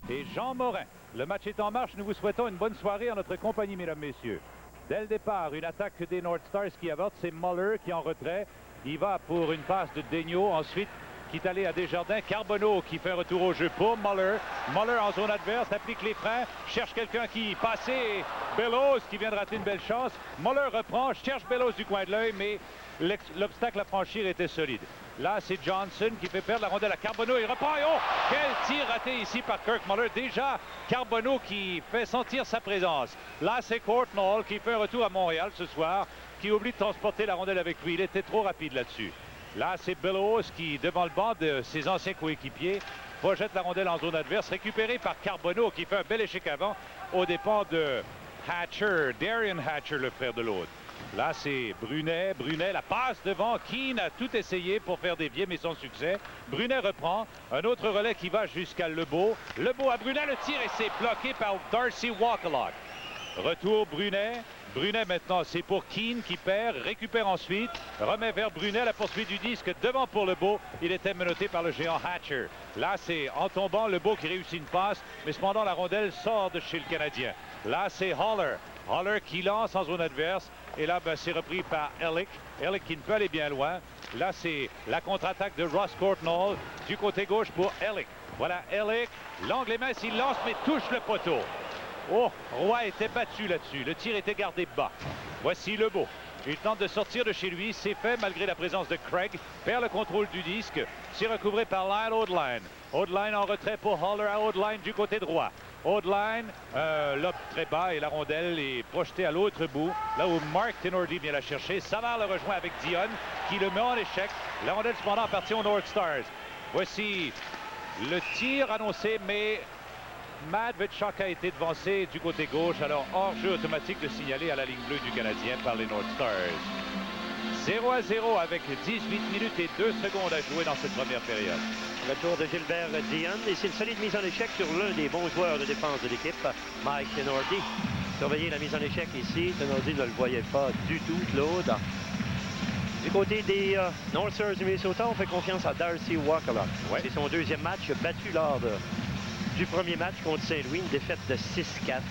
et Jean Morin. Le match est en marche. Nous vous souhaitons une bonne soirée en notre compagnie, mesdames, messieurs. Dès le départ, une attaque des North Stars qui avorte. C'est Muller qui est en retrait. Il va pour une passe de Daigneault. Ensuite, qui est allé à Desjardins. Carbonneau qui fait un retour au jeu pour Muller. Muller en zone adverse, applique les freins, cherche quelqu'un qui passait. Bellows qui vient de rater une belle chance. Muller reprend, cherche Bellows du coin de l'œil, mais l'obstacle à franchir était solide. Là, c'est Johnson qui fait perdre la rondelle à Carbonneau. Il reprend et oh! Quel tir raté ici par Kirk Muller. Déjà, Carbonneau qui fait sentir sa présence. Là, c'est Courtnall qui fait un retour à Montréal ce soir, qui oublie de transporter la rondelle avec lui. Il était trop rapide là-dessus. Là, c'est Bellows qui, devant le banc de ses anciens coéquipiers, projette la rondelle en zone adverse, récupérée par Carbonneau qui fait un bel échec avant aux dépens de Hatcher, Darian Hatcher, le frère de l'autre. Là, c'est Brunet. Brunet, la passe devant. Keane a tout essayé pour faire dévier, mais sans succès. Brunet reprend. Un autre relais qui va jusqu'à Lebeau. Lebeau à Brunet, le tir et c'est bloqué par Darcy Wakelock. Retour Brunet. Brunet maintenant, c'est pour Keane qui perd, récupère ensuite, remet vers Brunet la poursuite du disque devant pour Lebeau. Il était menotté par le géant Hatcher. Là, c'est en tombant Lebeau qui réussit une passe, mais cependant la rondelle sort de chez le Canadien. Là, c'est Haller. Haller qui lance en zone adverse. Et là, ben, c'est repris par Ellick. Ellick qui ne peut aller bien loin. Là, c'est la contre-attaque de Ross Courtnall du côté gauche pour Ellick. Voilà Ellick. L'angle est mince, il lance mais touche le poteau. Oh, Roy était battu là-dessus. Le tir était gardé bas. Voici Lebeau. Il tente de sortir de chez lui. C'est fait malgré la présence de Craig. Perd le contrôle du disque. C'est recouvré par Lyle Odeline. Odeline en retrait pour Haller à Odeline du côté droit. Odeline, lobe très bas et la rondelle est projetée à l'autre bout. Là où Mark Tenordi vient la chercher. Savard le rejoint avec Dion qui le met en échec. La rondelle cependant appartient aux North Stars. Voici le tir annoncé, mais Matt Vitchuk a été devancé du côté gauche, alors hors-jeu automatique de signaler à la ligne bleue du Canadien par les North Stars. 0-0 avec 18 minutes et 2 secondes à jouer dans cette première période. Retour de Gilbert Dion et c'est une solide mise en échec sur l'un des bons joueurs de défense de l'équipe, Mike Tenordi. Surveillez la mise en échec ici. Tenordi ne le voyait pas du tout, Claude. Du côté des North Stars du Minnesota, on fait confiance à Darcy Wakelock. Ouais. C'est son deuxième match battu lors du premier match contre Saint-Louis, une défaite de 6-4.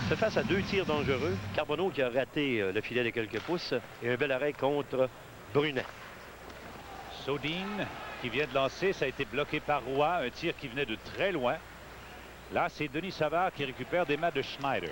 C'est face à deux tirs dangereux. Carbonneau qui a raté le filet de quelques pouces et un bel arrêt contre Brunet. Sodin qui vient de lancer, ça a été bloqué par Roy, un tir qui venait de très loin. Là, c'est Denis Savard qui récupère des mains de Schneider.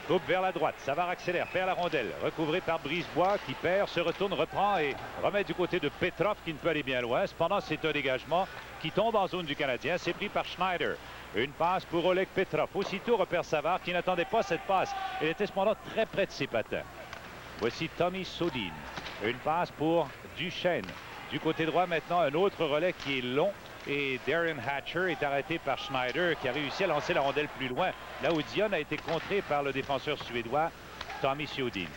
Coupe vers la droite, Savard accélère, perd la rondelle, recouvré par Brisebois qui perd, se retourne, reprend et remet du côté de Petrov qui ne peut aller bien loin. Cependant, c'est un dégagement qui tombe en zone du Canadien. C'est pris par Schneider. Une passe pour Oleg Petrov. Aussitôt repère Savard qui n'attendait pas cette passe. Il était cependant très près de ses patins. Voici Tommy Sodin. Une passe pour Duchesne. Du côté droit maintenant, un autre relais qui est long. Et Darian Hatcher est arrêté par Schneider qui a réussi à lancer la rondelle plus loin. Là où Dion a été contré par le défenseur suédois Tommy Sodin.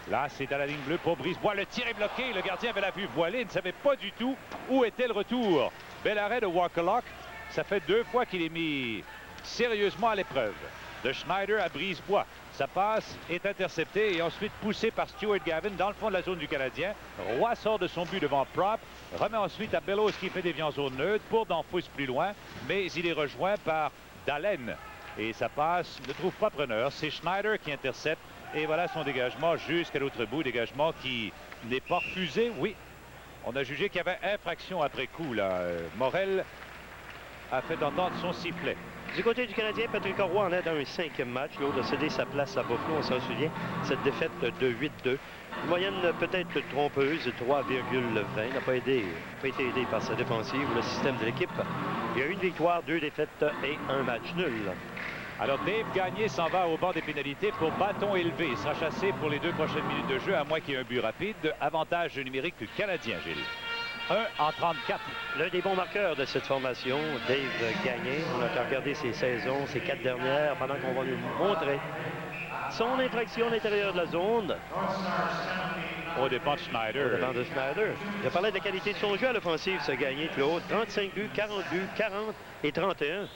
Là, c'est à la ligne bleue pour Brisebois. Le tir est bloqué. Le gardien avait la vue voilée. Il ne savait pas du tout où était le retour. Bel arrêt de Wakelock. Ça fait 2 fois qu'il est mis sérieusement à l'épreuve. De Schneider à Brisebois. Sa passe est interceptée et ensuite poussée par Stuart Gavin dans le fond de la zone du Canadien. Roy sort de son but devant Prop. Remet ensuite à Bellows qui fait dévier en zone neutre pour d'enfouisse plus loin. Mais il est rejoint par Dallin. Et sa passe ne trouve pas preneur. C'est Schneider qui intercepte. Et voilà son dégagement jusqu'à l'autre bout. Dégagement qui n'est pas refusé. Oui, on a jugé qu'il y avait infraction après coup. Là. Morel a fait entendre son sifflet. Du côté du Canadien, Patrick Roy en est dans un 5e match. L'autre a cédé sa place à Buffalo, on s'en souvient. Cette défaite de 8-2. Une moyenne peut-être trompeuse, 3,20. N'a pas été aidé par sa défensive ou le système de l'équipe. Il y a une victoire, 2 défaites et un match nul. Alors Dave Gagné s'en va au banc des pénalités pour bâton élevé. Il sera chassé pour les 2 prochaines minutes de jeu, à moins qu'il y ait un but rapide. Avantage numérique canadien, Gilles. 1 en 34. L'un des bons marqueurs de cette formation, Dave Gagné. On a regardé ses saisons, ses 4 dernières, pendant qu'on va nous montrer son infraction à l'intérieur de la zone. Au dépend de Schneider. Au dépend de Schneider. Il a parlé de la qualité de son jeu à l'offensive, ce Gagné, Claude. 35 buts, 40 buts, 40 et 31.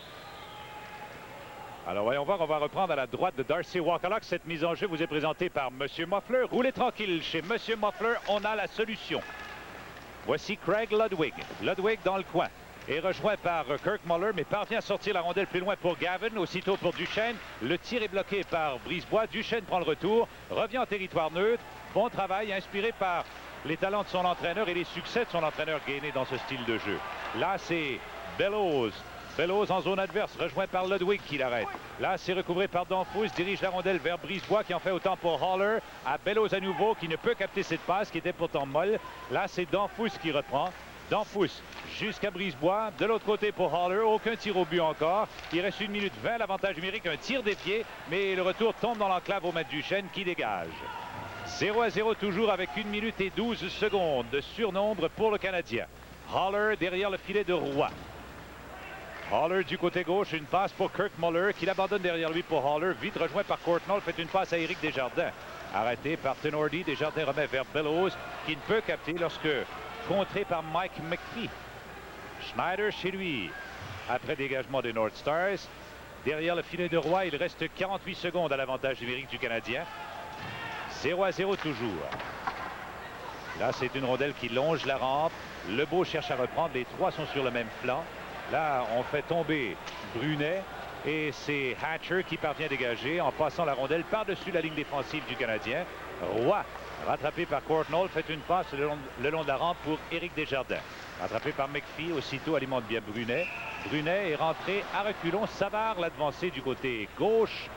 Alors voyons voir, on va reprendre à la droite de Darcy Wakelock. Cette mise en jeu vous est présentée par M. Muffler. Roulez tranquille, chez M. Muffler, on a la solution. Voici Craig Ludwig. Ludwig dans le coin. Et rejoint par Kirk Muller, mais parvient à sortir la rondelle plus loin pour Gavin. Aussitôt pour Duchesne. Le tir est bloqué par Brisebois. Duchesne prend le retour, revient en territoire neutre. Bon travail, inspiré par les talents de son entraîneur et les succès de son entraîneur Gainé dans ce style de jeu. Là, c'est Bellows. Bellows en zone adverse, rejoint par Ludwig qui l'arrête. Là, c'est recouvré par Danfous, dirige la rondelle vers Brisebois qui en fait autant pour Haller. À Bellows à nouveau qui ne peut capter cette passe qui était pourtant molle. Là, c'est Danfous qui reprend. Danfous jusqu'à Brisebois. De l'autre côté pour Haller, aucun tir au but encore. Il reste 1 minute 20, l'avantage numérique, un tir défié, mais le retour tombe dans l'enclave au maître Duchesne qui dégage. 0-0 toujours avec 1 minute et 12 secondes de surnombre pour le Canadien. Haller derrière le filet de Roy. Haller du côté gauche, une passe pour Kirk Muller qui l'abandonne derrière lui pour Haller. Vite rejoint par Courtnall, fait une passe à Éric Desjardins. Arrêté par Tenordi, Desjardins remet vers Bellows qui ne peut capter lorsque contré par Mike McPhee. Schneider chez lui. Après dégagement des North Stars. Derrière le filet de Roy, il reste 48 secondes à l'avantage numérique du Canadien. 0-0 toujours. Là, c'est une rondelle qui longe la rampe. Lebeau cherche à reprendre. Les trois sont sur le même flanc. Là, on fait tomber Brunet. Et c'est Hatcher qui parvient à dégager en passant la rondelle par-dessus la ligne défensive du Canadien. Roy, rattrapé par Courtnall, fait une passe le long de la rampe pour Éric Desjardins. Rattrapé par McPhee, aussitôt alimente bien Brunet. Brunet est rentré à reculons. Savard l'a devancé du côté gauche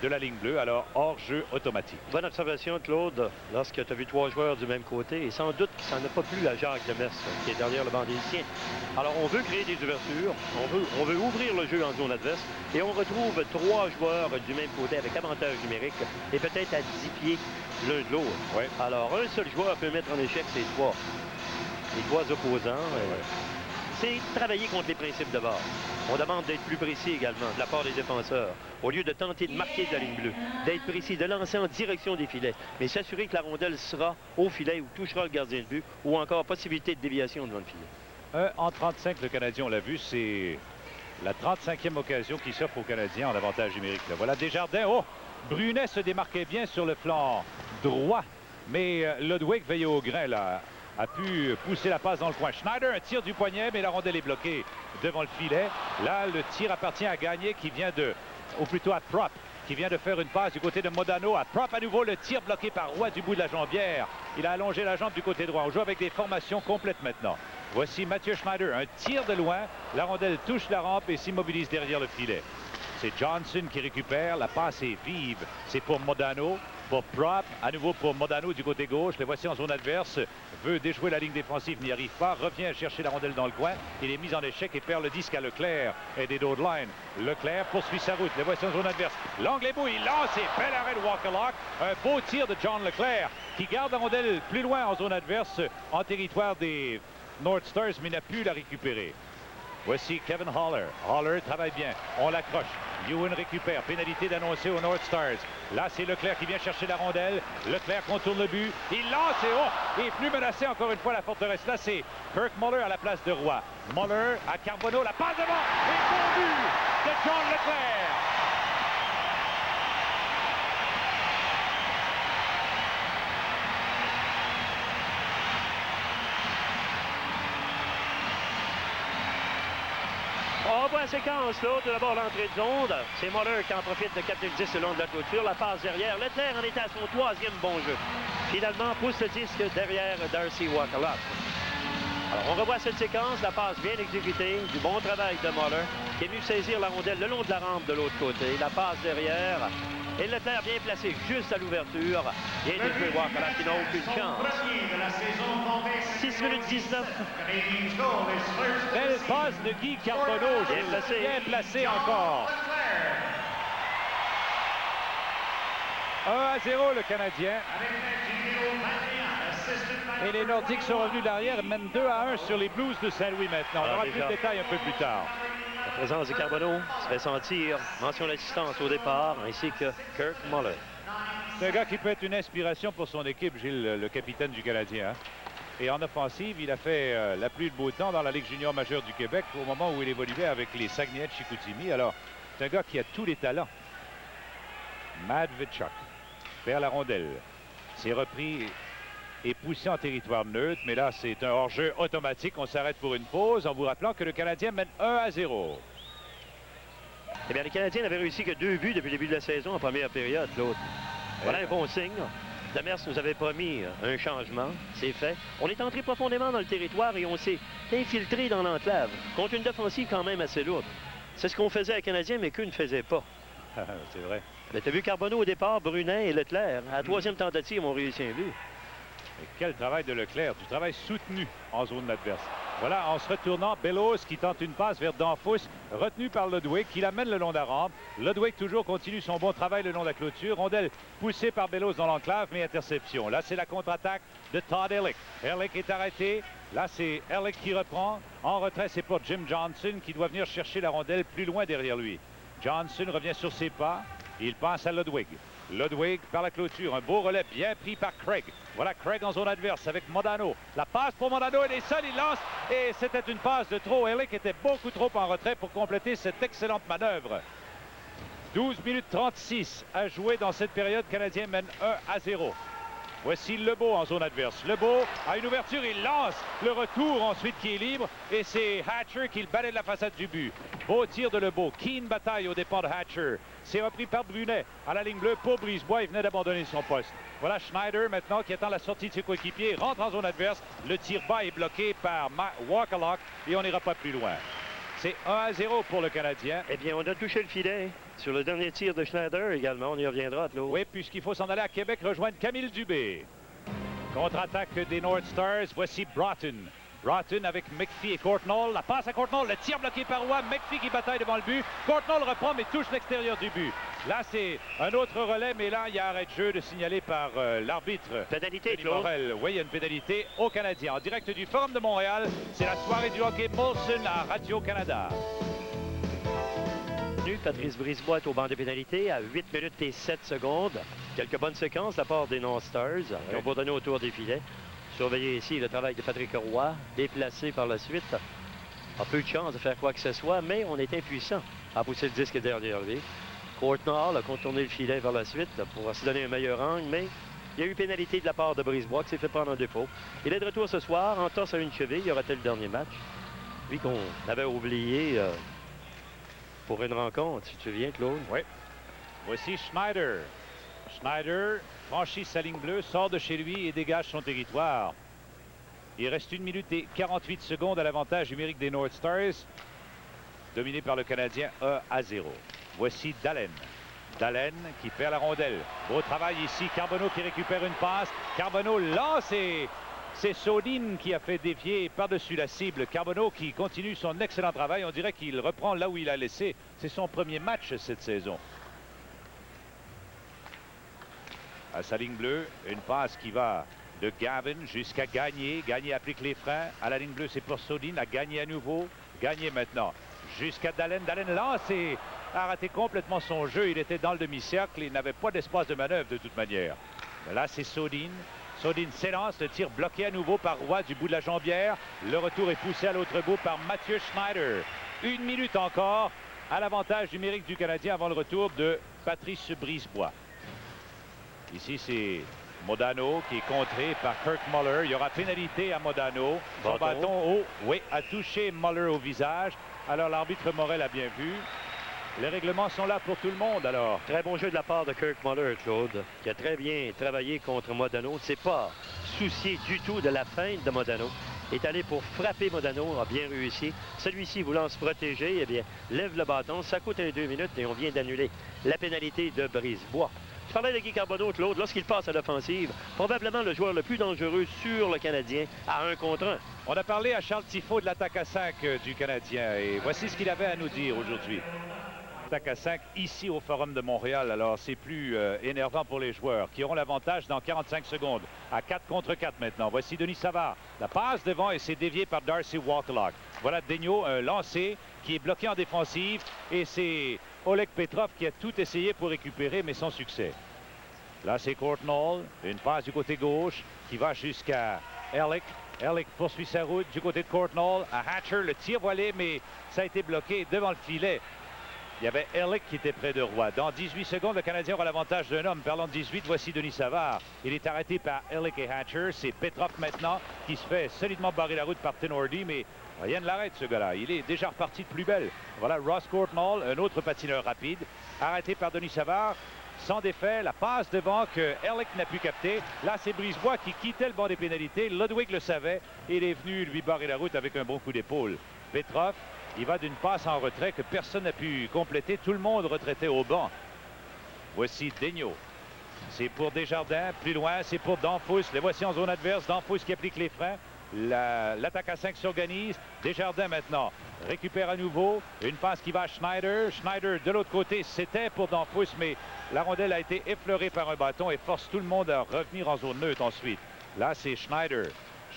de la ligne bleue, alors hors jeu automatique. Bonne observation, Claude, lorsque tu as vu trois joueurs du même côté, et sans doute que ça n'a pas plu à Jacques Demers, qui est derrière le banc des siens. Alors, on veut créer des ouvertures, on veut ouvrir le jeu en zone adverse, et on retrouve trois joueurs du même côté avec avantage numérique, et peut-être à 10 pieds l'un de l'autre. Ouais. Alors, un seul joueur peut mettre en échec ces trois. Les trois opposants. C'est travailler contre les principes de base. On demande d'être plus précis également de la part des défenseurs. Au lieu de tenter de marquer de la ligne bleue, d'être précis, de lancer en direction des filets, mais s'assurer que la rondelle sera au filet ou touchera le gardien de but, ou encore possibilité de déviation devant le filet. 1 en 35, le Canadien, on l'a vu, c'est la 35e occasion qui s'offre aux Canadiens en avantage numérique. Là. Voilà Desjardins. Oh! Brunet se démarquait bien sur le flanc droit, mais Ludwig veillait au grain là. A pu pousser la passe dans le coin. Schneider, un tir du poignet, mais la rondelle est bloquée devant le filet. Là, le tir appartient à Gagné qui vient de, ou plutôt à Prop, qui vient de faire une passe du côté de Modano. À Prop à nouveau, le tir bloqué par Roy du bout de la jambière. Il a allongé la jambe du côté droit. On joue avec des formations complètes maintenant. Voici Mathieu Schneider, un tir de loin. La rondelle touche la rampe et s'immobilise derrière le filet. C'est Johnson qui récupère. La passe est vive. C'est pour Modano. Pour Prop, à nouveau pour Modano du côté gauche. Le voici en zone adverse. Veut déjouer la ligne défensive, n'y arrive pas. Revient chercher la rondelle dans le coin. Il est mis en échec et perd le disque à Leclerc et des dos de line. Leclerc poursuit sa route. Le voici en zone adverse. L'angle est beau. Il lance et bel arrêt de Walker-Lock. Un beau tir de John Leclerc qui garde la rondelle plus loin en zone adverse en territoire des North Stars, mais n'a pu la récupérer. Voici Kevin Haller. Haller travaille bien. On l'accroche. Ewan récupère. Pénalité d'annoncer aux North Stars. Là, c'est Leclerc qui vient chercher la rondelle. Leclerc contourne le but. Il lance et oh! Il est plus menacé encore une fois la forteresse. Là, c'est Kirk Muller à la place de Roy. Muller à Carbonneau. La passe devant. Et bon but de John Leclerc. On voit la séquence, là, tout d'abord l'entrée de zone. C'est Muller qui en profite de capter le 10 le long de la clôture. La passe derrière. Leclerc en était à son troisième bon jeu. Finalement, pousse le disque derrière Darcy Walker-Lock. Alors, on revoit cette séquence. La passe bien exécutée. Du bon travail de Muller qui est venu saisir la rondelle le long de la rampe de l'autre côté. La passe derrière. Et Leclerc bien placé juste à l'ouverture. Bien déjoué Walker-Lock qui n'a aucune chance. 6 minutes 19. Belle passe de Guy Carbonneau. Bien placé encore. 1-0 le Canadien. Et les Nordiques sont revenus derrière, même 2-1 sur les Blues de Saint-Louis maintenant. On aura plus de détails un peu plus tard. La présence de Carbonneau se fait sentir. Mention d'assistance au départ, ainsi que Kirk Muller. C'est un gars qui peut être une inspiration pour son équipe, Gilles, le capitaine du Canadien. Hein? Et en offensive, il a fait la pluie de beau temps dans la Ligue junior majeure du Québec au moment où il évoluait avec les Saguenay de Chicoutimi. Alors, c'est un gars qui a tous les talents. Madvichuk perd la rondelle. C'est repris et poussé en territoire neutre. Mais là, c'est un hors-jeu automatique. On s'arrête pour une pause en vous rappelant que le Canadien mène 1-0. Eh bien, les Canadiens n'avaient réussi que 2 buts depuis le début de la saison en première période, Claude. Voilà un bon signe. Demers nous avait promis un changement. C'est fait. On est entré profondément dans le territoire et on s'est infiltré dans l'enclave contre une défensive quand même assez lourde. C'est ce qu'on faisait à Canadien, mais qu'eux ne faisaient pas. C'est vrai. Tu as vu Carbonneau au départ, Brunet et Leclerc. À la troisième tentative, ont réussi un but. Et quel travail de Leclerc, du travail soutenu en zone adverse. Voilà, en se retournant, Bellows qui tente une passe vers Danfous, retenu par Ludwig, qui l'amène le long de la rampe. Ludwig toujours continue son bon travail le long de la clôture. Rondelle poussée par Bellows dans l'enclave, mais interception. Là, c'est la contre-attaque de Todd Ehrlich. Ehrlich est arrêté. Là, c'est Ehrlich qui reprend. En retrait, c'est pour Jim Johnson qui doit venir chercher la rondelle plus loin derrière lui. Johnson revient sur ses pas. Il passe à Ludwig. Ludwig par la clôture. Un beau relais bien pris par Craig. Voilà Craig en zone adverse avec Modano. La passe pour Modano. Il est seul. Il lance. Et c'était une passe de trop. Ehrlich était beaucoup trop en retrait pour compléter cette excellente manœuvre. 12 minutes 36 à jouer dans cette période. Canadien mène 1-0. Voici Lebeau en zone adverse. Lebeau a une ouverture, il lance le retour ensuite qui est libre et c'est Hatcher qui le balaie de la façade du but. Beau tir de Lebeau. Keen bataille aux dépens de Hatcher. C'est repris par Brunet à la ligne bleue pour Brisebois. Il venait d'abandonner son poste. Voilà Schneider maintenant qui attend la sortie de ses coéquipiers. Rentre en zone adverse. Le tir bas est bloqué par Walkerlock et on n'ira pas plus loin. C'est 1-0 pour le Canadien. Eh bien, on a touché le filet sur le dernier tir de Schneider également. On y reviendra, Claude. Oui, puisqu'il faut s'en aller à Québec rejoindre Camille Dubé. Contre-attaque des North Stars. Voici Broughton. Broughton avec McPhee et Courtnall. La passe à Courtnall. Le tir bloqué par Roy. McPhee qui bataille devant le but. Courtnall reprend mais touche l'extérieur du but. Là, c'est un autre relais, mais là, il y a arrêt de jeu de signalé par l'arbitre. Pénalité, Claude. Oui, il y a une pénalité au Canadien. En direct du Forum de Montréal, c'est la soirée du hockey Molson à Radio-Canada. Patrice Brisebois est au banc de pénalité à 8 minutes et 7 secondes. Quelques bonnes séquences de la part des North Stars qui ont donné autour des filets. Surveillez ici le travail de Patrick Roy, déplacé par la suite. A peu de chance de faire quoi que ce soit, mais on est impuissant à pousser le disque derrière lui. Courtnall a contourné le filet par la suite pour se donner un meilleur angle, mais il y a eu pénalité de la part de Brisebois qui s'est fait prendre un défaut. Il est de retour ce soir, en torse à une cheville. Il aura-t-il le dernier match? Lui qu'on avait oublié pour une rencontre, si tu te souviens, Claude. Oui. Voici Schneider. Schneider franchit sa ligne bleue, sort de chez lui et dégage son territoire. Il reste 1 minute et 48 secondes à l'avantage numérique des North Stars. Dominé par le Canadien 1-0. Voici Dallin. Dallin qui perd la rondelle. Beau travail ici. Carbonneau qui récupère une passe. Carbonneau lance et c'est Sodin qui a fait dévier par-dessus la cible. Carbonneau qui continue son excellent travail. On dirait qu'il reprend là où il a laissé. C'est son premier match cette saison. À sa ligne bleue, une passe qui va de Gavin jusqu'à Gagné. Gagné applique les freins. À la ligne bleue, c'est pour Sodin. À Gagné à nouveau. Gagné maintenant. Jusqu'à Dallin. Dallin lance et a raté complètement son jeu. Il était dans le demi-cercle. Il n'avait pas d'espace de manœuvre de toute manière. Mais là, c'est Sodin. Sodin s'élance. Le tir bloqué à nouveau par Roy du bout de la jambière. Le retour est poussé à l'autre bout par Mathieu Schneider. 1 minute encore à l'avantage numérique du Canadien avant le retour de Patrice Brisebois. Ici, c'est Modano qui est contré par Kirk Muller. Il y aura pénalité à Modano. Son bâton haut, oui, a touché Muller au visage. Alors, l'arbitre Morel a bien vu. Les règlements sont là pour tout le monde, alors. Très bon jeu de la part de Kirk Muller, Claude, qui a très bien travaillé contre Modano. Ne s'est pas soucié du tout de la feinte de Modano. Est allé pour frapper Modano, a bien réussi. Celui-ci, voulant se protéger, eh bien, lève le bâton. Ça coûte 2 minutes et on vient d'annuler la pénalité de Brisebois. Je parlais de Guy Carbonneau, Claude, lorsqu'il passe à l'offensive, probablement le joueur le plus dangereux sur le Canadien à 1 contre 1. On a parlé à Charles Tifo de l'attaque à 5 du Canadien et voici ce qu'il avait à nous dire aujourd'hui. Attaque à 5 ici au Forum de Montréal. Alors c'est plus énervant pour les joueurs qui auront l'avantage dans 45 secondes. À 4 contre 4 maintenant. Voici Denis Savard. La passe devant et c'est dévié par Darcy Walkerlock. Voilà Daigneault, un lancé qui est bloqué en défensive et c'est Oleg Petrov qui a tout essayé pour récupérer mais sans succès. Là c'est Courtnall. Une passe du côté gauche qui va jusqu'à Ehrlich. Ehrlich poursuit sa route du côté de Courtnall. À Hatcher, le tir voilé mais ça a été bloqué devant le filet. Il y avait Ehrlich qui était près de Roy. Dans 18 secondes, le Canadien aura l'avantage d'un homme. Parlant de 18, voici Denis Savard. Il est arrêté par Ehrlich et Hatcher. C'est Petrov maintenant qui se fait solidement barrer la route par Tenordi, mais rien ne l'arrête, ce gars-là. Il est déjà reparti de plus belle. Voilà Ross Courtnall, un autre patineur rapide, arrêté par Denis Savard. Sans défait, la passe devant que Ehrlich n'a pu capter. Là, c'est Brisebois qui quittait le banc des pénalités. Ludwig le savait. Il est venu lui barrer la route avec un bon coup d'épaule. Petrov, il va d'une passe en retrait que personne n'a pu compléter. Tout le monde retraitait au banc. Voici Daigneault. C'est pour Desjardins. Plus loin, c'est pour Danfous. Les voici en zone adverse. Danfous qui applique les freins. L'attaque à 5 s'organise. Desjardins maintenant récupère à nouveau. Une passe qui va à Schneider. Schneider de l'autre côté, c'était pour Danfous, mais la rondelle a été effleurée par un bâton et force tout le monde à revenir en zone neutre ensuite. Là, c'est Schneider.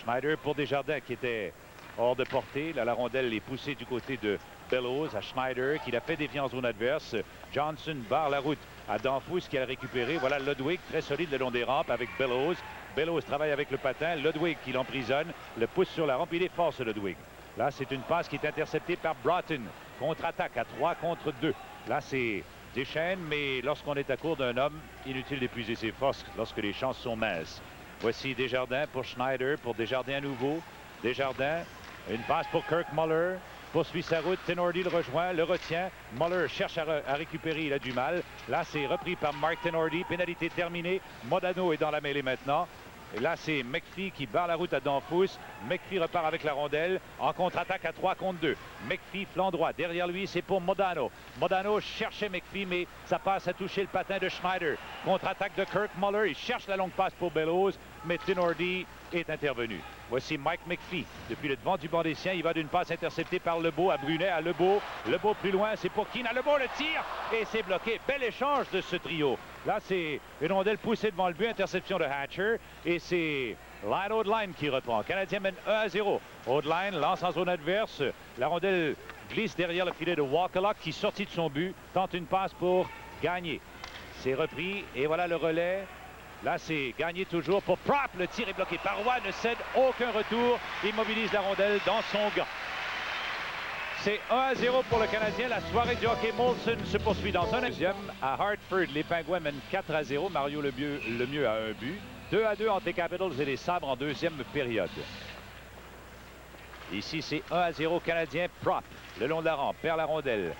Schneider pour Desjardins qui était hors de portée. Là, la rondelle est poussée du côté de Bellows à Schneider qui l'a fait dévier en zone adverse. Johnson barre la route à Danfous qui a récupéré. Voilà Ludwig très solide le long des rampes avec Bellows. Bellows travaille avec le patin. Ludwig qui l'emprisonne, le pousse sur la rampe. Il est fort ce Ludwig. Là, c'est une passe qui est interceptée par Broughton. Contre-attaque à 3 contre 2. Là, c'est Deschênes, mais lorsqu'on est à court d'un homme, inutile d'épuiser ses forces lorsque les chances sont minces. Voici Desjardins pour Schneider, pour Desjardins à nouveau. Desjardins, une passe pour Kirk Muller. Poursuit sa route, Tenordi le rejoint, le retient. Muller cherche à récupérer, il a du mal. Là, c'est repris par Mark Tenordi. Pénalité terminée. Modano est dans la mêlée maintenant. Et là, c'est McPhee qui barre la route à Danfous. McPhee repart avec la rondelle en contre-attaque à 3 contre 2. McPhee, flanc droit. Derrière lui, c'est pour Modano. Modano cherchait McPhee, mais ça passe à toucher le patin de Schneider. Contre-attaque de Kirk Muller. Il cherche la longue passe pour Bellows, mais Tenordi est intervenu. Voici Mike McPhee. Depuis le devant du banc des siens, il va d'une passe interceptée par Lebeau à Brunet, à Lebeau. Lebeau plus loin, c'est pour Keane. Lebeau le tire et c'est bloqué. Bel échange de ce trio. Là, c'est une rondelle poussée devant le but, interception de Hatcher. Et c'est Line Odeline qui reprend. Le Canadien mène 1-0. Odeline lance en zone adverse. La rondelle glisse derrière le filet de Wakalak qui, sorti de son but, tente une passe pour Gagné. C'est repris et voilà le relais. Là, c'est Gagné toujours pour Prop. Le tir est bloqué par Roy, ne cède aucun retour. Il mobilise la rondelle dans son gant. C'est 1-0 pour le Canadien. La soirée du hockey Molson se poursuit dans un deuxième à Hartford. Les Pingouins mènent 4-0. Mario Lemieux a un but. 2-2 entre les Capitals et les Sabres en deuxième période. Ici, c'est 1-0 Canadien. Prop, le long de la rampe, perd la rondelle.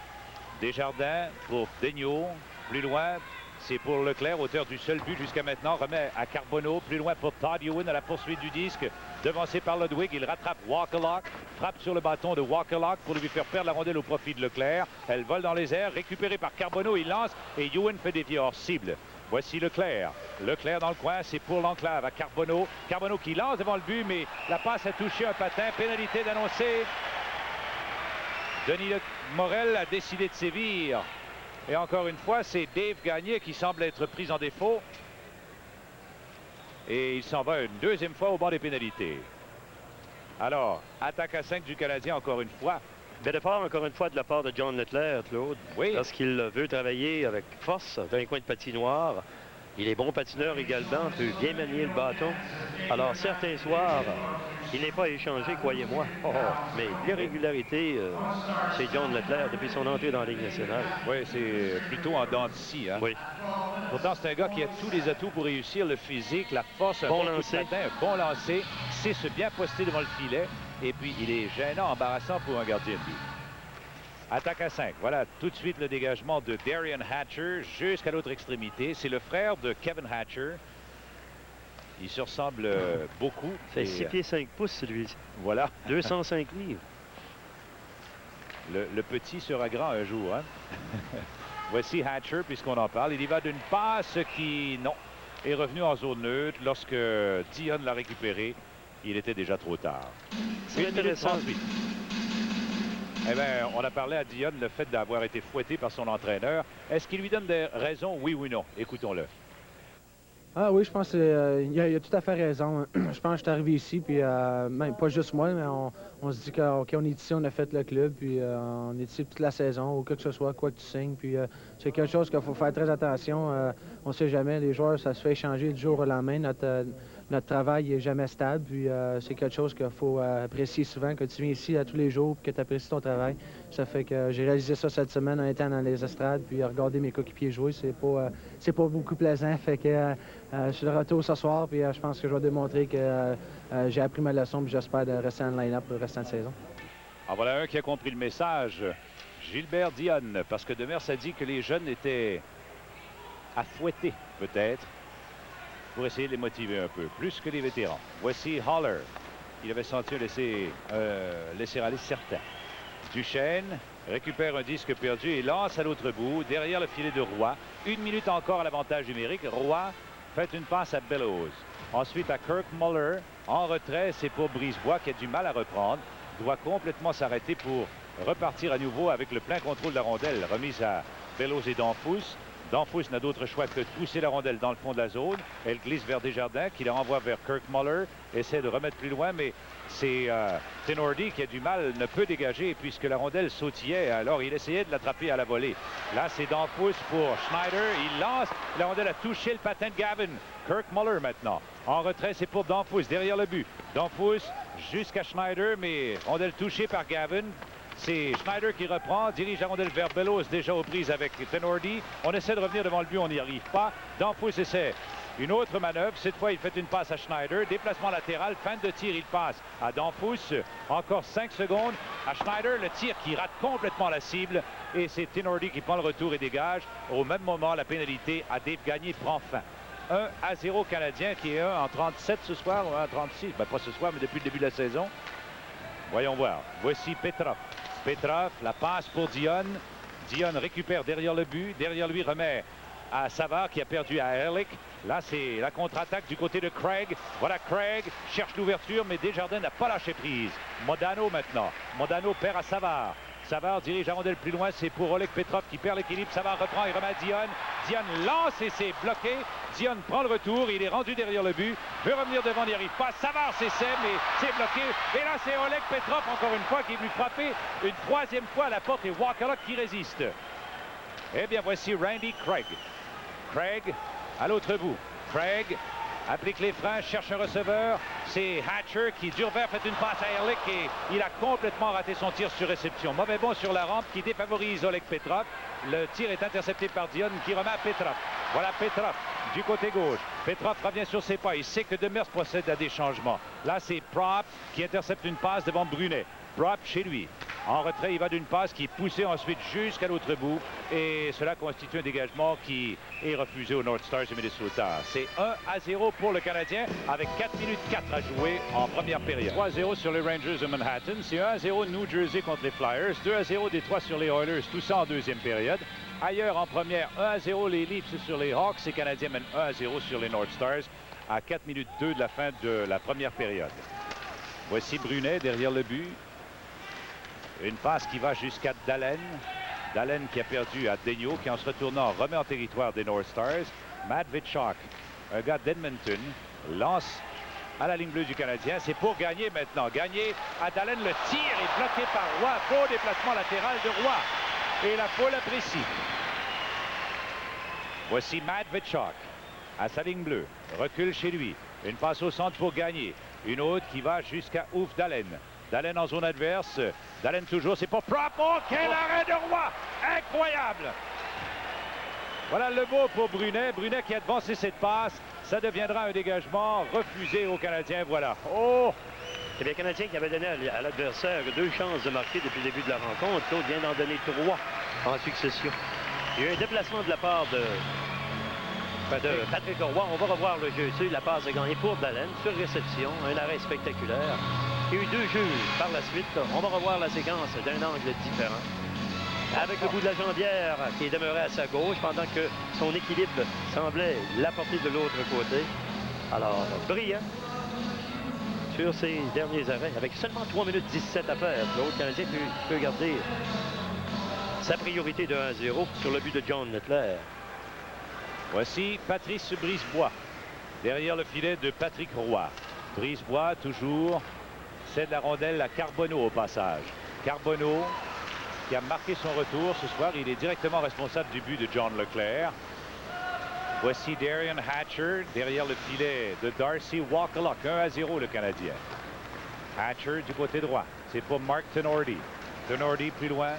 Desjardins pour Daigneault. Plus loin, c'est pour Leclerc, auteur du seul but jusqu'à maintenant. Remet à Carbonneau. Plus loin pour Todd Ewan à la poursuite du disque. Devancé par Ludwig, il rattrape Wakalak. Frappe sur le bâton de Wakalak pour lui faire perdre la rondelle au profit de Leclerc. Elle vole dans les airs, récupérée par Carbonneau. Il lance et Ewan fait dévier hors cible. Voici Leclerc. Leclerc dans le coin, c'est pour l'enclave à Carbonneau. Carbonneau qui lance devant le but, mais la passe a touché un patin. Pénalité d'annoncer. Denis Morel a décidé de sévir. Et encore une fois, c'est Dave Gagné qui semble être pris en défaut. Et il s'en va une deuxième fois au banc des pénalités. Alors, attaque à 5 du Canadien encore une fois. Bel effort encore une fois de la part de John Leclerc, Claude. Oui. Lorsqu'il veut travailler avec force dans un coin de patinoire. Il est bon patineur également, peut bien manier le bâton. Alors, certains soirs, il n'est pas échangé, croyez-moi. Mais l'irrégularité chez John Leclerc depuis son entrée dans la Ligue nationale. Oui, c'est plutôt en dents d'ici. Hein? Oui. Pourtant, c'est un gars qui a tous les atouts pour réussir, le physique, la force, un bon lancer, un bon lancer, sait se bien poster devant le filet. Et puis, il est gênant, embarrassant pour un gardien de but. Attaque à 5. Voilà tout de suite le dégagement de Darian Hatcher jusqu'à l'autre extrémité. C'est le frère de Kevin Hatcher. Il se ressemble beaucoup. C'est 6 pieds 5 pouces, celui-ci. Voilà. 205 livres. Le petit sera grand un jour. Hein? Voici Hatcher, puisqu'on en parle. Il y va d'une passe qui, non, est revenu en zone neutre. Lorsque Dion l'a récupéré, il était déjà trop tard. C'est intéressant. Eh bien, on a parlé à Dion le fait d'avoir été fouetté par son entraîneur. Est-ce qu'il lui donne des raisons, oui ou non? Écoutons-le. Ah oui, je pense qu'il a tout à fait raison. Je pense que je suis arrivé ici, puis même pas juste moi, mais on se dit qu'on est ici, on a fait le club, puis on est ici toute la saison, ou quoi que ce soit, quoi que tu signes. Puis c'est quelque chose qu'il faut faire très attention. On ne sait jamais, les joueurs, ça se fait échanger du jour au lendemain. notre travail n'est jamais stable. Puis c'est quelque chose qu'il faut apprécier souvent quand tu viens ici tous les jours et que tu apprécies ton travail. Ça fait que j'ai réalisé ça cette semaine en étant dans les estrades puis regarder mes coéquipiers jouer. C'est pas beaucoup plaisant. Fait que je suis de retour ce soir puis je pense que je vais démontrer que j'ai appris ma leçon puis j'espère de rester en line-up pour le restant de saison. En voilà un qui a compris le message. Gilbert Dionne, parce que Demers a dit que les jeunes étaient à fouetter, peut-être, pour essayer de les motiver un peu, plus que les vétérans. Voici Haller. Il avait senti laisser aller certain. Duchesne récupère un disque perdu et lance à l'autre bout, derrière le filet de Roy. 1 minute encore à l'avantage numérique. Roy fait une passe à Bellows. Ensuite à Kirk Muller. En retrait, c'est pour Brisebois qui a du mal à reprendre. Doit complètement s'arrêter pour repartir à nouveau avec le plein contrôle de la rondelle. Remise à Bellows et Danfous. Danfous n'a d'autre choix que de pousser la rondelle dans le fond de la zone. Elle glisse vers Desjardins qui la renvoie vers Kirk Muller. Essaie de remettre plus loin, mais c'est Tinordi qui a du mal, ne peut dégager puisque la rondelle sautillait. Alors il essayait de l'attraper à la volée. Là, c'est Danfous pour Schneider. Il lance. La rondelle a touché le patin de Gavin. Kirk Muller maintenant. En retrait, c'est pour Danfous derrière le but. Danfous jusqu'à Schneider, mais rondelle touchée par Gavin. C'est Schneider qui reprend, dirige la rondelle vers Bellows, déjà aux prises avec Tinordi. On essaie de revenir devant le but, on n'y arrive pas. Danfous essaie une autre manœuvre. Cette fois, il fait une passe à Schneider. Déplacement latéral, fin de tir, il passe à Danfous. Encore 5 secondes à Schneider. Le tir qui rate complètement la cible. Et c'est Tinordi qui prend le retour et dégage. Au même moment, la pénalité à Dave Gagné prend fin. 1-0 Canadien qui est 1 en 37 ce soir ou 1 en 36. Ben, pas ce soir, mais depuis le début de la saison. Voyons voir. Voici Petrov. Petrov, la passe pour Dionne. Dionne récupère derrière le but. Derrière lui, remet à Savard qui a perdu à Ehrlich. Là, c'est la contre-attaque du côté de Craig. Voilà Craig, cherche l'ouverture, mais Desjardins n'a pas lâché prise. Modano maintenant. Modano perd à Savard. Savard dirige la rondelle plus loin, c'est pour Oleg Petrov qui perd l'équilibre. Savard reprend et remet à Dionne. Dionne lance et c'est bloqué. Dionne prend le retour, il est rendu derrière le but. Veut revenir devant, n'y arrive pas. Savard s'essaie, mais c'est bloqué. Et là, c'est Oleg Petrov, encore une fois, qui est venu frapper une troisième fois à la porte et Wakalok qui résiste. Eh bien, voici Randy Craig. Craig à l'autre bout. Craig applique les freins, cherche un receveur. C'est Hatcher qui, Durvert, fait une passe à Ehrlich et il a complètement raté son tir sur réception. Mauvais bond sur la rampe qui défavorise Oleg Petrov. Le tir est intercepté par Dionne qui remet à Petrov. Voilà Petrov du côté gauche. Petrov revient sur ses pas. Il sait que Demers procède à des changements. Là, c'est Prop qui intercepte une passe devant Brunet. Prop chez lui. En retrait, il va d'une passe qui est poussée ensuite jusqu'à l'autre bout. Et cela constitue un dégagement qui est refusé aux North Stars de Minnesota. C'est 1-0 pour le Canadien avec 4 minutes 4 à jouer en première période. 3-0 sur les Rangers de Manhattan. C'est 1-0 New Jersey contre les Flyers. 2-0 Détroit sur les Oilers. Tout ça en deuxième période. Ailleurs en première, 1-0 les Leafs sur les Hawks. Les Canadiens mènent 1-0 sur les North Stars à 4 minutes 2 de la fin de la première période. Voici Brunet derrière le but. Une passe qui va jusqu'à Dallin. Dallin qui a perdu à Daigneault, qui en se retournant remet en territoire des North Stars. Matt Vitchak, un gars d'Edmonton, lance à la ligne bleue du Canadien. C'est pour gagner maintenant. Gagner à Dallin. Le tir est bloqué par Roy. Beau déplacement latéral de Roy. Et la foule apprécie. Voici Matt Vitchak à sa ligne bleue. Recule chez lui. Une passe au centre pour gagner. Une autre qui va jusqu'à Ouf Dallin. Dallin en zone adverse. Dallin toujours, c'est pour Prop. Oh, quel arrêt de Roy! Incroyable! Voilà le mot pour Brunet. Brunet qui a devancé cette passe. Ça deviendra un dégagement refusé aux Canadiens. Voilà. Oh! C'est bien le Canadien qui avait donné à l'adversaire 2 chances de marquer depuis le début de la rencontre. Claude vient d'en donner 3 en succession. Il y a eu un déplacement de la part de Patrick Roy. On va revoir le jeu. La passe est gagnée pour Dallin sur réception. Un arrêt spectaculaire. Il y a eu 2 juges par la suite. On va revoir la séquence d'un angle différent. Avec le bout de la jambière qui est demeuré à sa gauche pendant que son équilibre semblait l'apporter de l'autre côté. Alors, brillant sur ses derniers arrêts. Avec seulement 3 minutes 17 à faire, l'autre Canadien peut garder sa priorité de 1-0 sur le but de John Leclerc. Voici Patrice Brisebois derrière le filet de Patrick Roy. Brisebois toujours cède la rondelle à Carbonneau au passage. Carbonneau qui a marqué son retour ce soir. Il est directement responsable du but de John Leclerc. Voici Derian Hatcher derrière le filet de Darcy Wakaluk. 1-0 le Canadien. Hatcher du côté droit. C'est pour Mark Tenordi. Tenordi plus loin.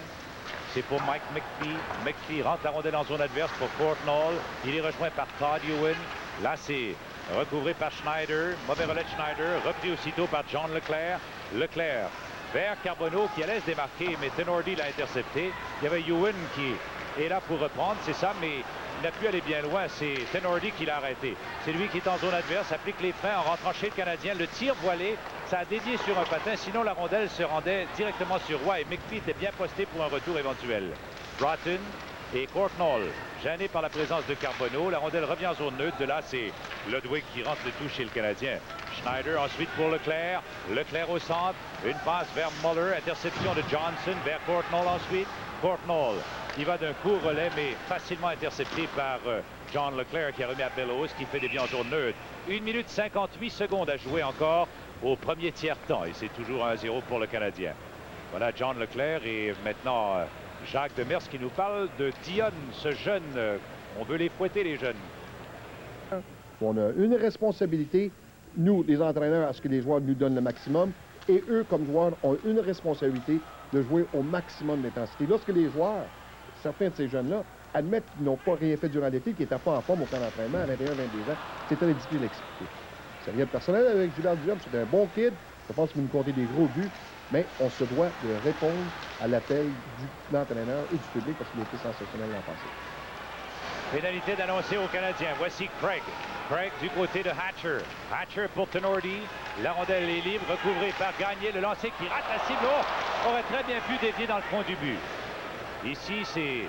C'est pour Mike McPhee. McPhee rentre la rondelle en zone adverse pour Courtnall. Il est rejoint par Todd Ewen. Là, c'est recouvré par Schneider. Mauvais relais de Schneider. Repris aussitôt par John Leclerc. Leclerc vers Carbonneau qui allait se démarquer, mais Tenordi l'a intercepté. Il y avait Ewen qui est là pour reprendre, c'est ça, mais il n'a pu aller bien loin. C'est Tenordi qui l'a arrêté. C'est lui qui est en zone adverse, applique les freins en rentrant chez le Canadien. Le tir voilé, ça a dévié sur un patin. Sinon, la rondelle se rendait directement sur Roy et McPhee était bien posté pour un retour éventuel. Broughton et Courtnall, gêné par la présence de Carbonneau. La rondelle revient en zone neutre. De là, c'est Ludwig qui rentre le tout chez le Canadien. Schneider ensuite pour Leclerc. Leclerc au centre. Une passe vers Muller. Interception de Johnson vers Courtnall ensuite. Courtnall, il va d'un court relais, mais facilement intercepté par John Leclerc qui a remis à Bellows qui fait des biens en zone neutre. 1 minute 58 secondes à jouer encore au premier tiers-temps. Et c'est toujours 1-0 pour le Canadien. Voilà John Leclerc et maintenant Jacques Demers qui nous parle de Dionne, ce jeune. On veut les fouetter, les jeunes. On a une responsabilité, nous, les entraîneurs, à ce que les joueurs nous donnent le maximum. Et eux, comme joueurs, ont une responsabilité de jouer au maximum d'intensité. Lorsque les joueurs, certains de ces jeunes-là, admettent qu'ils n'ont pas rien fait durant l'été, qu'ils n'étaient pas en forme au camp d'entraînement à 21-22 ans, c'est très difficile d'expliquer. C'est rien de personnel avec Gilbert Diop, c'est un bon kid. Je pense qu'il va nous compter des gros buts, mais on se doit de répondre à l'appel de l'entraîneur et du public parce qu'il a été sensationnel l'an passé. Pénalité d'annoncer aux Canadiens. Voici Craig. Craig du côté de Hatcher. Hatcher pour Tenordi. La rondelle est libre, recouvrée par Gagné. Le lancer qui rate la cible. Oh, aurait très bien pu dévier dans le fond du but. Ici, c'est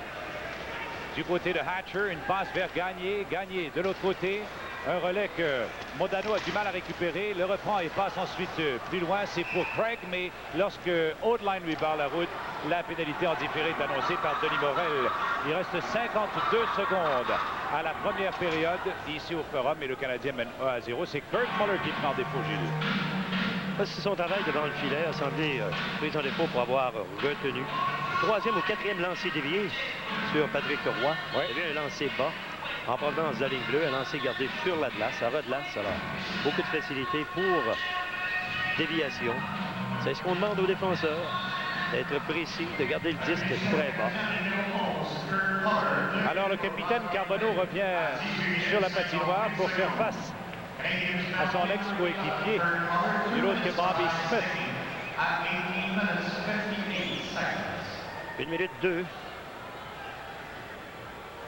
du côté de Hatcher. Une passe vers Gagné. Gagné de l'autre côté. Un relais que Modano a du mal à récupérer. Le reprend et passe ensuite plus loin. C'est pour Craig, mais lorsque Haut-de-Line lui barre la route, la pénalité en différé est annoncée par Denis Morel. Il reste 52 secondes à la première période ici au Forum et le Canadien mène 1-0. C'est Kurt Muller qui prend défaut, Gilles. Parce que son travail devant le filet a semblé pris en défaut pour avoir retenu. Troisième ou quatrième lancé dévié sur Patrick Roy. Ouais. Il y avait un lancé bas en provenance de la ligne bleue, un lancé gardé sur la glace, à redlace. Alors, beaucoup de facilité pour déviation. C'est ce qu'on demande aux défenseurs, d'être précis, de garder le disque très bas. Alors le capitaine Carbonneau revient sur la patinoire pour faire face à son ex-coéquipier, nul autre que Bobby Smith. 1 minute 2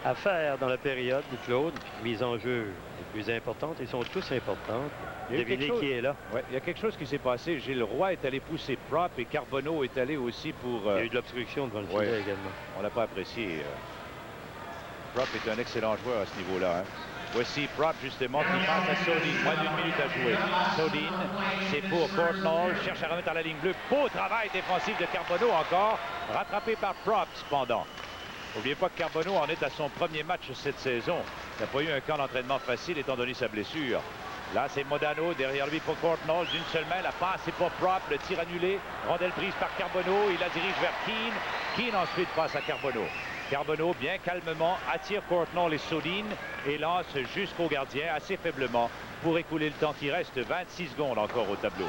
à faire dans la période, Claude. Mise en jeu les plus importantes, ils sont tous importantes. Devinez qui est là. Ouais, il y a quelque chose qui s'est passé. Gilles Roy est allé pousser Prop et Carbonneau est allé aussi pour... Il y a eu de l'obstruction devant le filet également. On l'a pas apprécié. Prop est un excellent joueur à ce niveau-là. Hein. Voici Prop justement qui passe à Sodin. Moins d'1 minute à jouer. Sodin, c'est pour Courtnall. Cherche à remettre à la ligne bleue. Beau travail défensif de Carbonneau encore. Rattrapé par Prop cependant. N'oubliez pas que Carbonneau en est à son premier match cette saison. Il n'a pas eu un camp d'entraînement facile étant donné sa blessure. Là, c'est Modano derrière lui pour Courtnall. D'une seule main, la passe est pas propre. Le tir annulé. Rondelle prise par Carbonneau. Il la dirige vers Keane. Keane ensuite passe à Carbonneau. Carbonneau, bien calmement, attire Courtnall et Sodin et lance jusqu'au gardien assez faiblement pour écouler le temps qui reste. 26 secondes encore au tableau.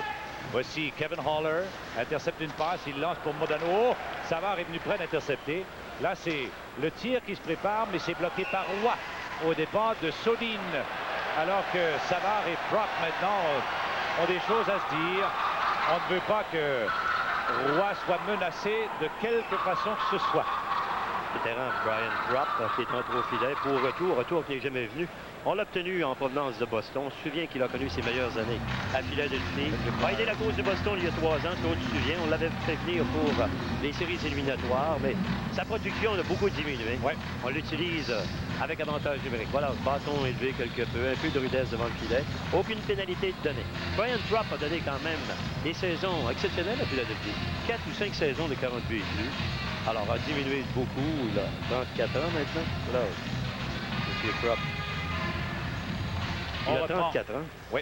Voici Kevin Haller. Intercepte une passe. Il lance pour Modano. Oh, Savard est venu près d'intercepter. Là, c'est le tir qui se prépare, mais c'est bloqué par Roy au départ de Sodin. Alors que Savard et Prop maintenant ont des choses à se dire. On ne veut pas que Roy soit menacé de quelque façon que ce soit. Vétéran Brian Prop qui est entré au filet pour retour qui n'est jamais venu. On l'a obtenu en provenance de Boston. On se souvient qu'il a connu ses meilleures années à Philadelphie. Il a aidé la cause de Boston il y a 3 ans. Claude se souvient, on l'avait fait venir pour les séries éliminatoires, mais sa production a beaucoup diminué. Ouais. On l'utilise avec avantage numérique. Voilà, bâton élevé quelque peu, un peu de rudesse devant le filet. Aucune pénalité donnée. Brian Prop a donné quand même des saisons exceptionnelles à Philadelphie. 4 ou 5 saisons de 40 buts et plus. Alors, a diminué beaucoup. Il a 34 ans maintenant. Voilà, M. Prop. Il a 34 ans. Oui.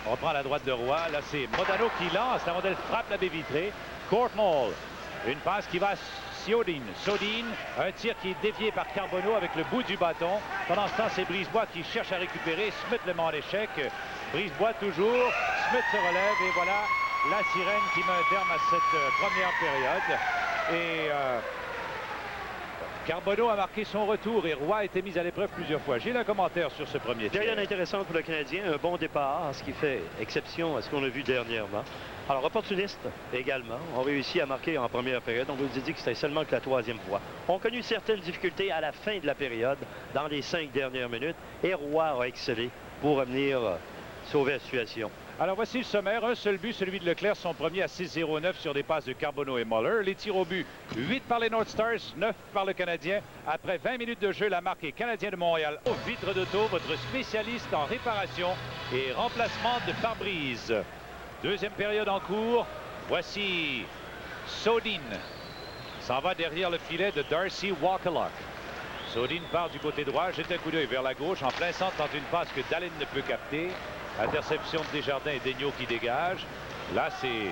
On reprend à la droite de Roy. Là, c'est Modano qui lance. La rondelle frappe la baie vitrée. Courtnall. Une passe qui va Sodin. Sodin, un tir qui est dévié par Carbonneau avec le bout du bâton. Pendant ce temps, c'est Brisebois qui cherche à récupérer. Smith le met en échec. Brisebois toujours. Smith se relève et voilà la sirène qui met un terme à cette première période. Et Carbonneau a marqué son retour et Roy a été mis à l'épreuve plusieurs fois. J'ai un commentaire sur ce premier tir. Période intéressante pour le Canadien, un bon départ, ce qui fait exception à ce qu'on a vu dernièrement. Alors, opportuniste également, ont réussi à marquer en première période. On vous a dit que c'était seulement que la troisième fois. On a connu certaines difficultés à la fin de la période, dans les 5 dernières minutes, et Roy a excellé pour revenir sauver la situation. Alors voici le sommaire. Un seul but, celui de Leclerc, son premier à 6-0-9 sur des passes de Carbonneau et Muller. Les tirs au but, 8 par les North Stars, 9 par le Canadien. Après 20 minutes de jeu, la marque est Canadien de Montréal. Au Vitre d'Auto, votre spécialiste en réparation et remplacement de pare-brise. Deuxième période en cours. Voici Sodin. S'en va derrière le filet de Darcy Wakelock. Sodin part du côté droit, jette un coup d'œil vers la gauche, en plein centre dans une passe que Dallin ne peut capter. Interception de Desjardins et Daigneault qui dégage. Là, c'est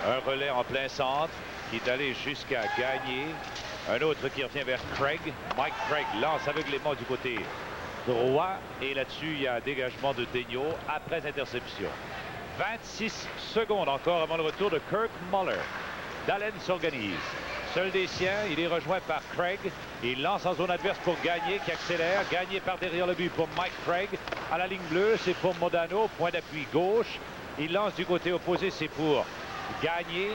un relais en plein centre qui est allé jusqu'à Gagné. Un autre qui revient vers Craig. Mike Craig lance aveuglément du côté droit. Et là-dessus, il y a un dégagement de Daigneault après interception. 26 secondes encore avant le retour de Kirk Muller. Dallin s'organise. Seul des siens, il est rejoint par Craig. Il lance en zone adverse pour Gagné qui accélère. Gagné par derrière le but pour Mike Craig. À la ligne bleue, c'est pour Modano. Point d'appui gauche. Il lance du côté opposé, c'est pour Gagné.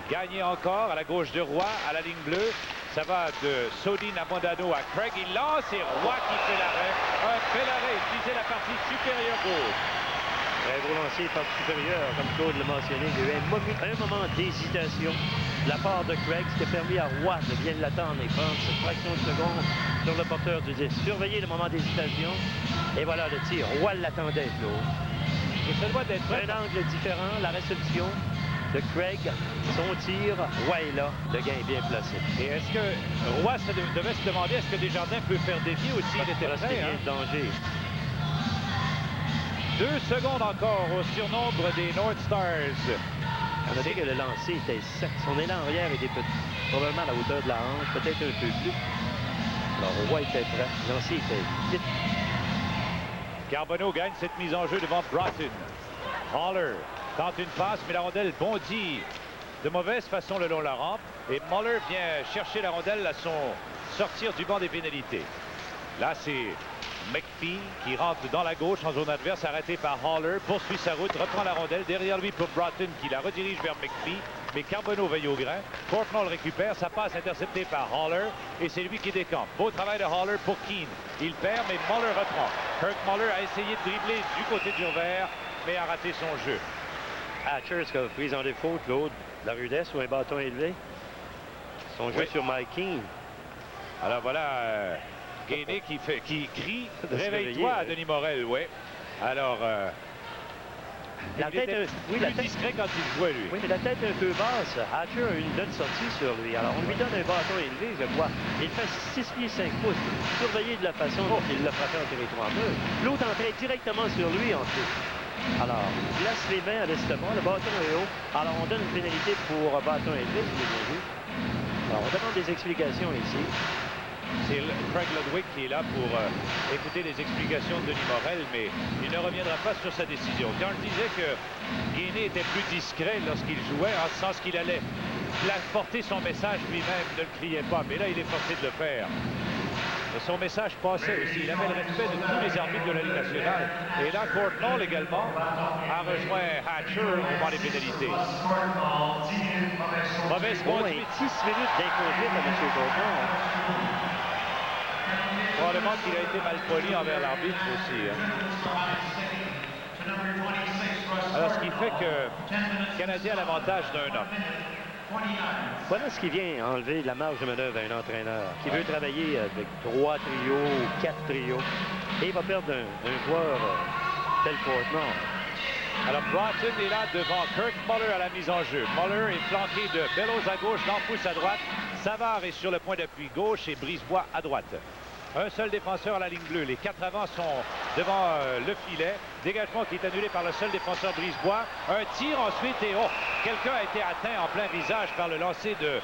Gagné encore à la gauche de Roy. À la ligne bleue, ça va de Sodin à Modano à Craig. Il lance et Roy qui fait l'arrêt. Un bel arrêt. Utiliser la partie supérieure gauche. Très gros lancé par supérieur, comme Claude l'a mentionné. Il y a eu un moment d'hésitation de la part de Craig, ce qui a permis à Roy de bien l'attendre et prendre cette fraction de seconde sur le porteur du disque. Surveillez le moment d'hésitation. Et voilà le tir. Roy l'attendait, Claude. Et ça doit être un angle différent, la réception de Craig, son tir, Roy est là, le gain est bien placé. Et est-ce que Roy devait se demander est-ce que Desjardins peut faire dévier aussi? Il était prêt, bien de danger. 2 secondes encore au surnombre des North Stars. On a dit que le lancer était sec. Son élan arrière était probablement à la hauteur de la hanche, peut-être un peu plus. Alors, Roy était prêt. Le lancer était vite. Carbonneau gagne cette mise en jeu devant Broughton. Muller tente une passe, mais la rondelle bondit de mauvaise façon le long de la rampe. Et Muller vient chercher la rondelle à son sortir du banc des pénalités. Là, c'est McPhee qui rentre dans la gauche en zone adverse, arrêté par Haller, poursuit sa route, reprend la rondelle derrière lui pour Broughton qui la redirige vers McPhee, mais Carbonneau veille au grain. Courtnall récupère, sa passe interceptée par Haller et c'est lui qui décampe. Beau travail de Haller pour Keane. Il perd, mais Muller reprend. Kirk Muller a essayé de dribbler du côté du revers, mais a raté son jeu. Hatcher, ce qu'a pris en défaut, Claude, la rudesse ou un bâton élevé. Son jeu sur Mike Keane. Alors voilà Gainé qui crie « Réveille-toi » à Denis Morel, oui. Alors, la il tête était plus discret quand il jouait, lui. Oui, mais la tête un peu basse. Hatcher a une bonne sortie sur lui. Alors, on lui donne un bâton élevé, je crois. Il fait 6 pieds 5 pouces. Surveillez de la façon dont il l'a frappé en territoire neutre. L'autre entrait directement sur lui, en fait. Alors, il place les mains à l'estomac. Le bâton est haut. Alors, on donne une pénalité pour bâton élevé, si vous avez vu. Alors, on demande des explications ici. C'est Craig Ludwig qui est là pour écouter les explications de Denis Morel, mais il ne reviendra pas sur sa décision. Quand je disais que Gainé était plus discret lorsqu'il jouait, en ce sens qu'il allait porter son message lui-même, ne le criait pas, mais là, il est forcé de le faire. Et son message passait aussi. Il avait le respect de tous les arbitres de la Ligue nationale. Et là, Courtnall également a rejoint Hatcher au moment des pénalités. Mauvaise conduite. 6 minutes d'inconduite à M. Courtnall. Probablement qu'il a été mal poli envers l'arbitre aussi. Alors, ce qui fait que le Canadien a l'avantage d'un homme. Voilà ce qui vient enlever la marge de manœuvre à un entraîneur qui veut travailler avec 3 trios ou 4 trios. Et il va perdre un joueur tel Courtnall. Alors, Broughton est là devant Kirk Muller à la mise en jeu. Muller est flanqué de Bellows à gauche, Lampousse à droite. Savard est sur le point d'appui gauche et Brisebois à droite. Un seul défenseur à la ligne bleue. Les 4 avants sont devant le filet. Dégagement qui est annulé par le seul défenseur Brisebois. Un tir ensuite et oh, quelqu'un a été atteint en plein visage par le lancer de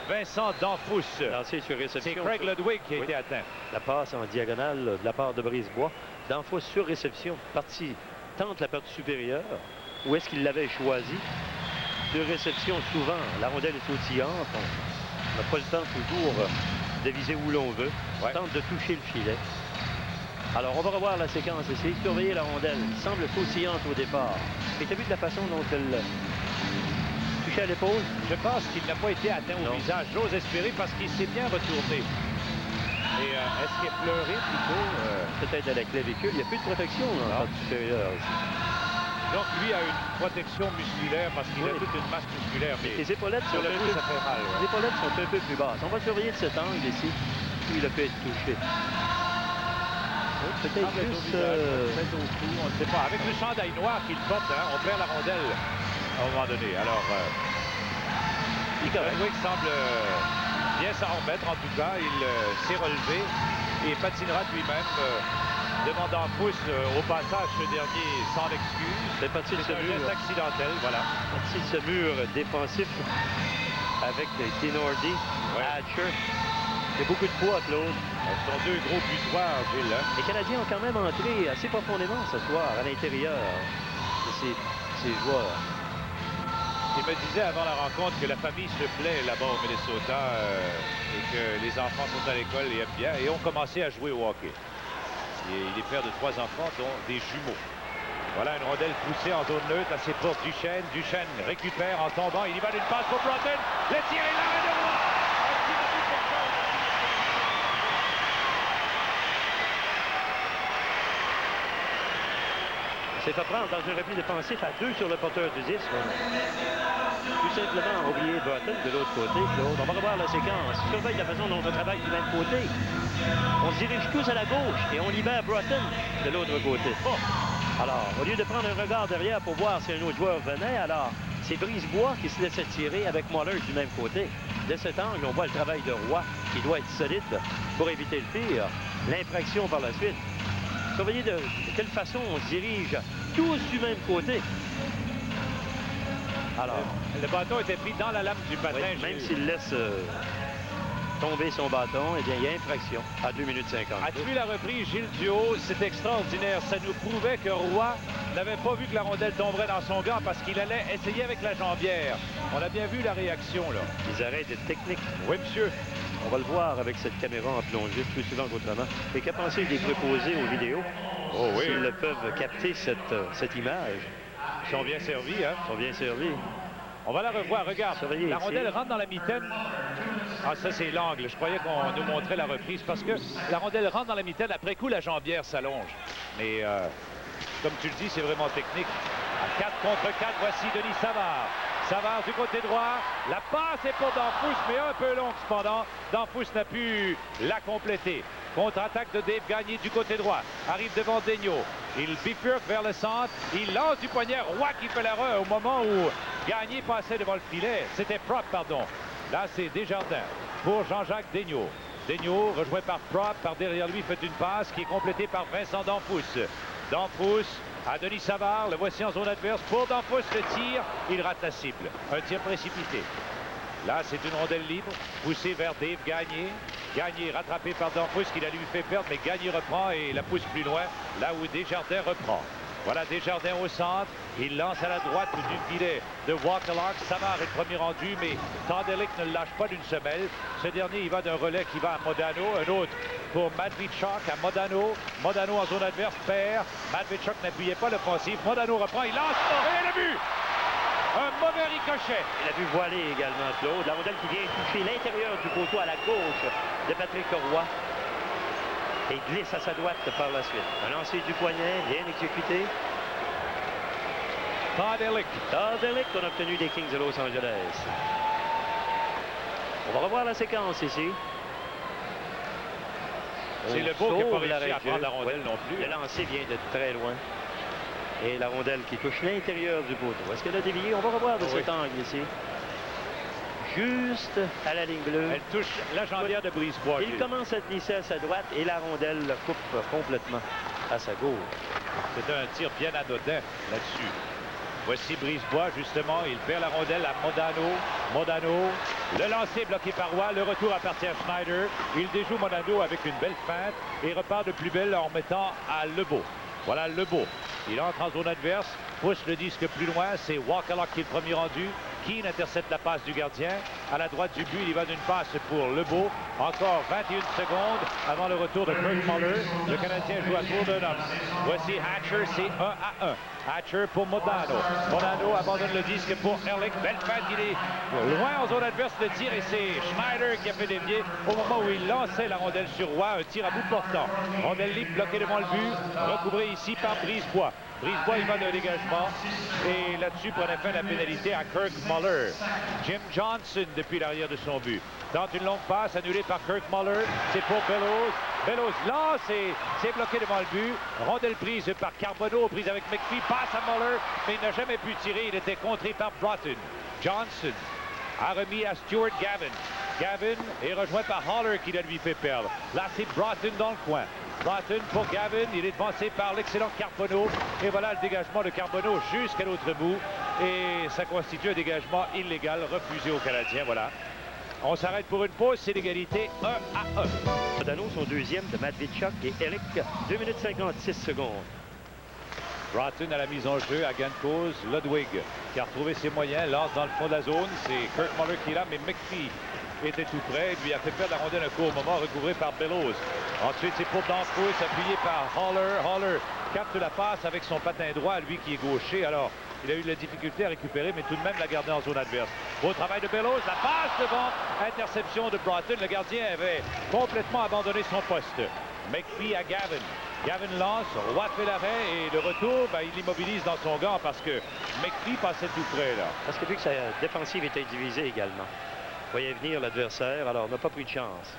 Vincent Danfous. Lancé sur réception. C'est Craig Ludwig qui a été atteint. La passe en diagonale de la part de Brisebois. Danfous sur réception. Parti tente la partie supérieure. Où est-ce qu'il l'avait choisi? De réception, souvent, la rondelle est sautillante. On n'a pas le temps toujours de viser où l'on veut. On tente de toucher le filet. Alors, on va revoir la séquence ici. Surveiller la rondelle. Il semble sautillante au départ. Et tu as vu de la façon dont elle touchait à l'épaule? Je pense qu'il n'a pas été atteint au visage. J'ose espérer parce qu'il s'est bien retourné. Et est-ce qu'il a pleuré plutôt? Peut-être à la clavicule. Il n'y a plus de protection dans la partie supérieure ici. Donc, lui a une protection musculaire parce qu'il a toute une masse musculaire. Mais les épaulettes sur le coup, ça fait mal. Les épaulettes sont un peu plus basses. On va surveiller de cet angle ici où il a pu être touché. Peut-être plus... peut-être au cou, on ne sait pas. Avec le chandail noir qu'il porte, hein, on perd la rondelle à un moment donné. Alors, Ludwig semble bien s'en remettre. En tout cas, il s'est relevé et patinera lui-même. Demandant pouce au passage, ce dernier sans excuse. C'est parti de ce mur accidentel, voilà. Parti de ce mur défensif avec Tenordi, Hatcher. Il y a beaucoup de poids, Claude. Ce sont deux gros butoirs, Gilles. Hein? Les Canadiens ont quand même entré assez profondément ce soir à l'intérieur de ces joueurs. Il me disait avant la rencontre que la famille se plaît là-bas au Minnesota et que les enfants sont à l'école et aiment bien et ont commencé à jouer au hockey. Il est père de 3 enfants, dont des jumeaux. Voilà une rondelle poussée en zone neutre, assez pour Duchesne. Duchesne récupère en tombant. Il y va d'une passe pour Broughton. Le tir est l'arrêt de Roy. C'est à prendre dans un repli défensif à 2 sur le porteur du disque. Tout simplement oublier Broughton de l'autre côté, Claude. On va revoir la séquence. Surveille la façon dont on travaille du même côté. On se dirige tous à la gauche et on libère Broughton de l'autre côté. Alors, au lieu de prendre un regard derrière pour voir si un autre joueur venait, alors c'est Brisebois qui se laissait tirer avec Muller du même côté. De cet angle, on voit le travail de Roy qui doit être solide pour éviter le pire. L'infraction par la suite. Surveillez de quelle façon on se dirige tous du même côté. Alors, le bâton était pris dans la lame du patin. Oui, même s'il laisse tomber son bâton, eh bien, il y a infraction à 2 minutes 50. As-tu vu la reprise, Gilles Duhaut? C'est extraordinaire. Ça nous prouvait que Roy n'avait pas vu que la rondelle tomberait dans son gant parce qu'il allait essayer avec la jambière. On a bien vu la réaction, là. Les arrêts de technique. Oui, monsieur. On va le voir avec cette caméra en plongée plus souvent qu'autrement. Et qu'a pensé des préposés aux vidéos? Oh oui. S'ils peuvent capter cette image. Ils sont bien servis, hein? Ils sont bien servis. On va la revoir. Regarde, surveillez la ici. rondelle rentre dans la mitaine. Ah, ça, c'est l'angle. Je croyais qu'on nous montrait la reprise parce que la rondelle rentre dans la mitaine. Après coup, la jambière s'allonge. Mais comme tu le dis, c'est vraiment technique. À 4 contre 4, voici Denis Savard. Savard du côté droit. La passe est pour Danfous, mais un peu longue cependant. Danfous n'a pu la compléter. Contre-attaque de Dave Gagné du côté droit. Arrive devant Daigneault. Il bifurque vers le centre. Il lance du poignet. Roy qui fait l'erreur au moment où Gagné passait devant le filet. C'était Prop, pardon. Là, c'est Desjardins pour Jean-Jacques Daigneault. Daigneault, rejoint par Prop, par derrière lui, fait une passe qui est complétée par Vincent Danfous. Danfous à Denis Savard. Le voici en zone adverse. Pour Danfous, le tir. Il rate la cible. Un tir précipité. Là, c'est une rondelle libre, poussée vers Dave Gagné. Gagné rattrapé par Danfous qui la lui fait perdre, mais Gagné reprend et la pousse plus loin, là où Desjardins reprend. Voilà Desjardins au centre. Il lance à la droite du filet de Waterlock. Savard est le premier rendu, mais Tandelic ne le lâche pas d'une semelle. Ce dernier, il va d'un relais qui va à Modano. Un autre pour Matvichuk à Modano. Modano en zone adverse perd. Matvichuk n'appuyait pas l'offensive. Modano reprend, il lance et le but! Un mauvais ricochet. Il a vu voiler également Claude. La rondelle qui vient toucher l'intérieur du poteau à la gauche de Patrick Roy. Et glisse à sa droite par la suite. Un lancer du poignet, bien exécuté. Tandelic qu'on a obtenu des Kings de Los Angeles. On va revoir la séquence ici. C'est le beau qui n'a pas réussi à prendre la rondelle non plus. Le lancer vient de très loin. Et la rondelle qui touche l'intérieur du poteau. Est-ce qu'elle a dévié? On va revoir de cet angle ici. Juste à la ligne bleue. Elle touche la jambière de Brisebois. Il commence à glisser à sa droite et la rondelle le coupe complètement à sa gauche. C'est un tir bien anodin là-dessus. Voici Brisebois, justement, il perd la rondelle à Modano. Modano, le lancer bloqué par Roy, le retour appartient à Schneider. Il déjoue Modano avec une belle feinte et repart de plus belle en mettant à Lebeau. Voilà Lebeau. Il entre en zone adverse, pousse le disque plus loin. C'est Wakalok qui est le premier rendu. Keane intercepte la passe du gardien. À la droite du but, il va d'une passe pour Lebeau. Encore 21 secondes avant le retour de Kurt Muller. Le Canadien joue à tour d'un homme. Voici Hatcher, c'est 1-1. Hatcher pour Modano. Modano abandonne le disque pour Ehrlich. Belle feinte, il est loin en zone adverse de tir et c'est Schneider qui a fait dévier au moment où il lançait la rondelle sur Roy. Un tir à bout portant. Rondelle libre bloquée devant le but. Recouvré ici par Brisebois. Brisebois, il va d'un dégagement. Et là-dessus, prenait fin la pénalité à Kirk Muller. Jim Johnson, depuis l'arrière de son but, tente une longue passe annulée par Kirk Muller. C'est pour Bellows. Bellows lance et c'est bloqué devant le but. Rondelle prise par Carbonneau, prise avec McPhee. Passe à Muller, mais il n'a jamais pu tirer. Il était contré par Broughton. Johnson a remis à Stuart Gavin. Gavin est rejoint par Haller qui lui fait perdre. Là, c'est Broughton dans le coin. Broughton pour Gavin, il est devancé par l'excellent Carbonneau. Et voilà le dégagement de Carbonneau jusqu'à l'autre bout. Et ça constitue un dégagement illégal refusé aux Canadiens. Voilà. On s'arrête pour une pause, c'est l'égalité 1-1. Modano, son deuxième de Matvichuk et Ehrlich, 2 minutes 56 secondes. Broughton à la mise en jeu, à gain de cause. Ludwig qui a retrouvé ses moyens, lance dans le fond de la zone. C'est Kirk Muller qui est là, mais McPhee était tout près. Il lui a fait perdre la rondelle un court moment, recouvré par Bellows. Ensuite, c'est pour Danfous, appuyé par Haller. Haller capte la passe avec son patin droit, lui qui est gaucher. Alors, il a eu de la difficulté à récupérer, mais tout de même la garder en zone adverse. Beau travail de Bellows, la passe devant, interception de Broughton. Le gardien avait complètement abandonné son poste. McPhee à Gavin. Gavin lance, Roy fait l'arrêt et le retour, il l'immobilise dans son gant parce que McPhee passait tout près là. Parce que vu que sa défensive était divisée également. Voyait venir l'adversaire, alors n'a pas pris de chance.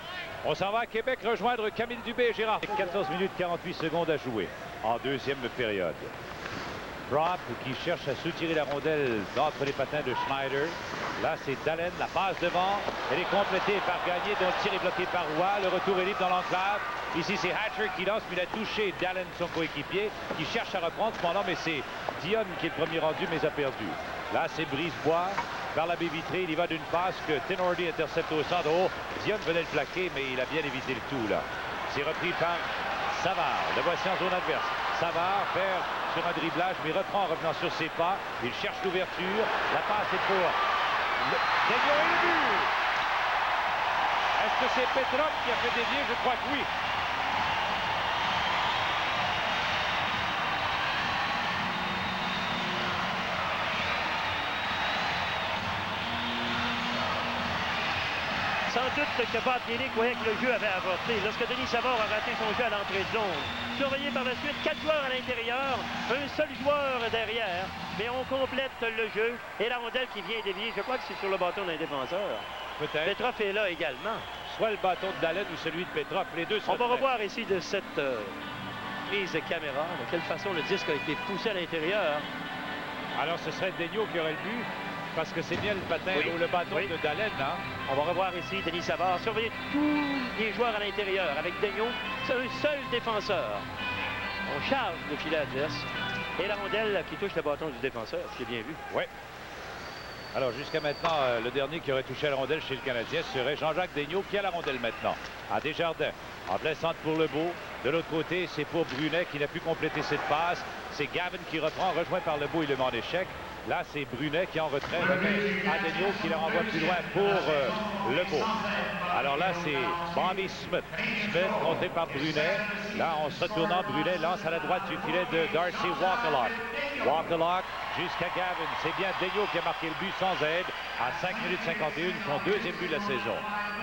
On s'en va à Québec rejoindre Camille Dubé et Gérard. 14 minutes 48 secondes à jouer en deuxième période. Brock qui cherche à soutirer la rondelle d'entre les patins de Schneider. Là, c'est Dallin, la passe devant. Elle est complétée par Gagné, dont le tir est bloqué par Roy. Le retour est libre dans l'enclave. Ici, c'est Hatcher qui lance, mais il a touché Dallin, son coéquipier, qui cherche à reprendre cependant, mais c'est Dionne qui est le premier rendu, mais a perdu. Là, c'est Brisebois. Par la baie vitrée, il y va d'une passe que Tenordi intercepte au centre. Oh, Dionne venait le plaquer, mais il a bien évité le tout, là. C'est repris par Savard. Le voici en zone adverse. Savard perd sur un driblage, mais reprend en revenant sur ses pas. Il cherche l'ouverture. La passe est pour Daigneault et le but. Est-ce que c'est Petrov qui a fait dévier? Je crois que oui. Sans doute que Bob Gillick voyait que le jeu avait avorté. Lorsque Denis Savard a raté son jeu à l'entrée de zone, surveillé par la suite 4 joueurs à l'intérieur, un seul joueur derrière, mais on complète le jeu et la rondelle qui vient dévier. Je crois que c'est sur le bâton d'un défenseur. Peut-être. Petrov est là également. Soit le bâton de Dallin ou celui de Petrov. Les deux sont On va prêts. revoir ici de cette prise de caméra de quelle façon le disque a été poussé à l'intérieur. Alors ce serait Daigneault qui aurait le but. Parce que c'est bien le patin Oui. ou le bâton Oui. de Dallin, hein? On va revoir ici Denis Savard surveiller tous les joueurs à l'intérieur avec Daigneault. C'est un seul défenseur. On charge le filet adverse. Et la rondelle qui touche le bâton du défenseur, c'est bien vu. Oui. Alors jusqu'à maintenant, le dernier qui aurait touché à la rondelle chez le Canadien serait Jean-Jacques Daigneault qui a la rondelle maintenant. À Desjardins, en plein centre pour Lebeau. De l'autre côté, c'est pour Brunet qui n'a pu compléter cette passe. C'est Gavin qui reprend, rejoint par Lebeau, il le met en échec. Là, c'est Brunet qui en retrait, remet à Daigneault qui la renvoie plus loin pour Lebeau. Alors là, c'est Bobby Smith. Smith, monté par Brunet. Là, en se retournant, Brunet lance à la droite du filet de Darcy Wakalok. Wakalok jusqu'à Gavin. C'est bien Daigneault qui a marqué le but sans aide à 5 minutes 51, son deuxième but de la saison.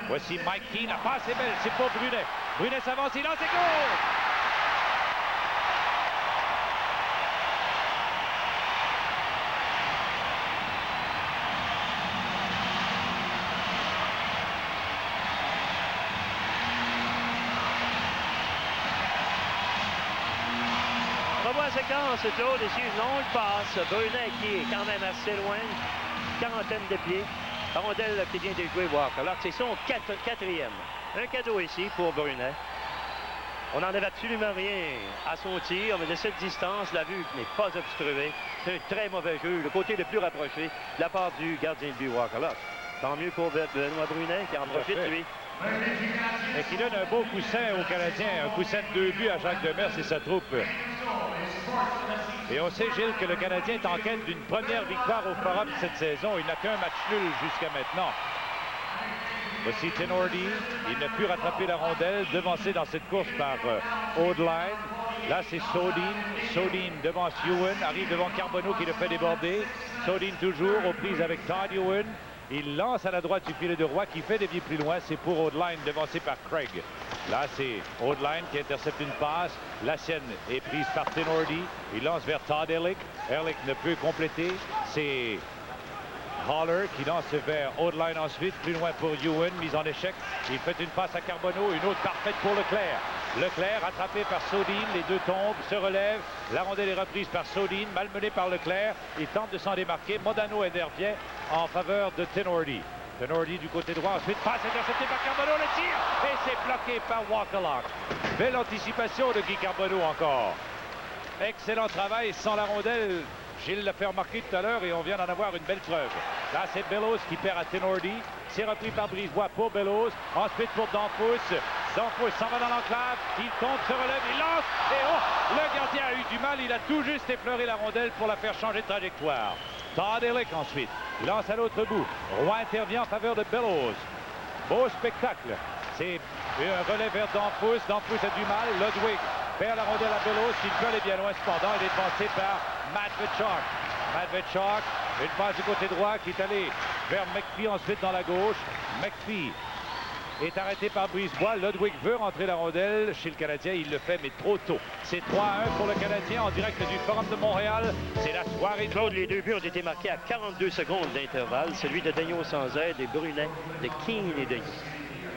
Voici Mike Keane. La passe est belle, c'est pour Brunet. Brunet s'avance, il lance et goal! Revois la séquence, Claude, ici une longue passe. Brunet qui est quand même assez loin, quarantaine de pieds. La rondelle qui vient de jouer Walker. Alors c'est son quatrième. Un cadeau ici pour Brunet. On n'enlève absolument rien à son tir, mais de cette distance, la vue n'est pas obstruée. C'est un très mauvais jeu, le côté le plus rapproché de la part du gardien de but Waterlock. Tant mieux pour Benoît Brunet qui en profite, lui. Et qui donne un beau coussin aux Canadiens, un coussin de 2 buts à Jacques Demers et sa troupe. Et on sait, Gilles, que le Canadien est en quête d'une première victoire au Forum cette saison. Il n'a qu'un match nul jusqu'à maintenant. Voici Tenordi. Il n'a pu rattraper la rondelle, devancé dans cette course par Odeline. Là, c'est Sodin. Sodin devance Ewan, arrive devant Carbonneau qui le fait déborder. Sodin toujours aux prises avec Todd Ewan. Il lance à la droite du filet de Roy qui fait des pieds plus loin. C'est pour Odeline, devancé par Craig. Là, c'est Odeline qui intercepte une passe. La sienne est prise par Tenordi. Il lance vers Todd Ehrlich. Ehrlich ne peut compléter. C'est Haller qui lance vers Odeline ensuite. Plus loin pour Ewan, mise en échec. Il fait une passe à Carbonneau. Une autre parfaite pour Leclerc. Leclerc attrapé par Sodin. Les deux tombent, se relèvent. La rondelle est reprise par Sodin, malmené par Leclerc. Il tente de s'en démarquer. Modano intervient en faveur de Tenordi. Tenordi du côté droit. Ensuite, passe interceptée par Carbonneau. Le tir! Et c'est bloqué par Waterlock. Belle anticipation de Guy Carbonneau encore. Excellent travail sans la rondelle. Gilles l'a fait remarquer tout à l'heure et on vient d'en avoir une belle preuve. Là, c'est Bellows qui perd à Tenordi. C'est repris par Brisebois pour Bellows. Ensuite pour Danfous. Danfous s'en va dans l'enclave. Il tombe, se relève, il lance. Et oh, le gardien a eu du mal. Il a tout juste effleuré la rondelle pour la faire changer de trajectoire. Todd Ehrlich ensuite. Il lance à l'autre bout. Roy intervient en faveur de Bellows. Beau spectacle. C'est un relais vers Danfous. Danfous a du mal. Ludwig perd la rondelle à Bellows qui peut aller bien loin. Cependant, il est passé par Matvichuk. Matvichuk, une passe du côté droit qui est allé vers McPhee ensuite dans la gauche. McPhee est arrêté par Brisebois. Ludwig veut rentrer la rondelle chez le Canadien. Il le fait, mais trop tôt. C'est 3-1 pour le Canadien en direct du Forum de Montréal. C'est la soirée. Claude, les deux buts ont été marqués à 42 secondes d'intervalle. Celui de Daigneault sans aide et Brunet de Keane et Daigneault.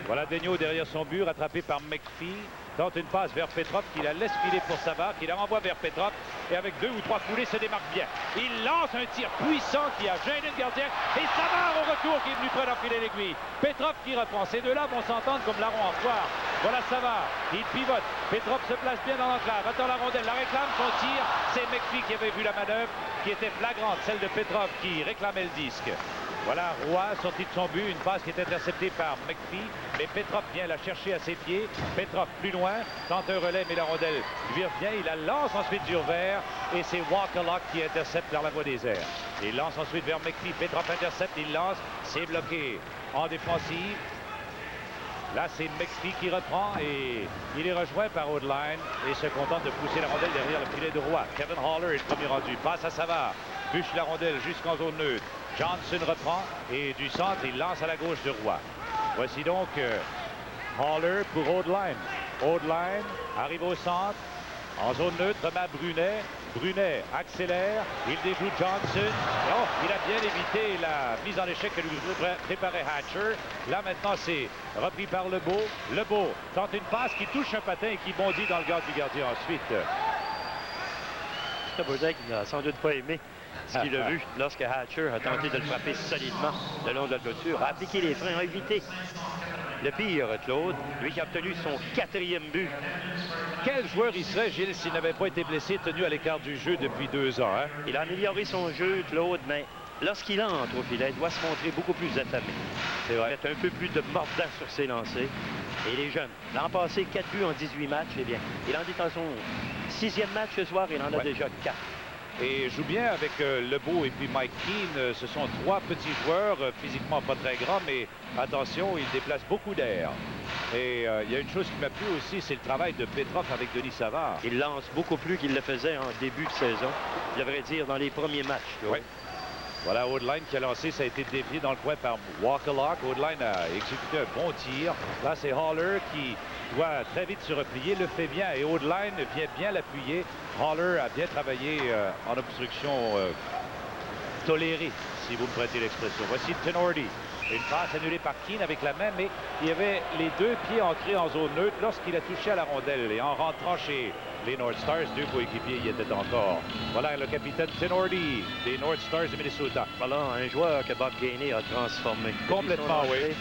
Voilà Daigneault derrière son but, rattrapé par McPhee. Tente une passe vers Petrov qui la laisse filer pour Savard, qui la renvoie vers Petrov et avec 2 ou 3 foulées se démarque bien. Il lance un tir puissant qui a gêné le gardien et Savard au retour qui est venu près d'enfiler l'aiguille. Petrov qui reprend. Ces deux-là vont s'entendre comme larron en foire. Voilà Savard, il pivote. Petrov se place bien dans l'enclave, attend la rondelle, la réclame, son tir. C'est McPhee qui avait vu la manœuvre qui était flagrante, celle de Petrov qui réclamait le disque. Voilà Roy sorti de son but, une passe qui est interceptée par McPhee, mais Petrov vient la chercher à ses pieds. Petrov plus loin, tente un relais, mais la rondelle lui revient. Il la lance ensuite sur vert et c'est Waterlock qui intercepte dans la voie des airs. Il lance ensuite vers McPhee, Petrov intercepte, il lance, c'est bloqué en défensive. Là, c'est McPhee qui reprend et il est rejoint par Odeline et se contente de pousser la rondelle derrière le filet de Roy. Kevin Haller est le premier rendu, passe à Savard, bûche la rondelle jusqu'en zone neutre. Johnson reprend et du centre, il lance à la gauche de Roy. Voici donc Haller pour Odeline. Odeline arrive au centre, en zone neutre, remet à Brunet. Brunet accélère, il déjoue Johnson. Oh, il a bien évité la mise en échec que lui préparait Hatcher. Là maintenant c'est repris par Lebeau. Lebeau tente une passe qui touche un patin et qui bondit dans le gars du gardien ensuite. Bozek n'a sans doute pas aimé ce qu'il a vu lorsque Hatcher a tenté de le frapper solidement le long de la clôture, a appliqué les freins, a évité le pire, Claude, lui qui a obtenu son 4e but. Quel joueur il serait, Gilles, s'il n'avait pas été blessé, tenu à l'écart du jeu depuis 2 ans. Hein? Il a amélioré son jeu, Claude, mais lorsqu'il entre au filet, il doit se montrer beaucoup plus affamé. C'est vrai. Mettre un peu plus de mordant sur ses lancers. Et les jeunes, l'an passé, 4 buts en 18 matchs, eh bien, il en est à son 6e match ce soir, il en a déjà 4. Et joue bien avec Lebeau et puis Mike Keane. Ce sont 3 petits joueurs, physiquement pas très grands, mais attention, ils déplacent beaucoup d'air. Et il y a une chose qui m'a plu aussi, c'est le travail de Petrov avec Denis Savard. Il lance beaucoup plus qu'il le faisait en début de saison. Je devrais dire dans les premiers matchs. Oui. Voilà Odeline qui a lancé, ça a été dévié dans le coin par Waterlock. Odeline a exécuté un bon tir. Là, c'est Haller qui doit très vite se replier, le fait bien et Odeline vient bien l'appuyer. Haller a bien travaillé en obstruction tolérée, si vous me prêtez l'expression. Voici Tenordi. Une passe annulée par Keane avec la main, mais il y avait les 2 pieds ancrés en zone neutre lorsqu'il a touché à la rondelle. Et en rentrant chez les North Stars, 2 coéquipiers y étaient encore. Voilà le capitaine Tenordi des North Stars de Minnesota. Voilà un joueur que Bob Gainey a transformé. Complètement, oui.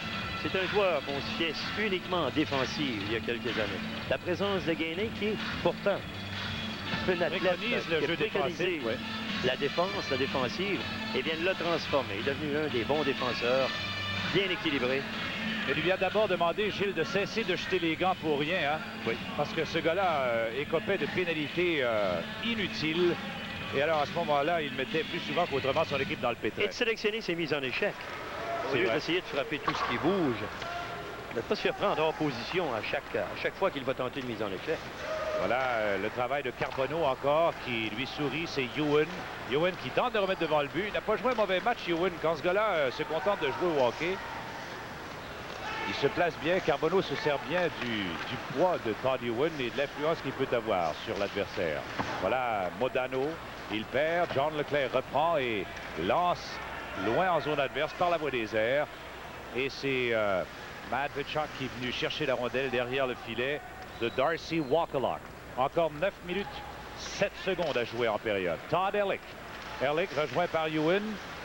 C'est un joueur qu'on se fiait uniquement en défensive il y a quelques années. La présence de Gainey qui est pourtant un athlète Préconise le qui a jeu préconisé défensif, ouais. la défense, la défensive, et bien l'a transformé. Il est devenu un des bons défenseurs, bien équilibré. Il lui a d'abord demandé, Gilles, de cesser de jeter les gants pour rien, hein? Oui. Parce que ce gars-là écopait de pénalités inutiles. Et alors, à ce moment-là, il mettait plus souvent qu'autrement son équipe dans le pétrin. Et de sélectionner ses mises en échec. Au C'est lieu vrai. d'essayer de frapper tout ce qui bouge, de ne pas se faire prendre hors position à chaque fois qu'il va tenter une mise en échec. Voilà le travail de Carbonneau encore qui lui sourit, c'est Ewan. Ewan qui tente de remettre devant le but. Il n'a pas joué un mauvais match, Ewan. Quand ce gars-là se contente de jouer au hockey, il se place bien. Carbonneau se sert bien du poids de Todd Ewan et de l'influence qu'il peut avoir sur l'adversaire. Voilà Modano, il perd. John Leclerc reprend et lance loin en zone adverse par la voie des airs. Et c'est Madvichak qui est venu chercher la rondelle derrière le filet de Darcy Wakalak. Encore 9 minutes 7 secondes à jouer en période. Todd Ehrlich. Ehrlich rejoint par Ewan.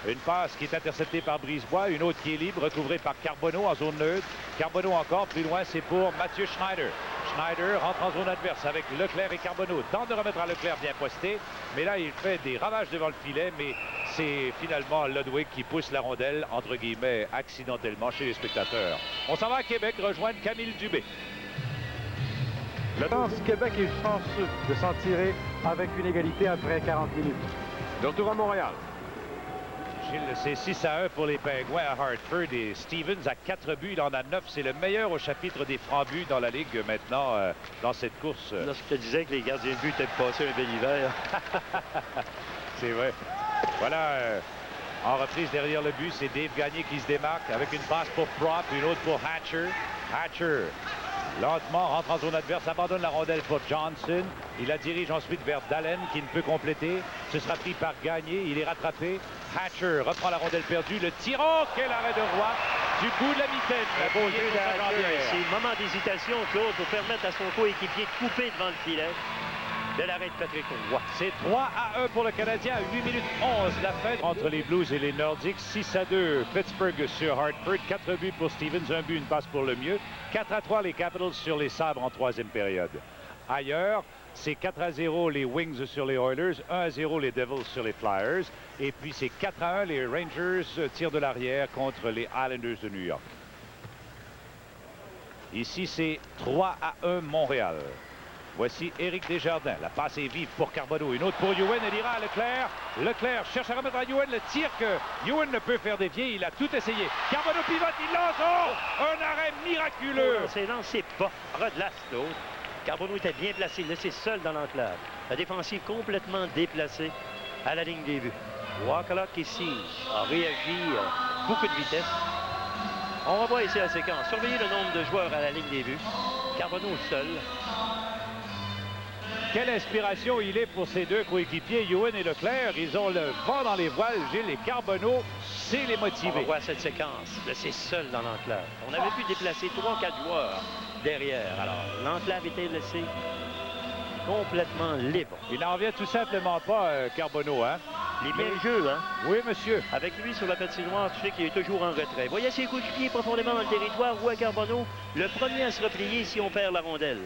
Une passe qui est interceptée par Brisebois. Une autre qui est libre, recouvrée par Carbonneau en zone neutre. Carbonneau encore plus loin, c'est pour Mathieu Schneider. Schneider rentre en zone adverse avec Leclerc et Carbonneau. Tente de remettre à Leclerc bien posté. Mais là, il fait des ravages devant le filet. Mais c'est finalement Ludwig qui pousse la rondelle, entre guillemets, accidentellement chez les spectateurs. On s'en va à Québec rejoindre Camille Dubé. Le Lance Québec est chanceux de s'en tirer avec une égalité après 40 minutes. De retour à Montréal. Gilles, c'est 6-1 pour les Pingouins à Hartford et Stevens a 4 buts, il en a 9. C'est le meilleur au chapitre des francs-buts dans la Ligue maintenant dans cette course. Lorsque je te disais que les gardiens de but étaient passés un bel hiver. C'est vrai. Voilà, en reprise derrière le but, c'est Dave Gagné qui se démarque avec une passe pour Prop, une autre pour Hatcher. Hatcher, lentement, rentre en zone adverse, abandonne la rondelle pour Johnson. Il la dirige ensuite vers Dallen qui ne peut compléter. Ce sera pris par Gagné, il est rattrapé. Hatcher reprend la rondelle perdue. Le tirant, quel arrêt de Roy du bout de la mitaine. Un beau jeu d'Hatcher ici. Moment d'hésitation, Claude, pour permettre à son coéquipier de couper devant le filet. De l'arrêt de Patrick Roy. C'est 3-1 pour le Canadien. 8 minutes 11 la fin entre les Blues et les Nordiques. 6-2 Pittsburgh sur Hartford. 4 buts pour Stevens, un but, une passe pour le mieux. 4-3 les Capitals sur les Sabres en troisième période. Ailleurs, c'est 4-0 les Wings sur les Oilers, 1-0 les Devils sur les Flyers. Et puis c'est 4-1 les Rangers tirent de l'arrière contre les Islanders de New York. Ici, c'est 3-1 Montréal. Voici Éric Desjardins. La passe est vive pour Carbonneau. Une autre pour Ewan. Elle ira à Leclerc. Leclerc cherche à remettre à Ewan le tir que Ewan ne peut faire dévier. Il a tout essayé. Carbonneau pivote. Il lance. Oh! Un arrêt miraculeux. C'est lancé bas. Redlace l'autre. Carbonneau était bien placé. Laissé seul dans l'enclave. La défensive complètement déplacée à la ligne des buts. Wakalak ici a réagi beaucoup de vitesse. On revoit ici la séquence. Surveillez le nombre de joueurs à la ligne des buts. Carbonneau seul. Quelle inspiration il est pour ses deux coéquipiers, Ewan et Leclerc. Ils ont le vent dans les voiles. Gilles et Carbonneau, c'est les On motiver. voit cette séquence. Laissé seul dans l'enclave. On avait pu déplacer 3-4 joueurs derrière. Alors, l'enclave était laissée complètement libre. Il n'en revient tout simplement pas, Carbonneau, hein? Il est bien le jeu, hein? Oui, monsieur. Avec lui sur la patinoire, tu sais qu'il est toujours en retrait. Voyez ses coéquipiers profondément dans le territoire. Roy Carbonneau, le premier à se replier si on perd la rondelle.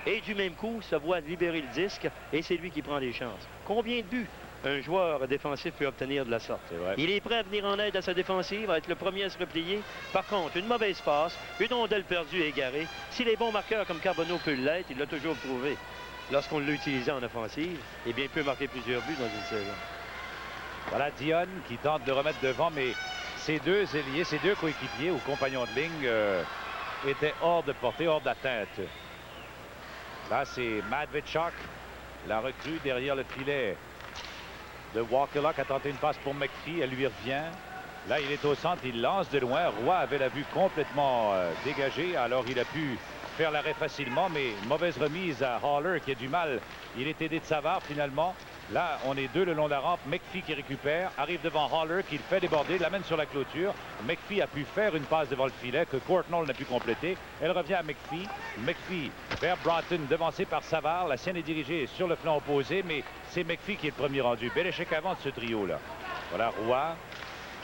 Et du même coup, se voit libérer le disque et c'est lui qui prend des chances. Combien de buts un joueur défensif peut obtenir de la sorte? C'est vrai. Il est prêt à venir en aide à sa défensive, à être le premier à se replier. Par contre, une mauvaise passe, une rondelle perdue et égarée. S'il est bon marqueur comme Carbonneau peut l'être, il l'a toujours prouvé. Lorsqu'on l'a utilisé en offensive, eh bien, il peut marquer plusieurs buts dans une saison. Voilà Dion qui tente de remettre devant, mais ces deux ailiers, ces deux coéquipiers ou compagnons de ligne étaient hors de portée, hors d'atteinte. Là, c'est Madvichak, la recrue derrière le filet de Wakalak, a tenté une passe pour McPhee, elle lui revient. Là, il est au centre, il lance de loin. Roy avait la vue complètement dégagée, alors il a pu faire l'arrêt facilement, mais une mauvaise remise à Haller qui a du mal. Il est aidé de Savard finalement. Là, on est deux le long de la rampe. McPhee qui récupère, arrive devant Haller qui le fait déborder, l'amène sur la clôture. McPhee a pu faire une passe devant le filet que Courtnall n'a pu compléter. Elle revient à McPhee. McPhee vers Broughton, devancé par Savard. La sienne est dirigée sur le flanc opposé, mais c'est McPhee qui est le premier rendu. Bel échec avant de ce trio-là. Voilà Roy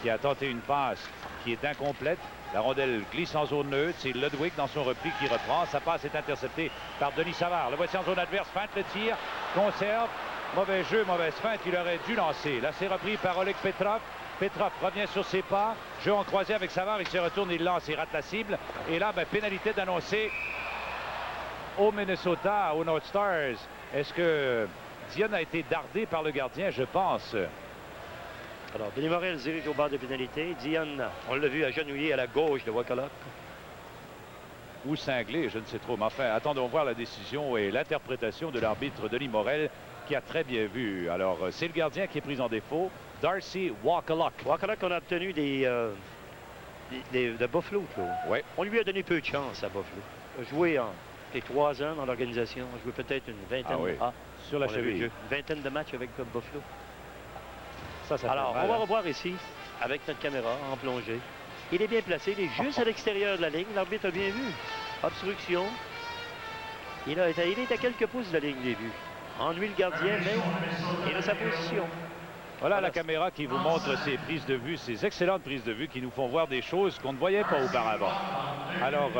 qui a tenté une passe qui est incomplète. La rondelle glisse en zone neutre. C'est Ludwig dans son repli qui reprend. Sa passe est interceptée par Denis Savard. Le voici en zone adverse. Feinte le tir. Conserve. Mauvais jeu, mauvaise feinte. Il aurait dû lancer. Là, c'est repris par Oleg Petrov. Petrov revient sur ses pas. Jeu en croisé avec Savard. Il se retourne, il lance, il rate la cible. Et là, pénalité d'annoncer au Minnesota, aux North Stars. Est-ce que Dionne a été dardé par le gardien? Je pense. Alors, Denis Morel dirige au bord de pénalité. Dionne, on l'a vu agenouillé à la gauche de Wakalok. Ou cinglé, je ne sais trop. Mais enfin, attendons voir la décision et l'interprétation de l'arbitre Denis Morel, qui a très bien vu. Alors, c'est le gardien qui est pris en défaut. Darcy Wakalok. Wakalok, on a obtenu de Buffalo. Ouais. On lui a donné peu de chance à Buffalo. Il a joué en 3 ans dans l'organisation. On a joué peut-être une vingtaine sur la cheville. Une vingtaine de matchs avec Buffalo. Ça alors, on va revoir ici, avec notre caméra en plongée. Il est bien placé. Il est juste à l'extérieur de la ligne. L'arbitre a bien vu. Obstruction. Il est à quelques pouces de la ligne des buts. Ennuie le gardien, mais il a sa position. Voilà la caméra qui vous montre ces prises de vue, ces excellentes prises de vue qui nous font voir des choses qu'on ne voyait pas auparavant. Alors,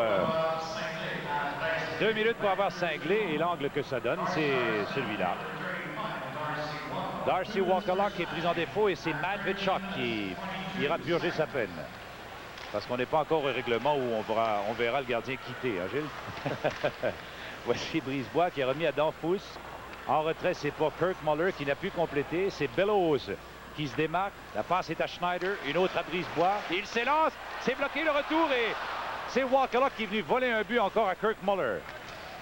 2 minutes pour avoir cinglé et l'angle que ça donne, c'est celui-là. Darcy Wakalok est pris en défaut et c'est Matvichuk qui ira purger sa peine. Parce qu'on n'est pas encore au règlement où on verra le gardien quitter, hein, Gilles? Voici Brisebois qui est remis à Danfous. En retrait, c'est pas Kirk Muller qui n'a pu compléter, c'est Bellows qui se démarque. La passe est à Schneider, une autre à Brisebois. Il s'élance, c'est bloqué le retour et c'est Wakalok qui est venu voler un but encore à Kirk Muller.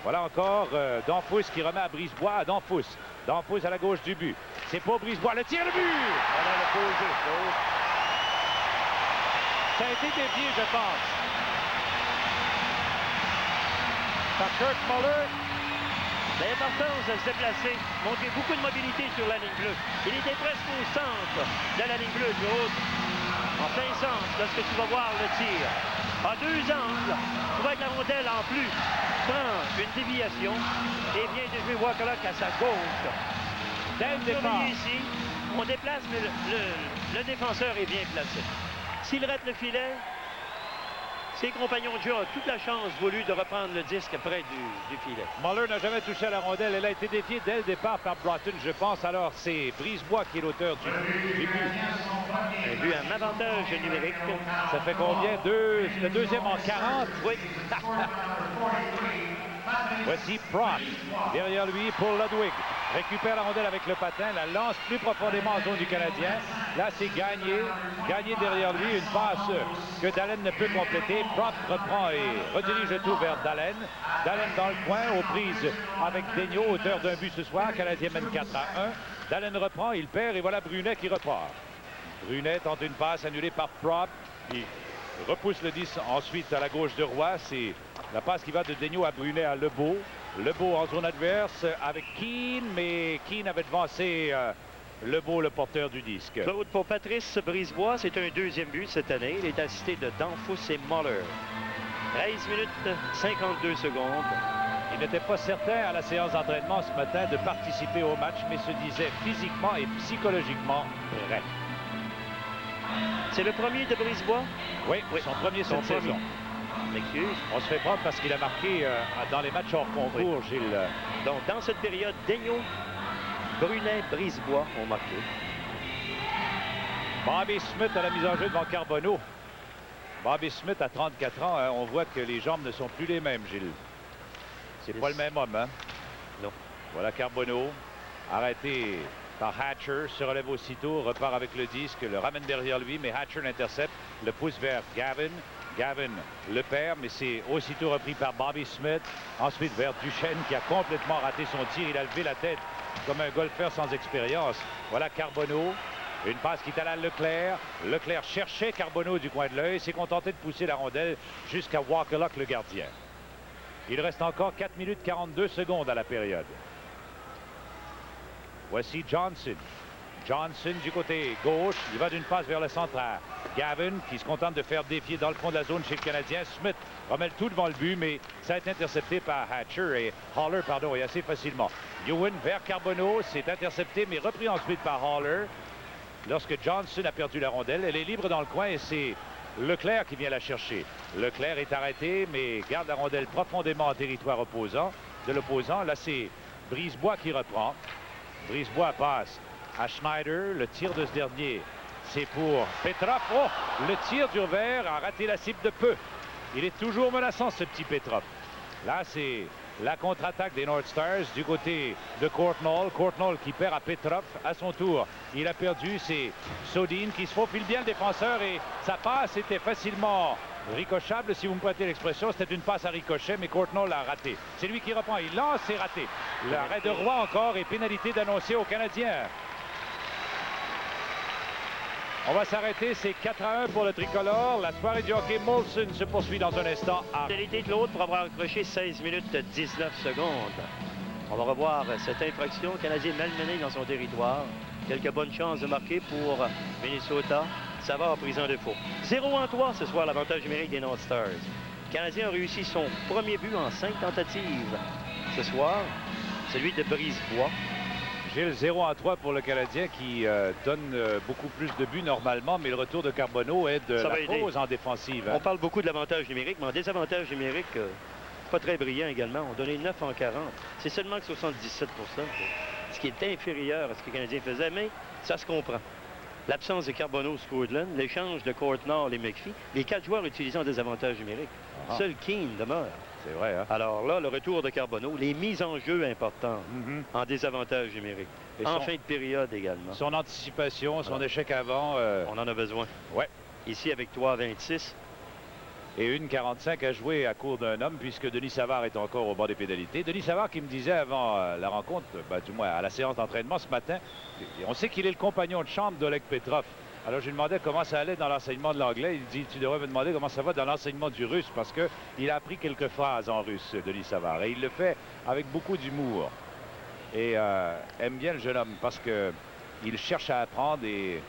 Voilà encore Danfous qui remet à Brisebois à Danfous. Danfous à la gauche du but. C'est pour Brisebois, le tir, le but! Voilà le beau jeu. Ça a été dévié, je pense. Par Kirk Muller. L'importance de se déplacer, montrer beaucoup de mobilité sur la ligne bleue. Il était presque au centre de la ligne bleue, Claude. En plein centre, lorsque tu vas voir le tir. À 2 angles, tu vois que la rondelle en plus prend une déviation et vient de jouer Wakalok à sa gauche. Dès le départ. Ici, on déplace, mais le défenseur est bien placé. S'il rate le filet, ses compagnons de jeu ont toute la chance voulu de reprendre le disque près du filet. Muller n'a jamais touché à la rondelle. Elle a été défiée dès le départ par Broughton, je pense. Alors, c'est Brisebois qui est l'auteur du but. Un but en avantage numérique. Ça fait combien? Le deuxième en 40? Oui. Voici Prost. Derrière lui pour Ludwig. Récupère la rondelle avec le patin, la lance plus profondément en zone du Canadien. Là, c'est Gagné. Gagné derrière lui, une passe que Dallin ne peut compléter. Prost reprend et redirige le tout vers Dallin. Dallin dans le coin, aux prises avec Daigneault, auteur d'un but ce soir. Canadien mène 4-1. Dallin reprend, il perd et voilà Brunet qui repart. Brunet tente une passe annulée par Prost. Il repousse le 10 ensuite à la gauche de Roy. C'est la passe qui va de Daigneault à Brunet à Lebeau. Lebeau en zone adverse avec Keane, mais Keane avait devancé Lebeau, le porteur du disque. Claude, pour Patrice Brisebois, c'est un 2e but cette année. Il est assisté de Danfous et Muller. 13 minutes 52 secondes. Il n'était pas certain à la séance d'entraînement ce matin de participer au match, mais se disait physiquement et psychologiquement prêt. C'est le premier de Brisebois? Oui, son premier cette saison. Excuse. On se fait prendre parce qu'il a marqué dans les matchs hors concours, Gilles. Donc, dans cette période, Daigneault, Brunet, Brisebois ont marqué. Bobby Smith à la mise en jeu devant Carbonneau. Bobby Smith à 34 ans, hein, on voit que les jambes ne sont plus les mêmes, Gilles. C'est pas le même homme, hein? Non. Voilà Carbonneau, arrêté par Hatcher, se relève aussitôt, repart avec le disque, le ramène derrière lui, mais Hatcher l'intercepte, le pousse vers Gavin. Gavin le perd, mais c'est aussitôt repris par Bobby Smith. Ensuite vers Duchesne qui a complètement raté son tir. Il a levé la tête comme un golfeur sans expérience. Voilà Carbonneau. Une passe qui est à la Leclerc. Leclerc cherchait Carbonneau du coin de l'œil. S'est contenté de pousser la rondelle jusqu'à Wakalok, le gardien. Il reste encore 4 minutes 42 secondes à la période. Voici Johnson. Johnson du côté gauche. Il va d'une passe vers le centre à Gavin qui se contente de faire défier dans le fond de la zone chez le Canadien. Smith remet le tout devant le but, mais ça a été intercepté par Hatcher et Haller, pardon, et assez facilement. Ewan vers Carbonneau, c'est intercepté, mais repris ensuite par Haller. Lorsque Johnson a perdu la rondelle, elle est libre dans le coin et c'est Leclerc qui vient la chercher. Leclerc est arrêté, mais garde la rondelle profondément en territoire opposant. De l'opposant, là, c'est Brisebois qui reprend. Brisebois passe à Schneider. Le tir de ce dernier, c'est pour Petrov. Oh, le tir du revers a raté la cible de peu. Il est toujours menaçant, ce petit Petrov. Là, c'est la contre-attaque des North Stars du côté de Courtnall. Courtnall qui perd à Petrov. À son tour, il a perdu. C'est Sodin qui se faufile bien le défenseur et sa passe était facilement ricochable. Si vous me prêtez l'expression, c'était une passe à ricochet, mais Courtnall l'a raté. C'est lui qui reprend. Il lance, c'est raté. L'arrêt de Roy encore et pénalité d'annoncer aux Canadiens. On va s'arrêter, c'est 4-1 pour le tricolore. La soirée du hockey Molson se poursuit dans un instant. Pénalité de l'autre pour avoir accroché 16 minutes 19 secondes. On va revoir cette infraction. Le Canadien malmené dans son territoire. Quelques bonnes chances de marquer pour Minnesota. Ça va en prison de faux. 0-3 ce soir, l'avantage numérique des North Stars. Le Canadien a réussi son premier but en 5 tentatives. Ce soir, celui de Brisebois. J'ai le 0-3 pour le Canadien qui donne beaucoup plus de buts normalement, mais le retour de Carbonneau aide la cause en défensive. On parle beaucoup de l'avantage numérique, mais en désavantage numérique, pas très brillant également. On donnait 9 en 40. C'est seulement que 77 ce qui est inférieur à ce que le Canadien faisait, mais ça se comprend. L'absence de Carbonneau Scotland, l'échange de Courtnall et McPhee, les 4 joueurs utilisant des avantages numériques. Seul Keane demeure. C'est vrai, hein? Alors là, le retour de Carbonneau, les mises en jeu importantes en désavantage numérique. Et en fin de période également. Son anticipation, son échec avant. On en a besoin. Ouais. Ici, avec 3-26. Et 1-45 à jouer à court d'un homme, puisque Denis Savard est encore au bord des pénalités. Denis Savard qui me disait avant la rencontre, du moins à la séance d'entraînement ce matin, on sait qu'il est le compagnon de chambre d'Oleg Petrov. Alors, je lui demandais comment ça allait dans l'enseignement de l'anglais. Il dit, tu devrais me demander comment ça va dans l'enseignement du russe, parce qu'il a appris quelques phrases en russe, Denis Savard. Et il le fait avec beaucoup d'humour. Et aime bien le jeune homme, parce qu'il cherche à apprendre et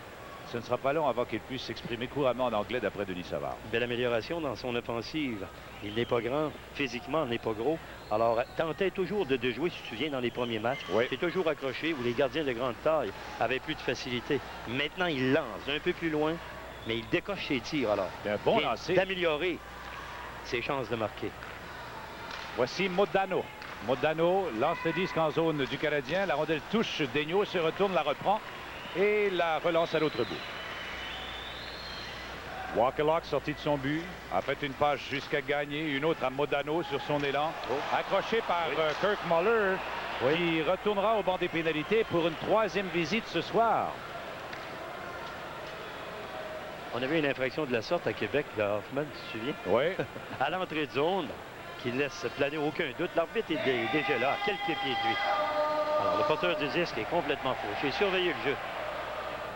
ce ne sera pas long avant qu'il puisse s'exprimer couramment en anglais, d'après Denis Savard. Belle amélioration dans son offensive. Il n'est pas grand, physiquement, il n'est pas gros. Alors, tentait toujours de jouer, si tu te souviens, dans les premiers matchs. Oui. C'est toujours accroché, où les gardiens de grande taille avaient plus de facilité. Maintenant, il lance un peu plus loin, mais il décoche ses tirs. Alors, c'est un bon lancer. D'améliorer ses chances de marquer. Voici Modano. Modano lance le disque en zone du Canadien. La rondelle touche Daigneault, se retourne, la reprend et la relance à l'autre bout. Walkerlock sorti de son but, a fait une passe jusqu'à Gagné, une autre à Modano sur son élan, accroché par Kirk Muller, qui retournera au banc des pénalités pour une 3e visite ce soir. On avait une infraction de la sorte à Québec, de Hoffman, tu te souviens? Oui. À l'entrée de zone, qui laisse planer aucun doute. L'arbitre est déjà là, à quelques pieds de lui. Alors, le porteur du disque est complètement fauché. Surveillez le jeu.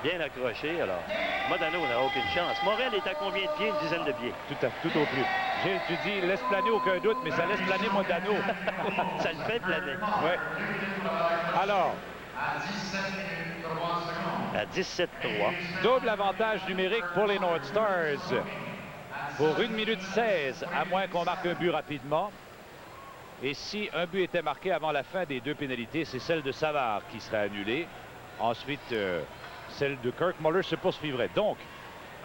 Bien accroché. Alors, Modano n'a aucune chance. Morel est à combien de pieds? Une dizaine de pieds. Tout au plus. Gilles, tu dis laisse planer aucun doute, mais ça laisse planer Modano. Ça le fait planer. Oui. Alors. À 17-3. Double avantage numérique pour les North Stars. Pour 1 minute 16, à moins qu'on marque un but rapidement. Et si un but était marqué avant la fin des 2 pénalités, c'est celle de Savard qui serait annulée. Ensuite, celle de Kirk Muller se poursuivrait. Donc,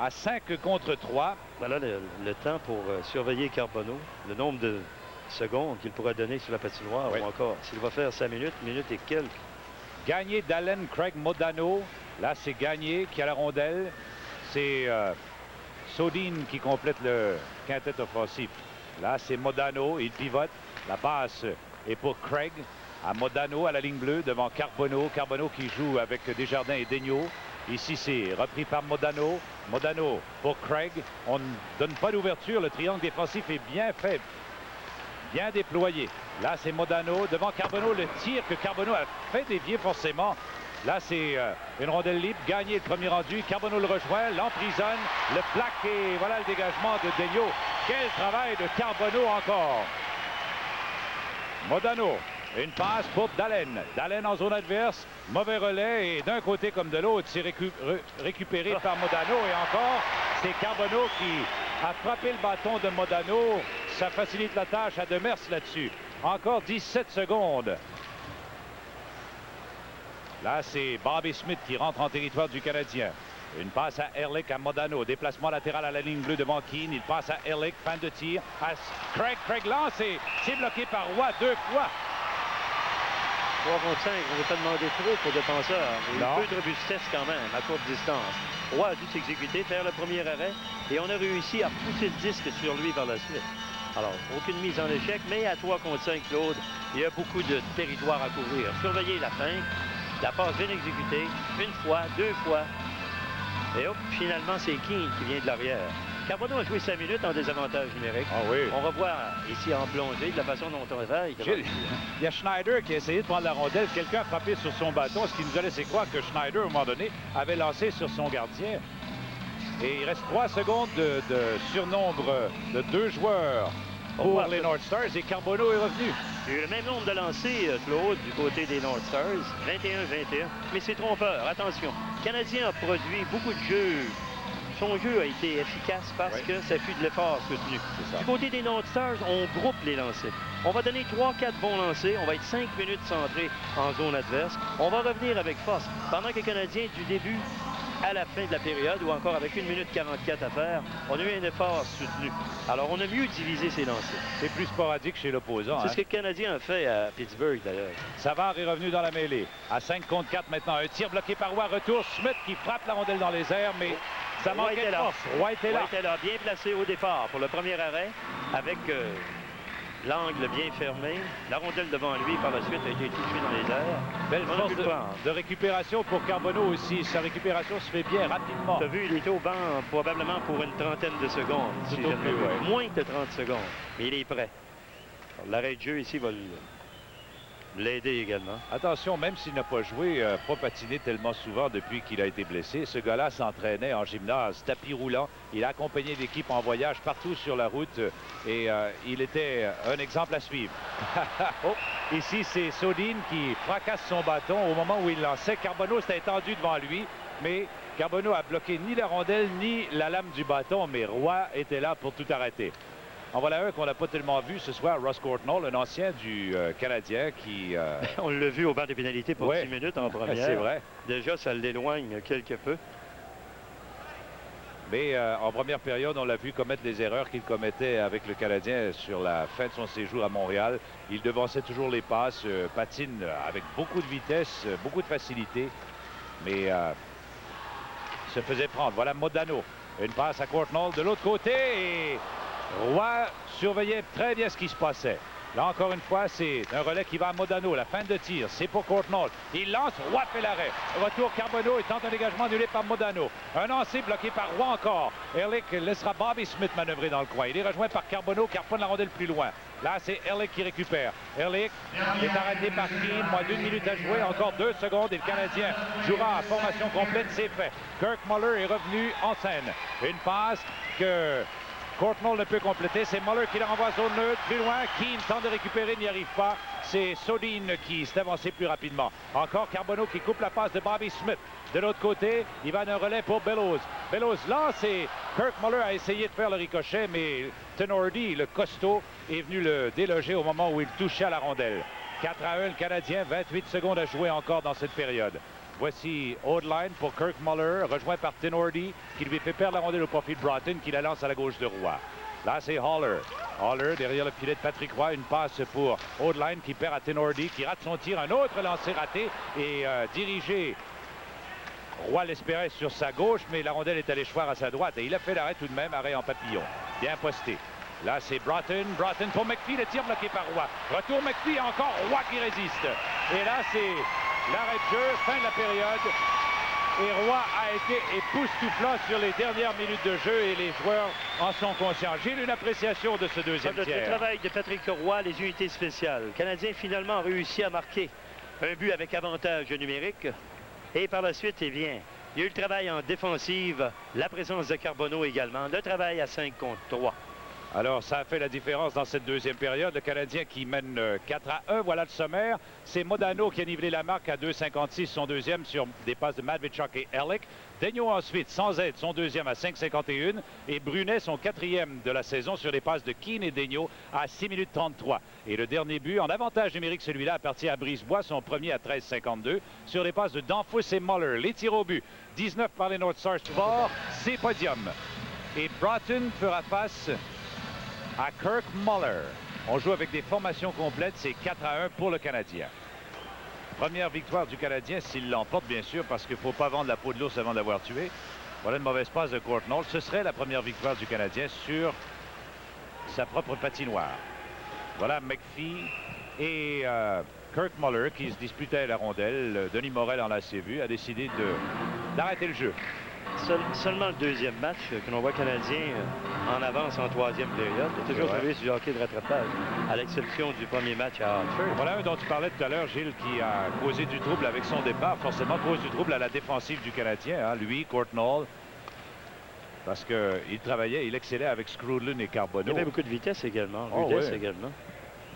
à 5 contre 3. Voilà le temps pour surveiller Carbonneau. Le nombre de secondes qu'il pourra donner sur la patinoire. Ou encore, s'il va faire 5 minutes, minute et quelques. Gagné d'Allen, Craig Modano. Là, c'est Gagné qui a la rondelle. C'est Sodin qui complète le quintet offensif. Là, c'est Modano. Il pivote. La passe est pour Craig. À Modano à la ligne bleue devant Carbonneau. Carbonneau qui joue avec Desjardins et Daigneault. Ici, c'est repris par Modano. Modano pour Craig. On ne donne pas d'ouverture. Le triangle défensif est bien fait. Bien déployé. Là, c'est Modano devant Carbonneau. Le tir que Carbonneau a fait dévier forcément. Là, c'est une rondelle libre. Gagné le premier rendu. Carbonneau le rejoint, l'emprisonne, le plaque et voilà le dégagement de Daigneault. Quel travail de Carbonneau encore. Modano. Une passe pour Dallin. Dallin en zone adverse. Mauvais relais et d'un côté comme de l'autre, c'est récupéré par Modano. Et encore, c'est Carbonneau qui a frappé le bâton de Modano. Ça facilite la tâche à Demers là-dessus. Encore 17 secondes. Là, c'est Bobby Smith qui rentre en territoire du Canadien. Une passe à Ehrlich, à Modano. Déplacement latéral à la ligne bleue devant Keane. Il passe à Ehrlich, fin de tir. À Craig. Craig lance et c'est bloqué par Roy 2 fois. 3 contre 5, on ne va pas demander trop pour défenseur. Il y a un peu de robustesse quand même, à courte distance. Roy a dû s'exécuter, faire le premier arrêt, et on a réussi à pousser le disque sur lui par la suite. Alors, aucune mise en échec, mais à 3 contre 5, Claude, il y a beaucoup de territoire à couvrir. Surveillez la fin, la passe bien exécutée, une fois, 2 fois, et hop, finalement, c'est Keane qui vient de l'arrière. Carbonneau a joué 5 minutes en désavantage numérique. Ah oui. On revoit ici en plongée de la façon dont on va. Il y a Schneider qui a essayé de prendre la rondelle. Quelqu'un a frappé sur son bâton, ce qui nous a laissé croire que Schneider, à un moment donné, avait lancé sur son gardien. Et il reste 3 secondes de surnombre de 2 joueurs pour les North Stars et Carbonneau est revenu. Il y a eu le même nombre de lancers, Claude, du côté des North Stars. 21-21. Mais c'est trompeur. Attention. Le Canadien a produit beaucoup de jeux. Son jeu a été efficace parce que ça fut de l'effort soutenu. Du côté des North Stars, on groupe les lancers. On va donner 3-4 bons lancers. On va être 5 minutes centrés en zone adverse. On va revenir avec force. Pendant que les Canadiens, du début à la fin de la période, ou encore avec 1 minute 44 à faire, on a eu un effort soutenu. Alors, on a mieux divisé ses lancers. C'est plus sporadique chez l'opposant. C'est ce que le Canadien a fait à Pittsburgh, d'ailleurs. Savard est revenu dans la mêlée. À 5 contre 4 maintenant. Un tir bloqué par Roy. Retour. Smith qui frappe la rondelle dans les airs, mais ça manquait de force. Roy était là. Roy était là, bien placé au départ pour le premier arrêt, avec l'angle bien fermé. La rondelle devant lui, par la suite, a été touchée dans les airs. Belle force de récupération pour Carbonneau aussi. Sa récupération se fait bien rapidement. Tu as vu, il était au banc probablement pour une trentaine de secondes. Si moins de 30 secondes. Mais il est prêt. L'arrêt de jeu ici va l'aider également. Attention, même s'il n'a pas joué, pas patiné tellement souvent depuis qu'il a été blessé, ce gars-là s'entraînait en gymnase, tapis roulant. Il a accompagné l'équipe en voyage partout sur la route et il était un exemple à suivre. Oh, ici, c'est Sodin qui fracasse son bâton au moment où il lançait. Carbonneau s'était étendu devant lui, mais Carbonneau a bloqué ni la rondelle ni la lame du bâton, mais Roy était là pour tout arrêter. En voilà un qu'on n'a pas tellement vu ce soir, Ross Courtnall, un ancien du Canadien qui... On l'a vu au banc des pénalités pour 10 minutes en première. C'est vrai. Déjà, ça l'éloigne quelque peu. Mais en première période, on l'a vu commettre les erreurs qu'il commettait avec le Canadien sur la fin de son séjour à Montréal. Il devançait toujours les passes, patine avec beaucoup de vitesse, beaucoup de facilité, mais se faisait prendre. Voilà Modano. Une passe à Courtnall de l'autre côté et... Roy surveillait très bien ce qui se passait. Là, encore une fois, c'est un relais qui va à Modano. La fin de tir, c'est pour Courtnall. Il lance, Roy fait l'arrêt. Retour Carbonneau et tente un dégagement annulé par Modano. Un lancer bloqué par Roy encore. Ehrlich laissera Bobby Smith manœuvrer dans le coin. Il est rejoint par Carbonneau qui reprend la rondelle plus loin. Là, c'est Ehrlich qui récupère. Ehrlich est arrêté par Keane. Moins d'1 minute à jouer. Encore 2 secondes et le Canadien jouera en formation complète. C'est fait. Kirk Muller est revenu en scène. Une passe que... Courtnall ne peut compléter. C'est Muller qui la renvoie à zone neutre. Plus loin, Keane tente de récupérer, n'y arrive pas. C'est Sodin qui s'est avancé plus rapidement. Encore Carbonneau qui coupe la passe de Bobby Smith. De l'autre côté, il va d'un relais pour Bellows. Bellows lance et Kirk Muller a essayé de faire le ricochet, mais Tenordi, le costaud, est venu le déloger au moment où il touchait à la rondelle. 4-1, le Canadien, 28 secondes à jouer encore dans cette période. Voici Odeline pour Kirk Muller, rejoint par Tenordi, qui lui fait perdre la rondelle au profit de Broughton, qui la lance à la gauche de Roy. Là, c'est Haller. Haller derrière le filet de Patrick Roy, une passe pour Odeline qui perd à Tenordi, qui rate son tir. Un autre lancé raté et dirigé. Roy l'espérait sur sa gauche, mais la rondelle est allée choir à sa droite. Et il a fait l'arrêt tout de même, arrêt en papillon. Bien posté. Là, c'est Broughton. Broughton pour McPhee, le tir bloqué par Roy. Retour McPhee, encore Roy qui résiste. Et là, c'est... l'arrêt de jeu, fin de la période. Et Roy a été époustouflant sur les dernières minutes de jeu et les joueurs en sont conscients. J'ai une appréciation de ce deuxième tiers. Le travail de Patrick Roy, les unités spéciales. Le Canadien finalement a réussi à marquer un but avec avantage numérique. Et par la suite, eh bien, il y a eu le travail en défensive, la présence de Carbonneau également, le travail à 5 contre 3. Alors, ça a fait la différence dans cette deuxième période. Le Canadien qui mène 4-1. Voilà le sommaire. C'est Modano qui a nivelé la marque à 2,56, son deuxième sur des passes de Matvichuk et Ehrlich. Daigneault ensuite, sans aide, son deuxième à 5,51. Et Brunet, son quatrième de la saison sur des passes de Keane et Daigneault à 6 minutes 33. Et le dernier but, en avantage numérique, celui-là, appartient à Brisebois, son premier à 13,52. Sur des passes de Danfus et Muller. Les tirs au but, 19 par les North Stars. Fort, c'est podium. Et Broughton fera face à Kirk Muller. On joue avec des formations complètes. C'est 4-1 pour le Canadien. Première victoire du Canadien s'il l'emporte, bien sûr, parce qu'il ne faut pas vendre la peau de l'ours avant de l'avoir tué. Voilà une mauvaise passe de Courtnall. Ce serait la première victoire du Canadien sur sa propre patinoire. Voilà McPhee et Kirk Muller qui se disputaient la rondelle. Denis Morel en a assez vu, a décidé d'arrêter le jeu. Seulement le deuxième match que l'on voit Canadien en avance en troisième période. Il a toujours travaillé sur le hockey de rattrapage, à l'exception du premier match à Hartford. Voilà un dont tu parlais tout à l'heure, Gilles, qui a causé du trouble avec son départ. Forcément, cause du trouble à la défensive du Canadien. Hein. Lui, Courtnall, parce qu'il travaillait, il excellait avec Scrudlin et Carbonneau. Il avait beaucoup de vitesse également. Également.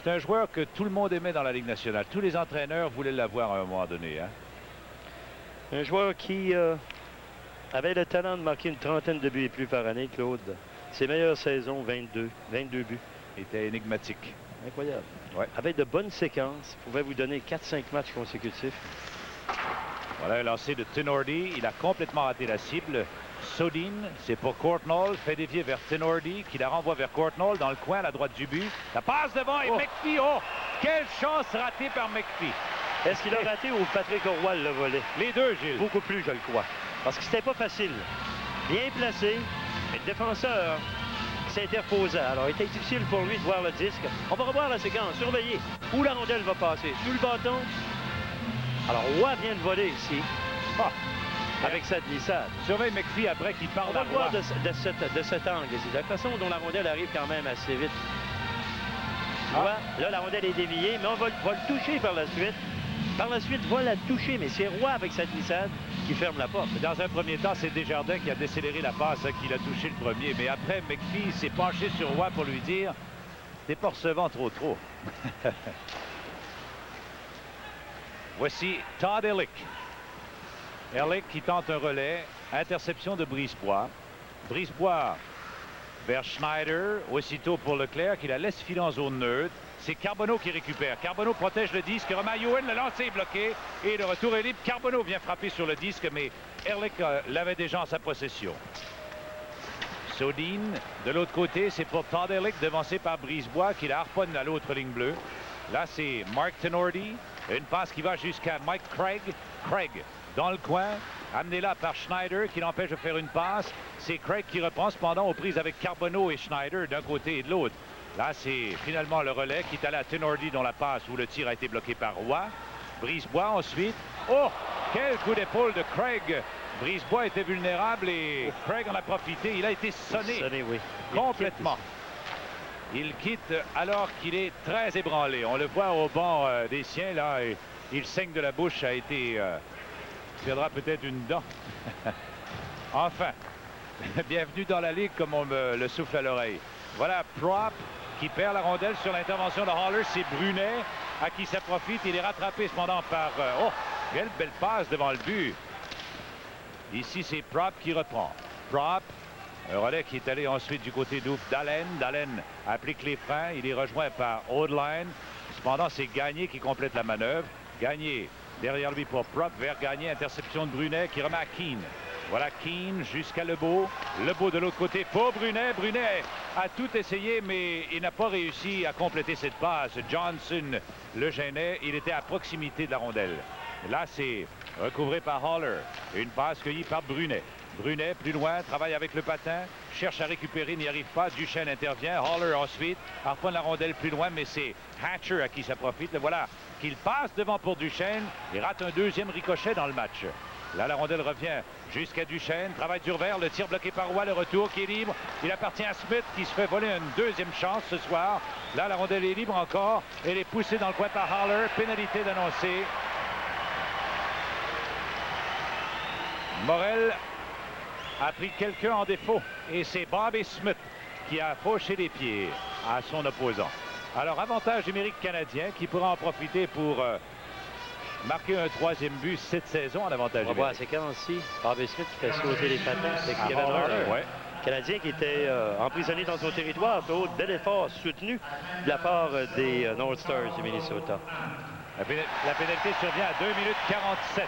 C'est un joueur que tout le monde aimait dans la Ligue nationale. Tous les entraîneurs voulaient l'avoir à un moment donné. Hein. Un joueur qui avait le talent de marquer une trentaine de buts et plus par année, Claude. Ses meilleures saisons, 22 buts. Il était énigmatique. Incroyable. Ouais. Avec de bonnes séquences, pouvait vous donner 4-5 matchs consécutifs. Voilà un lancé de Tinordi. Il a complètement raté la cible. Sodin, c'est pour Courtnall, fait dévier vers Tinordi, qui la renvoie vers Courtnall dans le coin à la droite du but. La passe devant et McPhee. Oh, quelle chance ratée par McPhee. Est-ce qu'il a raté ou Patrick Roy l'a volé? Les deux, Gilles. Beaucoup plus, je le crois. Parce que c'était pas facile. Bien placé, mais le défenseur s'est interposé. Alors, il était difficile pour lui de voir le disque. On va revoir la séquence, surveiller où la rondelle va passer. Sous le bâton. Alors, Roy vient de voler ici. Avec sa glissade. Surveille McPhee après qu'il parle. On va le voir de cet angle ici. La façon dont la rondelle arrive quand même assez vite. Là, la rondelle est déviée, mais on va le toucher par la suite. Par la suite, va la toucher, mais c'est Roy avec sa glissade qui ferme la porte. Dans un premier temps, c'est Desjardins qui a décéléré la passe, qui l'a touché le premier. Mais après, McPhee s'est penché sur Roy pour lui dire « T'es pas recevant trop. » Voici Todd Ehrlich. Ehrlich qui tente un relais. Interception de Brisebois. Brisebois vers Schneider. Aussitôt pour Leclerc qui la laisse filer en zone neutre. C'est Carbonneau qui récupère. Carbonneau protège le disque. Romain Yoen, le lancer est bloqué. Et le retour est libre. Carbonneau vient frapper sur le disque, mais Ehrlich l'avait déjà en sa possession. Sodin, de l'autre côté, c'est pour Todd Ehrlich, devancé par Brisebois, qui la harponne à l'autre ligne bleue. Là, c'est Mark Tinordi. Une passe qui va jusqu'à Mike Craig. Craig, dans le coin, amené là par Schneider, qui l'empêche de faire une passe. C'est Craig qui reprend cependant aux prises avec Carbonneau et Schneider d'un côté et de l'autre. Là, c'est finalement le relais qui est allé à Tinordi dans la passe où le tir a été bloqué par Roy. Brisebois ensuite. Oh, quel coup d'épaule de Craig. Brisebois était vulnérable et Craig en a profité. Il a été sonné, oui. Complètement. Il quitte alors qu'il est très ébranlé. On le voit au banc des siens là. Et il saigne de la bouche. A été... il perdra peut-être une dent. Enfin, bienvenue dans la ligue comme on me le souffle à l'oreille. Voilà Prop qui perd la rondelle sur l'intervention de Haller. C'est Brunet à qui ça profite. Il est rattrapé cependant par... oh, quelle belle passe devant le but. Ici, c'est Prop qui reprend. Prop, un relais qui est allé ensuite du côté d'Allen. Allen applique les freins. Il est rejoint par Odeline. Cependant, c'est Gagné qui complète la manœuvre. Gagné derrière lui pour Prop. Vers Gagné, interception de Brunet qui remet à Keane. Voilà Keane jusqu'à Lebeau. Lebeau de l'autre côté pour Brunet. Brunet a tout essayé, mais il n'a pas réussi à compléter cette passe. Johnson le gênait. Il était à proximité de la rondelle. Là, c'est recouvré par Haller. Une passe cueillie par Brunet. Brunet, plus loin, travaille avec le patin. Cherche à récupérer, n'y arrive pas. Duchesne intervient. Haller ensuite. Harponne la rondelle plus loin, mais c'est Hatcher à qui ça profite. Le voilà qu'il passe devant pour Duchesne et rate un deuxième ricochet dans le match. Là, la rondelle revient jusqu'à Duchesne. Travail dur vert. Le tir bloqué par Roy. Le retour qui est libre. Il appartient à Smith qui se fait voler une deuxième chance ce soir. Là, la rondelle est libre encore. Elle est poussée dans le coin par Haller. Pénalité d'annoncer. Morel a pris quelqu'un en défaut. Et c'est Bobby Smith qui a fauché les pieds à son opposant. Alors, avantage numérique canadien qui pourra en profiter pour marquer un 3e but cette saison en avantage On va voir à numérique. séquence ici. Harvey Smith qui fait sauter les patins avec Kevin Hart. Ouais. Canadien qui était emprisonné dans son territoire. Claude, bel effort soutenu de la part des North Stars du Minnesota. La pénalité survient à 2 minutes 47.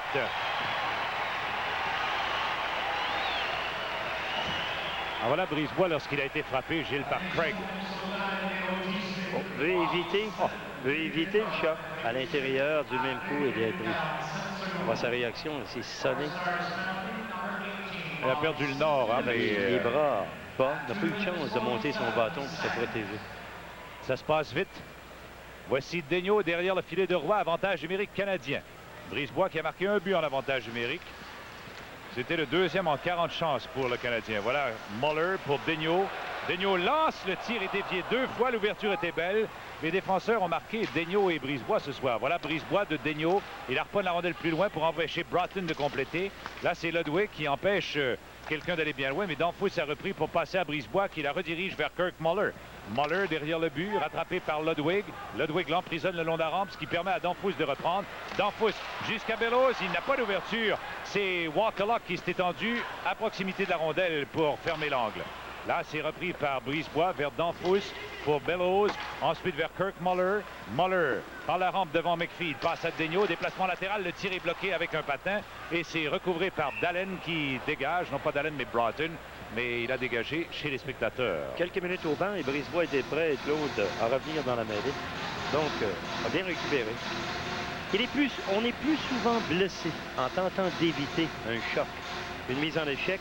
Alors voilà Brisebois lorsqu'il a été frappé, Gilles, par Craig. Veut éviter le choc à l'intérieur du même coup et d'être pris. On voit sa réaction, c'est sonné. Il a perdu le nord, hein, mais les bras bas, n'a pas eu de chance de monter son bâton pour se protéger. Ça se passe vite. Voici Daigneault derrière le filet de Roy, avantage numérique canadien. Brisebois qui a marqué un but en avantage numérique. C'était le 2e en 40 chances pour le Canadien. Voilà Muller pour Daigneault. Daigneault lance, le tir est dévié 2 fois, l'ouverture était belle. Les défenseurs ont marqué Daigneault et Brisebois ce soir. Voilà Brisebois de Daigneault. Il harponne la rondelle plus loin pour empêcher Broughton de compléter. Là, c'est Ludwig qui empêche quelqu'un d'aller bien loin, mais Danfous a repris pour passer à Brisebois qui la redirige vers Kirk Muller. Muller derrière le but, rattrapé par Ludwig. Ludwig l'emprisonne le long de la rampe, ce qui permet à Danfous de reprendre. Danfous jusqu'à Bellows, il n'a pas d'ouverture. C'est Waterlock qui s'est étendu à proximité de la rondelle pour fermer l'angle. Là, c'est repris par Brisebois vers Danfous pour Bellows. Ensuite vers Kirk Muller. Muller par la rampe devant McPhee. Passe à Daigneault. Déplacement latéral. Le tir est bloqué avec un patin. Et c'est recouvré par Dallin qui dégage. Non pas Dallin, mais Broughton. Mais il a dégagé chez les spectateurs. Quelques minutes au banc et Brisebois était prêt, Claude, à revenir dans la mêlée. Donc, a bien récupéré. On est plus souvent blessé en tentant d'éviter un choc, une mise en échec,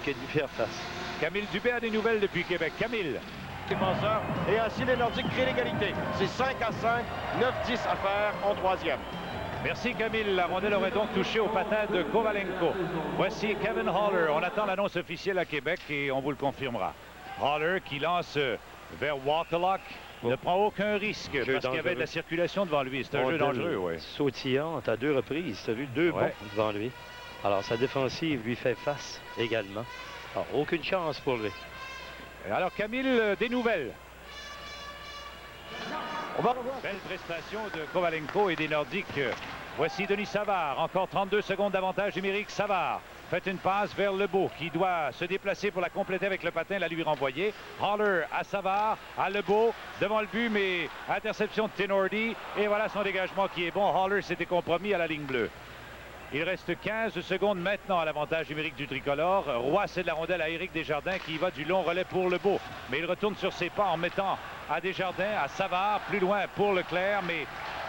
que de lui faire face. Camille Dubé a des nouvelles depuis Québec. Camille. Défenseur, et ainsi les Nordiques créent l'égalité. C'est 5-5, 9-10 à faire en 3e. Merci Camille. La rondelle aurait donc touché au patin de Kovalenko. Voici Kevin Haller. On attend l'annonce officielle à Québec et on vous le confirmera. Haller qui lance vers Waterlock. Ne prend aucun risque parce qu'il y avait de la circulation devant lui. C'est un jeu dangereux, oui. Sautillant à 2 reprises. Tu as vu 2 bons devant lui. Alors sa défensive lui fait face également. Alors, aucune chance pour lui. Alors Camille, des nouvelles. Belle prestation de Kovalenko et des Nordiques. Voici Denis Savard. Encore 32 secondes d'avantage numérique. Savard fait une passe vers Lebeau qui doit se déplacer pour la compléter avec le patin, la lui renvoyer. Haller à Savard, à Lebeau, devant le but, mais interception de Tenordi. Et voilà son dégagement qui est bon. Haller s'était compromis à la ligne bleue. Il reste 15 secondes maintenant à l'avantage numérique du tricolore. Roy cède la rondelle à Éric Desjardins qui va du long relais pour Lebeau. Mais il retourne sur ses pas en mettant à Desjardins, à Savard, plus loin pour Leclerc. Mais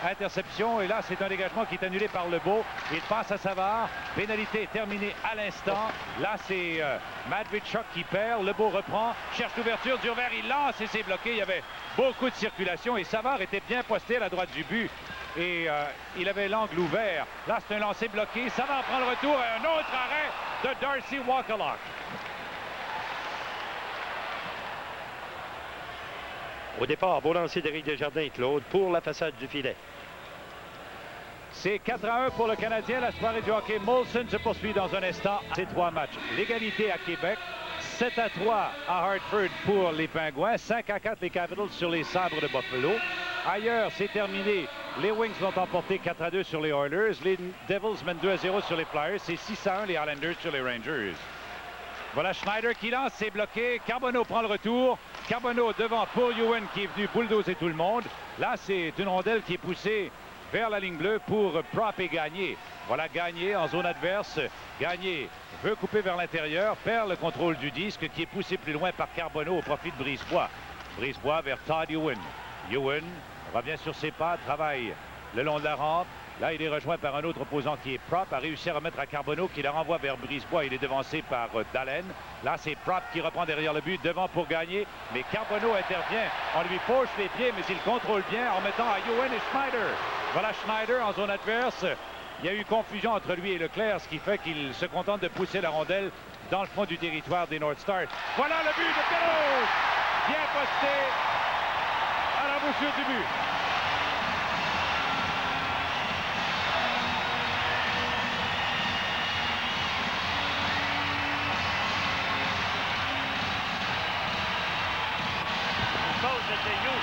interception et là c'est un dégagement qui est annulé par Lebeau. Il passe à Savard. Pénalité terminée à l'instant. Là c'est Matvichuk qui perd. Lebeau reprend, cherche l'ouverture du revers. Il lance et c'est bloqué. Il y avait beaucoup de circulation et Savard était bien posté à la droite du but. Et il avait l'angle ouvert. Là, c'est un lancer bloqué. Ça va en prendre le retour et un autre arrêt de Darcy Waterlock. Au départ, beau lancer d'Éric Desjardins et Claude pour la façade du filet. C'est 4-1 pour le Canadien. La soirée du hockey Molson se poursuit dans un instant. Ces 3 matchs. L'égalité à Québec. 7-3 à Hartford pour les Pingouins. 5-4 les Capitals sur les Sabres de Buffalo. Ailleurs, c'est terminé. Les Wings l'ont emporté 4-2 sur les Oilers. Les Devils mènent 2-0 sur les Flyers. C'est 6-1 les Islanders sur les Rangers. Voilà Schneider qui lance, c'est bloqué. Carbonneau prend le retour. Carbonneau devant pour Ewan qui est venu bulldozer tout le monde. Là, c'est une rondelle qui est poussée vers la ligne bleue pour Prop et Gagné. Voilà Gagné en zone adverse. Gagné veut couper vers l'intérieur, perd le contrôle du disque qui est poussé plus loin par Carbonneau au profit de Brisebois. Brisebois vers Todd Ewan. Ewan revient sur ses pas, travaille le long de la rampe. Là, il est rejoint par un autre opposant qui est Prop, a réussi à remettre à Carbonneau qui la renvoie vers Brisebois. Il est devancé par Dallin. Là, c'est Prop qui reprend derrière le but, devant pour Gagner. Mais Carbonneau intervient. On lui fauche les pieds, mais il contrôle bien en mettant à Ewan et Schneider. Voilà Schneider en zone adverse. Il y a eu confusion entre lui et Leclerc, ce qui fait qu'il se contente de pousser la rondelle dans le fond du territoire des North Stars. Voilà le but de Bellows! Bien posté à l'embouchure du but.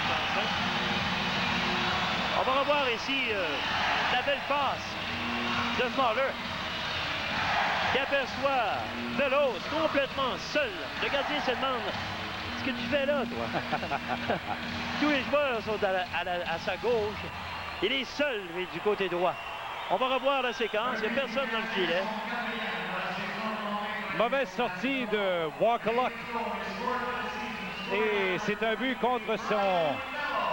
Johnson. On va revoir ici la belle passe de Muller qui aperçoit Bellows complètement seul. Le gardien se demande ce que tu fais là, toi. Tous les joueurs sont à sa gauche. Il est seul, lui, du côté droit. On va revoir la séquence. Il n'y a personne dans le filet. Mauvaise sortie de Walker-Luck. Et c'est un but contre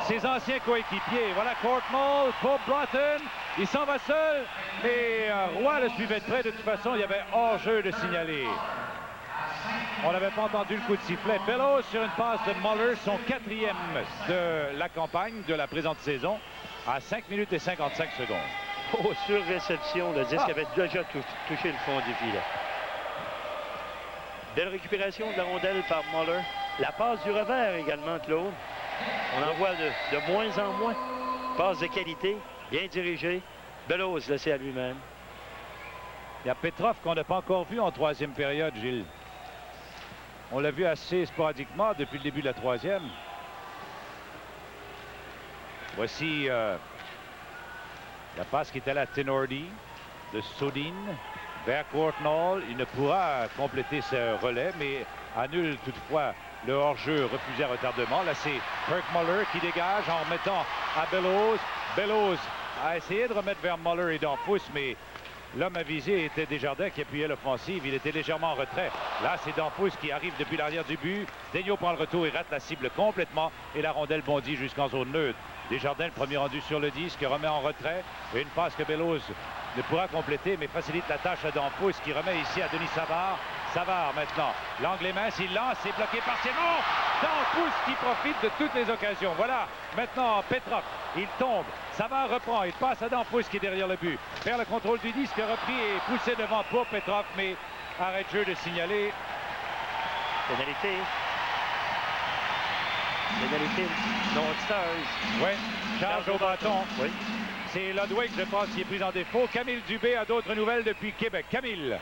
ses anciens coéquipiers. Voilà Courtnall pour Broughton. Il s'en va seul, mais Roy le suivait de près. De toute façon, il y avait hors-jeu de signaler. On n'avait pas entendu le coup de sifflet. Bellows sur une passe de Muller, son 4e de la campagne de la présente saison, à 5 minutes et 55 secondes. Oh, sur réception, le disque avait déjà touché le fond du filet. Belle récupération de la rondelle par Muller. La passe du revers également, Claude. On en voit de moins en moins. Passe de qualité, bien dirigée. Bellows laissé à lui-même. Il y a Petrov qu'on n'a pas encore vu en 3e période, Gilles. On l'a vu assez sporadiquement depuis le début de la 3e. Voici la passe qui est allée à Tenordi de Sodin vers Courtnall. Il ne pourra compléter ce relais, mais annule toutefois le hors-jeu refusé à retardement. Là, c'est Kirk Muller qui dégage en remettant à Bellows. Bellows a essayé de remettre vers Muller et Danfous, mais l'homme à viser était Desjardins qui appuyait l'offensive. Il était légèrement en retrait. Là, c'est Danfous qui arrive depuis l'arrière du but. Daigneault prend le retour et rate la cible complètement. Et la rondelle bondit jusqu'en zone neutre. Desjardins, le premier rendu sur le disque, remet en retrait. Une passe que Bellows ne pourra compléter, mais facilite la tâche à Danfous qui remet ici à Denis Savard. Savard maintenant. L'angle est mince, il lance, c'est bloqué partiellement. Danfous qui profite de toutes les occasions. Voilà, maintenant Petrov, il tombe. Savard reprend, il passe à Danfous qui est derrière le but. Faire le contrôle du disque, repris et poussé devant pour Petrov, mais arrête jeu de signaler. Pénalité. Pénalité. North Stars. Oui, charge au bâton. Oui. C'est Ludwig, je pense, qui est pris en défaut. Camille Dubé a d'autres nouvelles depuis Québec. Camille,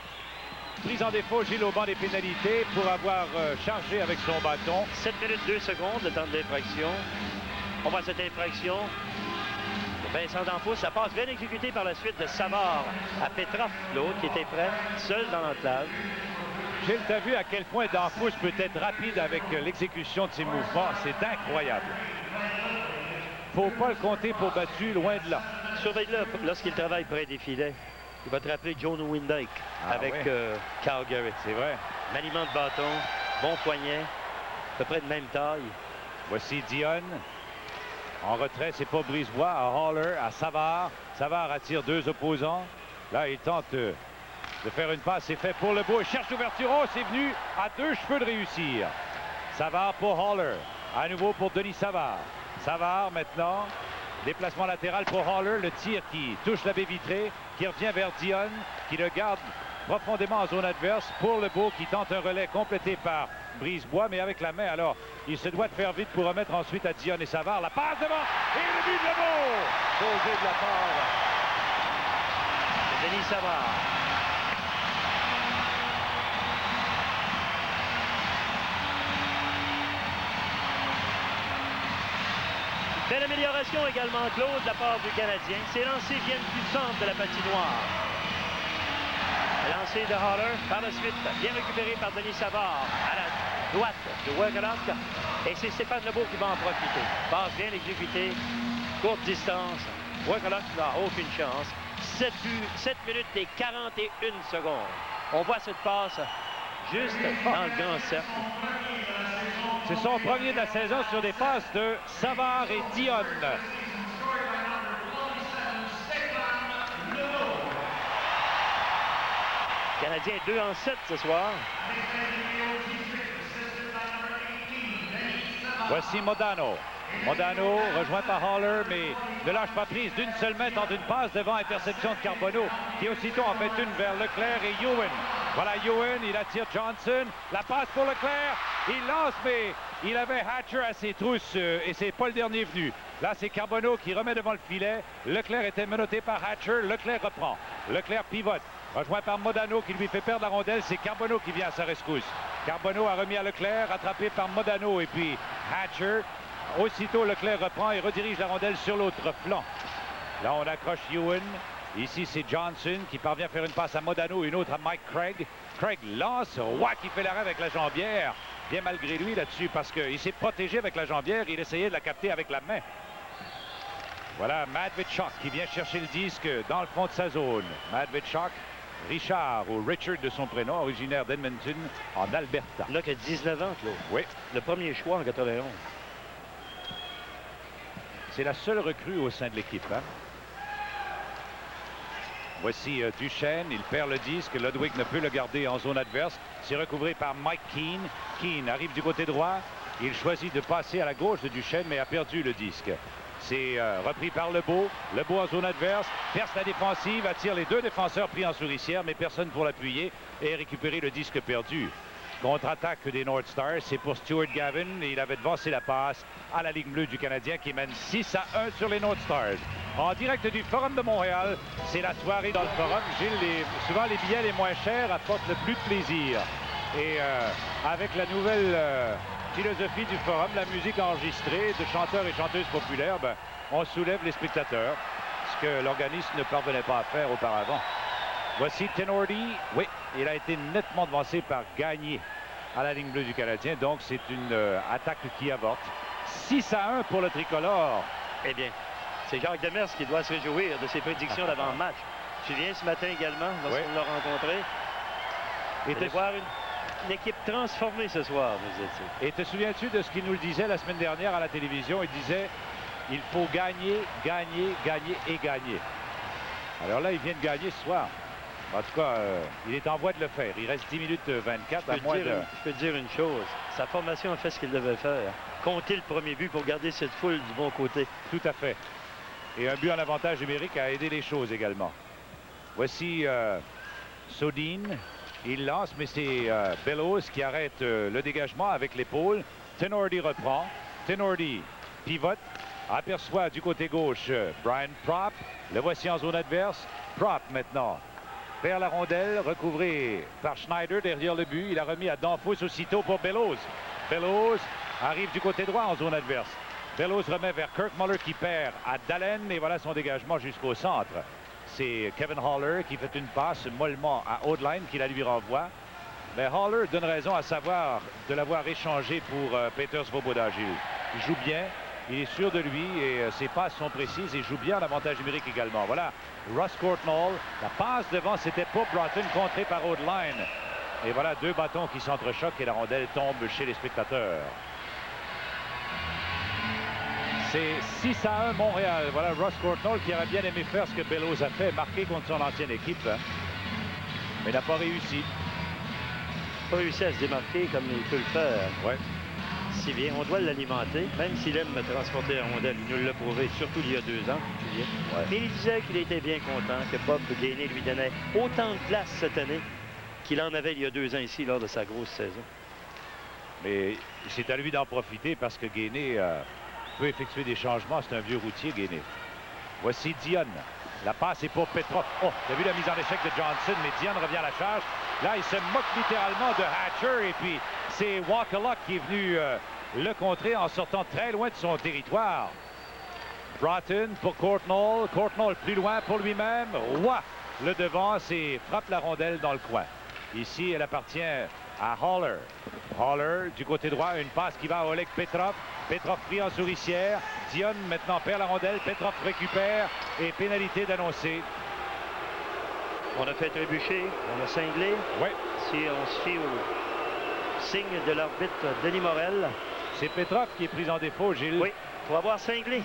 prise en défaut, Gilles, au banc des pénalités pour avoir chargé avec son bâton. 7 minutes 2 secondes, le temps de l'infraction. On voit cette infraction. Vincent Danfous, ça passe bien exécuté par la suite de Savard à Petrov, l'autre qui était prêt, seul dans l'enclave. Gilles, tu as vu à quel point Danfous peut être rapide avec l'exécution de ses mouvements. C'est incroyable. Faut pas le compter pour battu, loin de là. Surveille-le lorsqu'il travaille près des filets. Il va te rappeler John Windike avec Calgary. C'est vrai. Maniement de bâton, bon poignet, à peu près de même taille. Voici Dionne. En retrait, c'est pas Brisebois, à Haller, à Savard. Savard attire 2 opposants. Là, il tente de faire une passe. C'est fait pour le beau. Il cherche l'ouverture. Oh, c'est venu à 2 cheveux de réussir. Savard pour Haller. À nouveau pour Denis Savard. Savard maintenant. Déplacement latéral pour Haller. Le tir qui touche la baie vitrée. Qui revient vers Dionne. Qui le garde profondément en zone adverse. Pour le beau qui tente un relais complété par Brisebois, mais avec la main. Alors, il se doit de faire vite pour remettre ensuite à Dionne et Savard. La passe devant. Et le but de Lebeau. Posé de la part de Denis Savard. Belle amélioration également, Claude, de la part du Canadien. Ces lancers viennent du centre de la patinoire. Lancé de Haller, par la suite, bien récupéré par Denis Savard à la droite de Walker-Luck. Et c'est Stéphane Lebeau qui va en profiter. Passe bien exécutée, courte distance. Walker-Luck n'a aucune chance. 7 minutes et 41 secondes. On voit cette passe juste dans le grand cercle. C'est son premier de la saison sur des passes de Savard et Dionne. Canadien 2 en 7 ce soir. Voici Modano. Modano rejoint par Haller, mais ne lâche pas prise d'une seule main, tente une passe devant interception de Carbonneau, qui aussitôt en fait une vers Leclerc et Ewan. Voilà Ewan, il attire Johnson. La passe pour Leclerc. Il lance, mais il avait Hatcher à ses trousses et c'est pas le dernier venu. Là, c'est Carbonneau qui remet devant le filet. Leclerc était menotté par Hatcher. Leclerc reprend. Leclerc pivote. Rejoint par Modano qui lui fait perdre la rondelle. C'est Carbonneau qui vient à sa rescousse. Carbonneau a remis à Leclerc, attrapé par Modano et puis Hatcher. aussitôt, Leclerc reprend et redirige la rondelle sur l'autre flanc. Là, on accroche Ewan. Ici, c'est Johnson qui parvient à faire une passe à Modano, une autre à Mike Craig. Craig lance, Roy qui fait l'arrêt avec la jambière. Bien malgré lui là-dessus, parce qu'il s'est protégé avec la jambière. Il essayait de la capter avec la main. Voilà Madvichuk qui vient chercher le disque dans le fond de sa zone. Madvichuk, Richard, ou Richard de son prénom, originaire d'Edmonton, en Alberta. Là, qui a 19 ans, Claude. Oui. Le premier choix en 91. C'est la seule recrue au sein de l'équipe. Hein? Voici Duchesne, il perd le disque. Ludwig ne peut le garder en zone adverse. C'est recouvré par Mike Keane. Keane arrive du côté droit. Il choisit de passer à la gauche de Duchesne, mais a perdu le disque. C'est repris par Lebeau. Lebeau en zone adverse, perce la défensive, attire les deux défenseurs pris en souricière, mais personne pour l'appuyer et récupérer le disque perdu. Contre-attaque des North Stars, c'est pour Stuart Gavin. Et il avait devancé la passe à la ligne bleue du Canadien qui mène 6-1 sur les North Stars. En direct du Forum de Montréal, c'est la soirée dans le Forum. Gilles, souvent les billets les moins chers apportent le plus de plaisir. Et avec la nouvelle philosophie du Forum, la musique enregistrée de chanteurs et chanteuses populaires, ben, on soulève les spectateurs, ce que l'organisme ne parvenait pas à faire auparavant. Voici Tenorti. Oui, il a été nettement devancé par Gagné à la ligne bleue du Canadien. Donc, c'est une attaque qui avorte. 6-1 pour le tricolore. Eh bien, c'est Jacques Demers qui doit se réjouir de ses prédictions d'avant-match. Tu viens ce matin également, lorsqu'on l'a rencontré. Et te voir une équipe transformée ce soir, vous étiez. Et te souviens-tu de ce qu'il nous le disait la semaine dernière à la télévision? Il disait, il faut gagner, gagner, gagner et gagner. Alors là, il vient de gagner ce soir. En tout cas, il est en voie de le faire. Il reste 10 minutes 24 à moins de... Je peux te dire une chose. Sa formation a fait ce qu'il devait faire. Compter le premier but pour garder cette foule du bon côté. Tout à fait. Et un but en avantage numérique a aidé les choses également. Voici Sodin. Il lance, mais c'est Bellows qui arrête le dégagement avec l'épaule. Tenorti reprend. Tenorti pivote. Aperçoit du côté gauche Brian Propp. Le voici en zone adverse. Propp maintenant vers la rondelle, recouvré par Schneider derrière le but. Il a remis à Danfous aussitôt pour Bellows. Bellows arrive du côté droit en zone adverse. Bellows remet vers Kirk Muller qui perd à Dallin et voilà son dégagement jusqu'au centre. C'est Kevin Haller qui fait une passe mollement à Odeline qui la lui renvoie. Mais Haller donne raison à savoir de l'avoir échangé pour Peters Svoboda, Gilles. Il joue bien. Il est sûr de lui et ses passes sont précises et joue bien en avantage numérique également. Voilà, Ross Courtnall. La passe devant, c'était pour Broughton, contré par Odeline. Et voilà, deux bâtons qui s'entrechoquent et la rondelle tombe chez les spectateurs. C'est 6-1 Montréal. Voilà Ross Courtnall qui aurait bien aimé faire ce que Bellows a fait, marquer contre son ancienne équipe. Hein. Mais il n'a pas réussi. Pas réussi à se démarquer comme il peut le faire. Ouais. Si bien, on doit l'alimenter, même s'il aime transporter la rondelle. Il nous l'a prouvé, surtout il y a 2 ans. Ouais. Mais il disait qu'il était bien content que Bob Gainey lui donnait autant de place cette année qu'il en avait il y a 2 ans ici lors de sa grosse saison. Mais c'est à lui d'en profiter parce que Gainey peut effectuer des changements. C'est un vieux routier, Gainey. Voici Dionne. La passe est pour Petrov. Oh, t'as vu la mise en échec de Johnson, mais Dionne revient à la charge. Là, il se moque littéralement de Hatcher et puis c'est Wakaluk qui est venu le contrer en sortant très loin de son territoire. Broughton pour Courtnall. Courtnall plus loin pour lui-même. Roy le devance et frappe la rondelle dans le coin. Ici, elle appartient à Haller. Haller du côté droit, une passe qui va à Oleg Petrov. Petrov pris en souricière. Dionne maintenant perd la rondelle. Petrov récupère et pénalité d'annoncer. On a fait trébucher, on a cinglé. Oui. Si on se fie au signe de l'arbitre Denis Morel. C'est Petrov qui est pris en défaut, Gilles. Oui, pour avoir cinglé.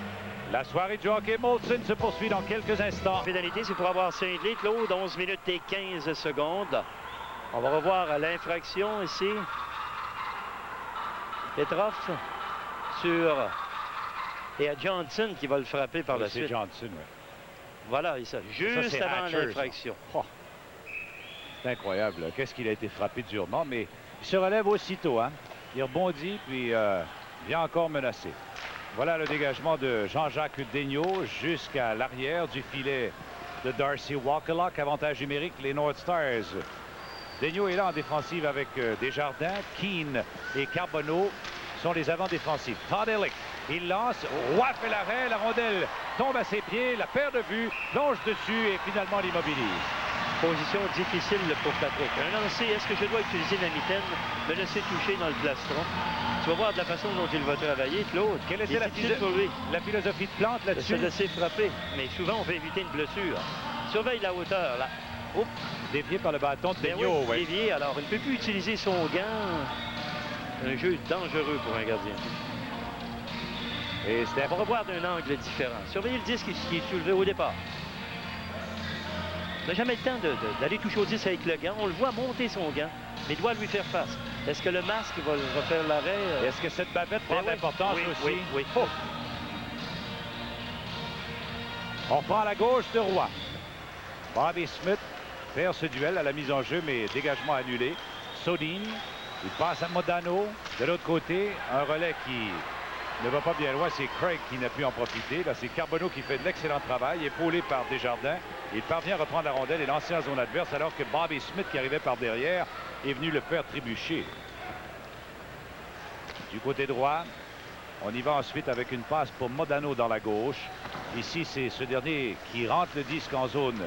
La soirée du hockey Molson se poursuit dans quelques instants. Pénalité, c'est pour avoir cinglé, Claude, 11 minutes et 15 secondes. On va revoir l'infraction ici. Petrov sur... Et à Johnson qui va le frapper par la suite. C'est Johnson, oui. Voilà, ça, juste avant l'infraction. Oh, c'est incroyable. Qu'est-ce qu'il a été frappé durement, mais il se relève aussitôt. Hein? Il rebondit, puis vient encore menacer. Voilà le dégagement de Jean-Jacques Daigneault jusqu'à l'arrière du filet de Darcy Wakaluk. Avantage numérique, les North Stars. Daigneault est là en défensive avec Desjardins, Keane et Carbonneau. sont les avants défensifs. Todd Ehrlich, il lance, Roy fait l'arrêt, la rondelle tombe à ses pieds, la paire de vues, plonge dessus et finalement l'immobilise. Position difficile pour Patrick. Un lancer, est-ce que je dois utiliser la mitaine, me laisser toucher dans le plastron? Tu vas voir de la façon dont il va travailler, Claude. Quelle était la philosophie de Plante De là-dessus? se laisser frapper. Mais souvent, on veut éviter une blessure. Surveille la hauteur, là. Oups. Dévié par le bâton de Ben Daigneault, oui, dévié. Alors, il ne peut plus utiliser son gant. Un jeu dangereux pour un gardien. Et c'était On va revoir d'un angle différent. Surveillez le disque qui est soulevé au départ. On n'a jamais le temps d'aller toucher au disque avec le gant. On le voit monter son gant, mais il doit lui faire face. Est-ce que le masque va faire l'arrêt? Est-ce que cette bavette prend de l'importance aussi? Oui. Oh. On prend à la gauche de Roy. Bobby Smith perd ce duel à la mise en jeu, mais dégagement annulé. Sodin, il passe à Modano. De l'autre côté, un relais qui ne va pas bien loin, c'est Craig qui n'a pu en profiter. Là, c'est Carbonneau qui fait de l'excellent travail, épaulé par Desjardins. Il parvient à reprendre la rondelle et lancer en zone adverse, alors que Bobby Smith, qui arrivait par derrière, est venu le faire trébucher. Du côté droit, on y va ensuite avec une passe pour Modano dans la gauche. Ici, c'est ce dernier qui rentre le disque en zone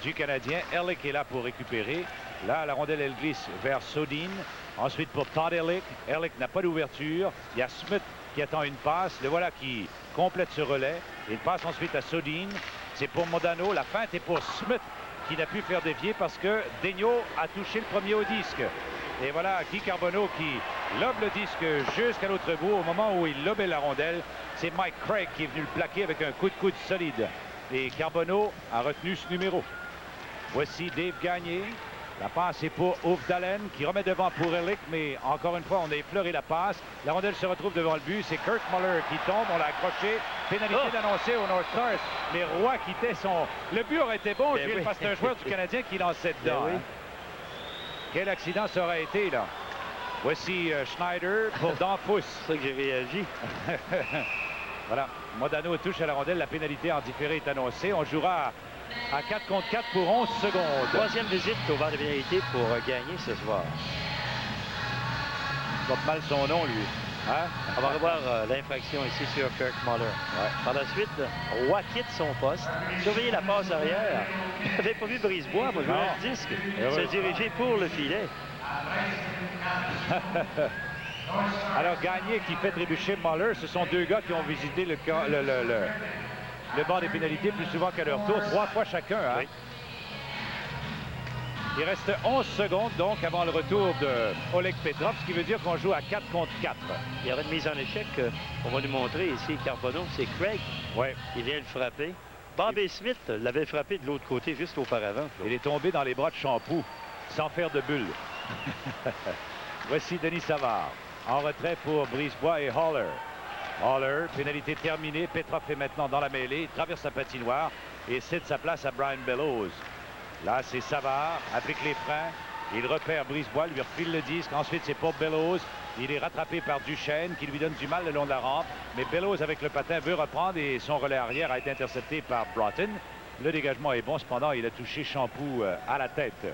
du Canadien. Ehrlich est là pour récupérer. Là, la rondelle, elle glisse vers Sodin. Ensuite, pour Todd Ehrlich. Ehrlich n'a pas d'ouverture. Il y a Smith qui attend une passe. Le voilà qui complète ce relais. Il passe ensuite à Sodin. C'est pour Modano. La feinte est pour Smith qui n'a pu faire dévier parce que Daigneault a touché le premier au disque. Et voilà Guy Carbonneau qui lobe le disque jusqu'à l'autre bout. Au moment où il lobait la rondelle, c'est Mike Craig qui est venu le plaquer avec un coup de coude solide. Et Carbonneau a retenu ce numéro. Voici Dave Gagné. La passe est pour Ouf Dalen qui remet devant pour Ehrlich, mais encore une fois, on a effleuré la passe. La rondelle se retrouve devant le but. C'est Kurt Muller qui tombe. On l'a accroché. Pénalité d'annoncer au North Stars. Mais Roy quittait son... Le but aurait été bon, Gilles, parce que c'est un joueur du Canadien qui lançait dedans. Hein. Quel accident ça aurait été, là. Voici Schneider pour Danfous. C'est ça que j'ai réagi. Voilà. Modano touche à la rondelle. La pénalité en différé est annoncée. On jouera à 4 contre 4 pour 11 secondes. Troisième visite au bar de pénalité pour gagner ce soir. Il porte mal son nom, lui. Hein? On va revoir l'infraction ici sur Kirk Muller. Par la suite, Roy quitte son poste. Surveillez la passe arrière. Je n'avais pas vu Brisebois, moi, jouer le disque. Se diriger pour le filet. Alors, Gagné qui fait trébucher Muller, ce sont deux gars qui ont visité le banc des pénalités plus souvent qu'à leur tour, 3 fois chacun. Hein? Oui. Il reste 11 secondes donc avant le retour de Oleg Petrov, ce qui veut dire qu'on joue à 4 contre 4. Il y aurait une mise en échec. On va nous montrer ici, Carbonneau, c'est Craig. Oui. Il vient le frapper. Bobby Smith l'avait frappé de l'autre côté juste auparavant. Il est tombé dans les bras de Champoux, sans faire de bulle. Voici Denis Savard, en retrait pour Brisebois et Haller. Haller, pénalité terminée. Petrov est maintenant dans la mêlée. Il traverse la patinoire et cède sa place à Brian Bellows. Là, c'est Savard, applique les freins. Il repère Brisebois, lui refile le disque. Ensuite, c'est pour Bellows. Il est rattrapé par Duchesne qui lui donne du mal le long de la rampe. Mais Bellows, avec le patin, veut reprendre et son relais arrière a été intercepté par Broughton. Le dégagement est bon. Cependant, il a touché Champoux à la tête.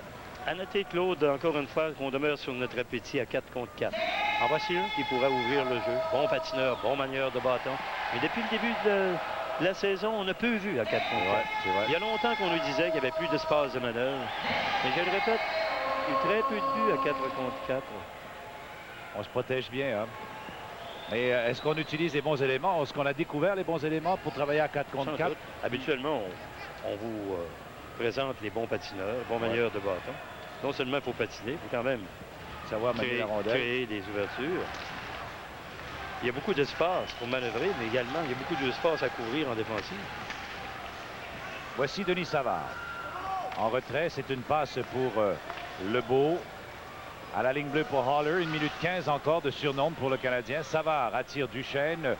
À noter, Claude, encore une fois, qu'on demeure sur notre appétit à 4 contre 4. En voici un qui pourrait ouvrir le jeu. Bon patineur, bon manieur de bâton. Mais depuis le début de la saison, on a peu vu à 4 contre 4. Ouais, il y a longtemps qu'on nous disait qu'il n'y avait plus d'espace de manœuvre. Mais je le répète, il y a eu très peu de buts à 4 contre 4. On se protège bien. Hein? Mais est-ce qu'on utilise les bons éléments? Est-ce qu'on a découvert les bons éléments pour travailler à 4 contre 4? Habituellement, on vous présente les bons patineurs, bons manieurs de bâton. Non seulement il faut patiner, il faut quand même savoir manier la rondelle, créer des ouvertures. Il y a beaucoup d'espace pour manœuvrer, mais également, il y a beaucoup d'espace à couvrir en défensive. Voici Denis Savard. En retrait, c'est une passe pour Lebeau. À la ligne bleue pour Haller. 1 minute 15 encore de surnombre pour le Canadien. Savard attire Duchesne.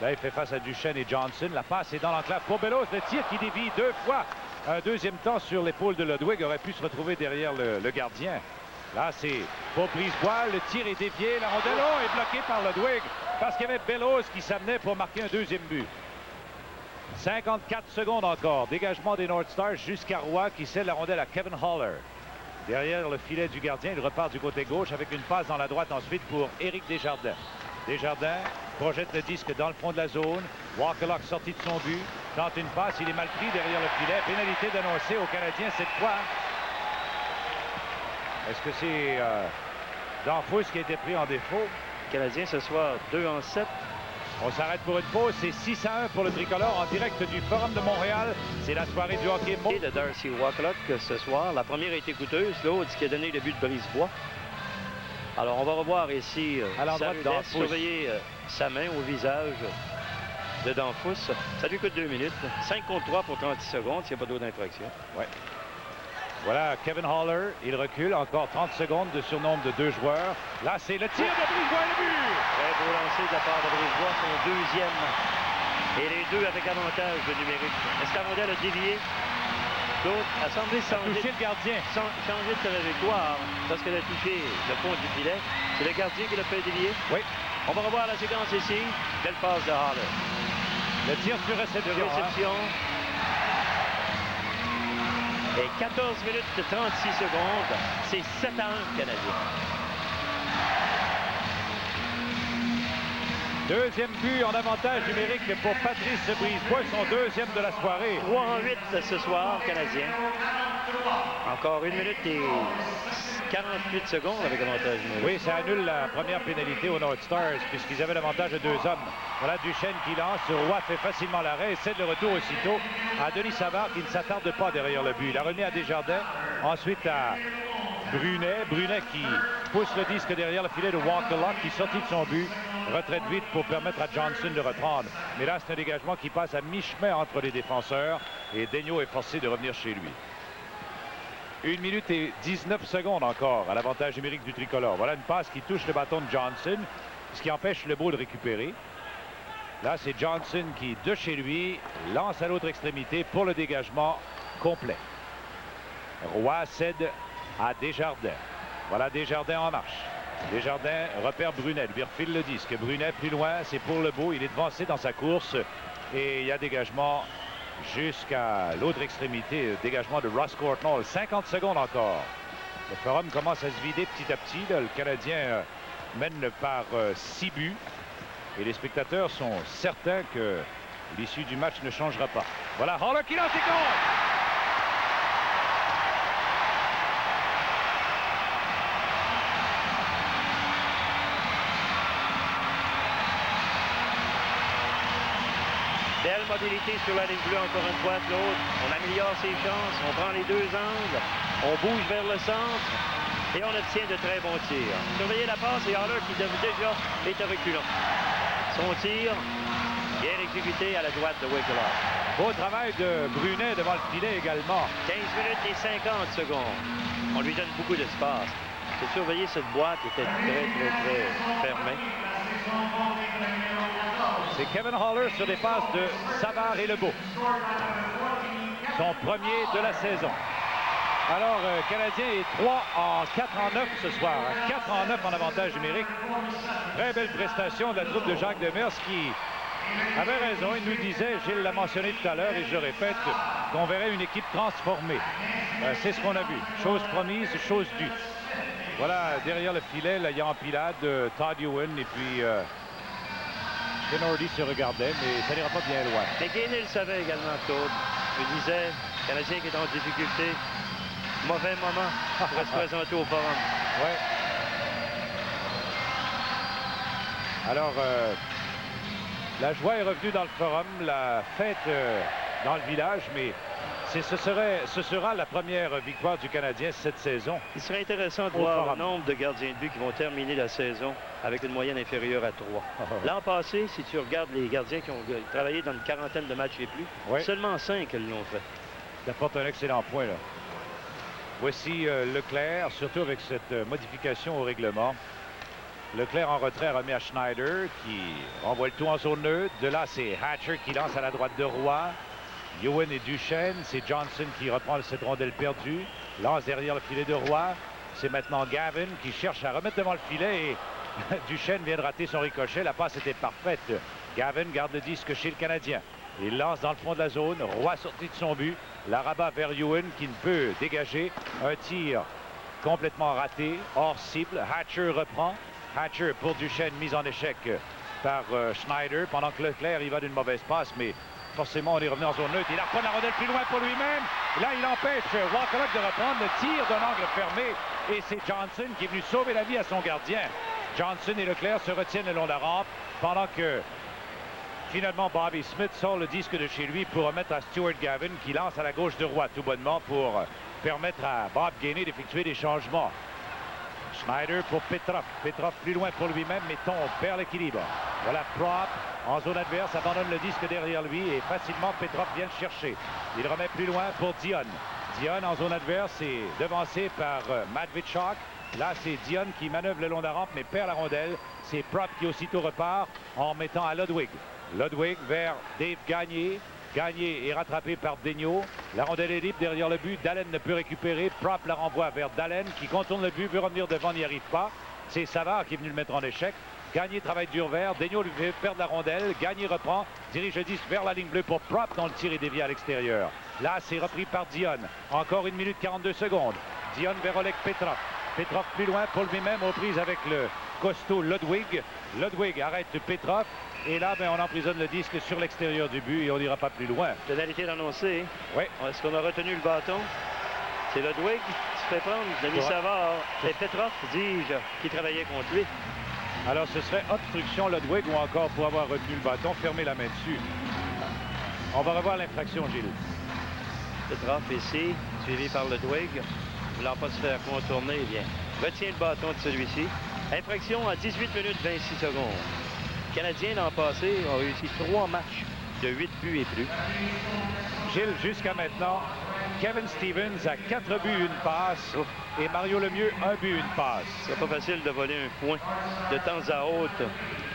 Là, il fait face à Duchesne et Johnson. La passe est dans l'enclave pour Bellows. Le tir qui dévie 2 fois. Un deuxième temps sur l'épaule de Ludwig aurait pu se retrouver derrière le gardien. Là, c'est pour Brisebois. Le tir est dévié. La rondelle est bloquée par Ludwig parce qu'il y avait Bellows qui s'amenait pour marquer un deuxième but. 54 secondes encore. Dégagement des North Stars jusqu'à Roy qui cède la rondelle à Kevin Haller. Derrière le filet du gardien, il repart du côté gauche avec une passe dans la droite ensuite pour Éric Desjardins. Desjardins projette le disque dans le fond de la zone. Wakelok sorti de son but. Tente une passe, il est mal pris derrière le filet. Pénalité d'annoncer aux Canadiens cette fois. Est-ce que c'est Danfous qui a été pris en défaut? Les Canadiens ce soir 2-7. On s'arrête pour une pause. C'est 6-1 pour le tricolore en direct du Forum de Montréal. C'est la soirée du hockey. Et de Darcy Wakelok ce soir. La première a été coûteuse, l'autre qui a donné le but de Brisebois. Alors on va revoir ici surveiller sa main au visage de Danfous. Ça lui coûte 2 minutes. 5 contre 3 pour 30 secondes s'il n'y a pas d'autre d'infraction. Ouais. Voilà Kevin Haller. Il recule. Encore 30 secondes de surnombre de 2 joueurs. Là, c'est le tir de Brisebois et le but! Très beau lancer de la part de Brisebois, son deuxième. Et les deux avec avantage de numérique. Est-ce que la rondelle a dévié? L'autre a semblé toucher le gardien. Changer de trajectoire parce qu'elle a touché le fond du filet. C'est le gardien qui l'a fait dévier. Oui. On va revoir la séquence ici. Belle passe de Haller. Le tir sur réception. Et 14 minutes de 36 secondes. C'est 7-1 Canadien. Deuxième but en avantage numérique pour Patrice Brisebois, son deuxième de la soirée. 3-8 ce soir, Canadien. Encore 1 minute et 48 secondes avec avantage numérique. Oui, ça annule la première pénalité aux North Stars puisqu'ils avaient l'avantage de 2 hommes. Voilà Duchesne qui lance. Roy fait facilement l'arrêt et cède le retour aussitôt à Denis Savard qui ne s'attarde pas derrière le but. Il a remis à Desjardins. Ensuite à Brunet. Brunet qui pousse le disque derrière le filet de Wakelok qui sortit de son but. Retraite vite pour permettre à Johnson de reprendre. Mais là, c'est un dégagement qui passe à mi-chemin entre les défenseurs et Daigneault est forcé de revenir chez lui. 1 minute et 19 secondes encore à l'avantage numérique du tricolore. Voilà une passe qui touche le bâton de Johnson, ce qui empêche Lebeau de récupérer. Là, c'est Johnson qui, de chez lui, lance à l'autre extrémité pour le dégagement complet. Roy cède à Desjardins. Voilà Desjardins en marche. Desjardins repère Brunet, lui refile le disque. Brunet plus loin, c'est pour Lebeau. Il est devancé dans sa course et il y a dégagement jusqu'à l'autre extrémité. Dégagement de Ross Courtnall. 50 secondes encore. Le Forum commence à se vider petit à petit. Là, le Canadien mène par 6 buts et les spectateurs sont certains que l'issue du match ne changera pas. Voilà Haller qui lance et compte! Belle mobilité sur la ligne bleue encore une fois de l'autre. On améliore ses chances. On prend les 2 angles. On bouge vers le centre. Et on obtient de très bons tirs. Surveillez la passe et Haller qui déjà est à reculons. Son tir, bien exécuté à la droite de Wakelok. Beau travail de Brunet devant le filet également. 15 minutes et 50 secondes. On lui donne beaucoup d'espace. C'est surveiller cette boîte qui était très fermée. C'est Kevin Haller sur des passes de Savard et Lebeau. Son premier de la saison. Alors, Canadien est 3 en 4 en 9 ce soir. 4 en 9 en avantage numérique. Très belle prestation de la troupe de Jacques Demers qui avait raison. Il nous disait, Gilles l'a mentionné tout à l'heure et je le répète, qu'on verrait une équipe transformée. C'est ce qu'on a vu. Chose promise, chose due. Voilà, derrière le filet, là, il y a empilade Todd Ewen et puis Kenordi se regardait, mais ça n'ira pas bien loin. Mais Gainé le savait également, Claude. Il disait, le Canadien qui est en difficulté. Mauvais moment pour se présenter au Forum. Oui. Alors, la joie est revenue dans le Forum, la fête dans le village, mais ce sera la première victoire du Canadien cette saison. Il serait intéressant de voir le nombre de gardiens de but qui vont terminer la saison avec une moyenne inférieure à 3. L'an passé, si tu regardes les gardiens qui ont travaillé dans une quarantaine de matchs et plus, seulement 5 l'ont fait. Ça porte un excellent point, là. Voici Leclerc, surtout avec cette modification au règlement. Leclerc en retrait remis à Schneider qui envoie le tout en zone neutre. De là, c'est Hatcher qui lance à la droite de Roy. Ewen et Duchesne. C'est Johnson qui reprend cette rondelle perdue. Lance derrière le filet de Roy. C'est maintenant Gavin qui cherche à remettre devant le filet et Duchesne vient de rater son ricochet. La passe était parfaite. Gavin garde le disque chez le Canadien. Il lance dans le fond de la zone. Roy sorti de son but. La rabat vers Ewen qui ne peut dégager. Un tir complètement raté, hors cible. Hatcher reprend. Hatcher pour Duchesne, mise en échec par Schneider, pendant que Leclerc il va d'une mauvaise passe, mais forcément on est revenu en zone neutre. Il reprend la rondelle plus loin pour lui-même. Là, il empêche Walker de reprendre le tir d'un angle fermé. Et c'est Johnson qui est venu sauver la vie à son gardien. Johnson et Leclerc se retiennent le long de la rampe pendant que finalement Bobby Smith sort le disque de chez lui pour remettre à Stuart Gavin qui lance à la gauche de Roy tout bonnement pour permettre à Bob Gainey d'effectuer des changements. Schneider pour Petrov. Petrov plus loin pour lui-même, mais tombe, perd l'équilibre. Voilà Prop en zone adverse, abandonne le disque derrière lui et facilement Petrov vient le chercher. Il remet plus loin pour Dion. Dion en zone adverse est devancé par Matvichuk. Là, c'est Dion qui manœuvre le long de la rampe, mais perd la rondelle. C'est Prop qui aussitôt repart en mettant à Ludwig. Ludwig vers Dave Gagné. Gagné est rattrapé par Daigneault. La rondelle est libre derrière le but. Dallen ne peut récupérer. Prop la renvoie vers Dallen qui contourne le but, veut revenir devant, n'y arrive pas. C'est Savard qui est venu le mettre en échec. Gagné travaille dur vert. Daigneault lui fait perdre la rondelle. Gagné reprend, dirige le disque vers la ligne bleue pour Prop dont le tir est dévié à l'extérieur. Là, c'est repris par Dion. Encore 1 minute 42 secondes. Dion vers Oleg Petrov. Petrov plus loin pour lui-même aux prises avec le costaud Ludwig. Ludwig arrête Petrov. Et là, on emprisonne le disque sur l'extérieur du but et on n'ira pas plus loin. Pénalité d'annoncer. Oui. Est-ce qu'on a retenu le bâton? C'est Ludwig qui se fait prendre. Denis Savard et Petrov, dis-je, qui travaillait contre lui. Alors, ce serait obstruction Ludwig ou encore pour avoir retenu le bâton, fermer la main dessus. On va revoir l'infraction, Gilles. Petrov ici, suivi par Ludwig. Voulant pas se faire contourner, bien. Retient le bâton de celui-ci. Infraction à 18 minutes 26 secondes. Les Canadiens, l'an passé, ont réussi 3 matchs de 8 buts et plus. Gilles, jusqu'à maintenant, Kevin Stevens a 4 buts, 1 passe. Et Mario Lemieux, 1 but, 1 passe. C'est pas facile de voler un point de temps à autre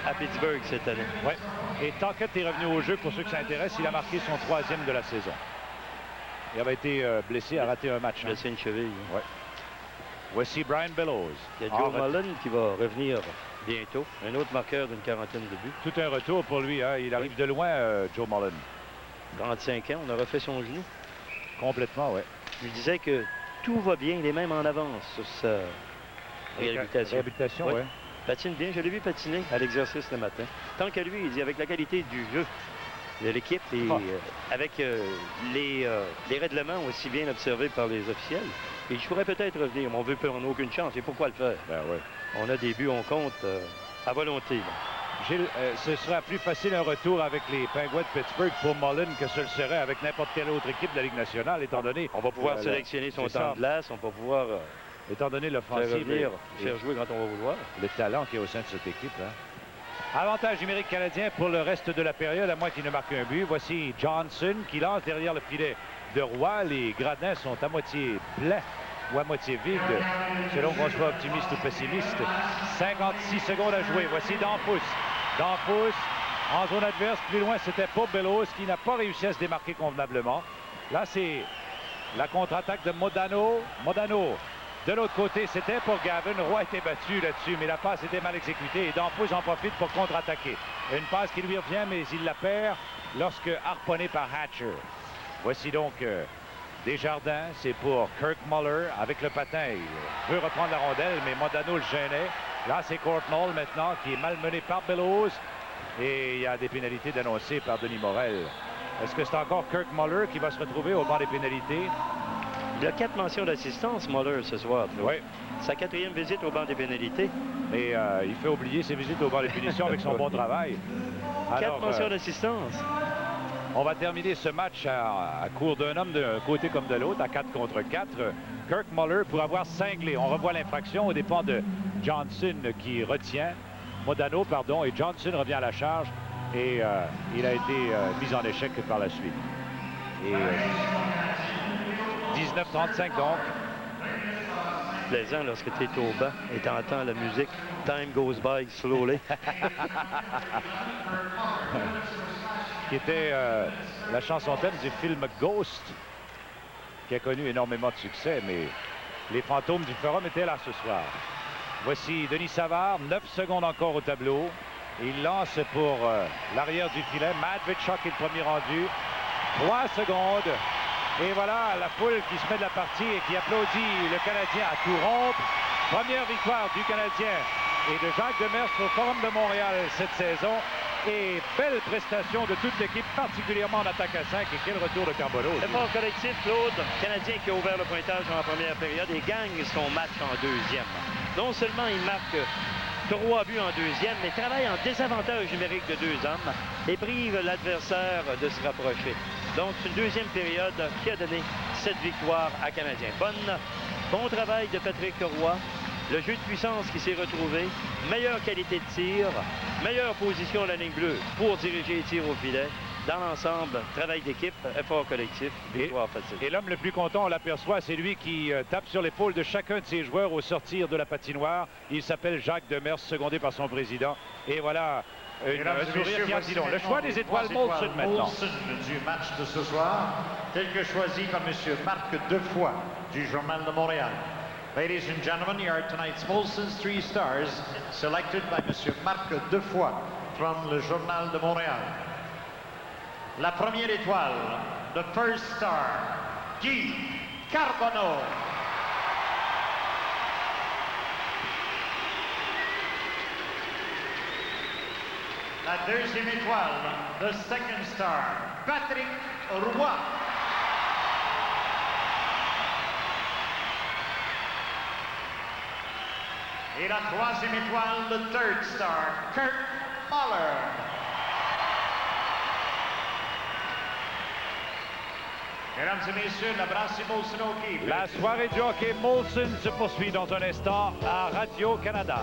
à Pittsburgh cette année. Oui. Et Tocchet est revenu au jeu pour ceux qui s'intéressent. Il a marqué son 3e de la saison. Il avait été blessé, a raté un match. Blessé une cheville. Oui. Voici Brian Bellows. Il y a Joe Mullen qui va revenir bientôt. Un autre marqueur d'une quarantaine de buts. Tout un retour pour lui. Hein. Il arrive de loin, Joe Mullen. 35 ans, on a refait son genou. Complètement, oui. Je disais que tout va bien. Il est même en avance sur sa réhabilitation. Réhabilitation, oui. Patine bien. Je l'ai vu patiner à l'exercice le matin. Tant qu'à lui, il dit avec la qualité du jeu de l'équipe et avec les règlements aussi bien observés par les officiels, et je pourrais peut-être revenir, mais on veut prendre aucune chance. Et pourquoi le faire? Ben oui. On a des buts, on compte à volonté. Gilles, ce sera plus facile un retour avec les Pingouins de Pittsburgh pour Mullen que ce le serait avec n'importe quelle autre équipe de la Ligue nationale, étant donné... On va pouvoir sélectionner son temps de glace, on va pouvoir... étant donné l'offensive, faire jouer quand on va vouloir. Le talent qui est au sein de cette équipe. Hein. Avantage numérique canadien pour le reste de la période, à moins qu'il ne marque un but. Voici Johnson qui lance derrière le filet de Roy. Les gradins sont à moitié pleins ou à moitié vides, selon qu'on soit optimiste ou pessimiste. 56 secondes à jouer. Voici Danfous. Danfous en zone adverse. Plus loin, c'était Paul Bellows qui n'a pas réussi à se démarquer convenablement. Là, c'est la contre-attaque de Modano. Modano. De l'autre côté, c'était pour Gavin. Roy était battu là-dessus, mais la passe était mal exécutée. Et Danfous en profite pour contre-attaquer. Une passe qui lui revient, mais il la perd lorsque harponné par Hatcher. Voici donc Desjardins. C'est pour Kirk Muller avec le patin. Il veut reprendre la rondelle, mais Modano le gênait. Là, c'est Courtnall maintenant qui est malmené par Bellows. Et il y a des pénalités d'annoncer par Denis Morel. Est-ce que c'est encore Kirk Muller qui va se retrouver au banc des pénalités? Il a 4 mentions d'assistance, Muller, ce soir. Oui. Sa 4e visite au banc des pénalités. Et il fait oublier ses visites au banc des punitions avec son bon travail. 4 mentions d'assistance. On va terminer ce match à court d'un homme d'un côté comme de l'autre, à 4 contre 4. Kirk Muller pour avoir cinglé. On revoit l'infraction aux dépens de Johnson qui retient. Modano, pardon, et Johnson revient à la charge. Et il a été mis en échec par la suite. Et 19-35 donc. Plaisant lorsque tu es au banc et tu entends la musique Time Goes By Slowly. Qui était la chanson thème du film Ghost, qui a connu énormément de succès, mais les fantômes du forum étaient là ce soir. Voici Denis Savard, 9 secondes encore au tableau. Il lance pour l'arrière du filet. Matvichuk est le premier rendu. 3 secondes. Et voilà la foule qui se met de la partie et qui applaudit le Canadien à tout rompre. Première victoire du Canadien et de Jacques Demers au Forum de Montréal cette saison. Et belle prestation de toute l'équipe, particulièrement en attaque à 5. Et quel retour de Carbonneau. Effort collectif, Claude. Canadien qui a ouvert le pointage en première période et gagne son match en deuxième. Non seulement il marque 3 buts en deuxième, mais travaille en désavantage numérique de 2 hommes et prive l'adversaire de se rapprocher. Donc, c'est une deuxième période qui a donné cette victoire à Canadien. Bon travail de Patrick Roy. Le jeu de puissance qui s'est retrouvé, meilleure qualité de tir, meilleure position à la ligne bleue pour diriger les tirs au filet. Dans l'ensemble, travail d'équipe, effort collectif, victoire facile. Et l'homme le plus content, on l'aperçoit, c'est lui qui tape sur l'épaule de chacun de ses joueurs au sortir de la patinoire. Il s'appelle Jacques Demers, secondé par son président. Et voilà un sourire qui a dit non. Le choix des étoiles Molson maintenant. Molson du match de ce soir, tel que choisi par M. Marc Defoy du Journal de Montréal. Ladies and gentlemen, here are tonight's Molson's 3 stars, selected by M. Marc Defoy from le Journal de Montréal. La première étoile, the first star, Guy Carbonneau. La deuxième étoile, the second star, Patrick Roy. Et la troisième étoile, the third star, Kurt Muller. Mesdames et messieurs, la brasserie Molson O'Keeffe. La soirée du hockey Molson se poursuit dans un instant à Radio-Canada.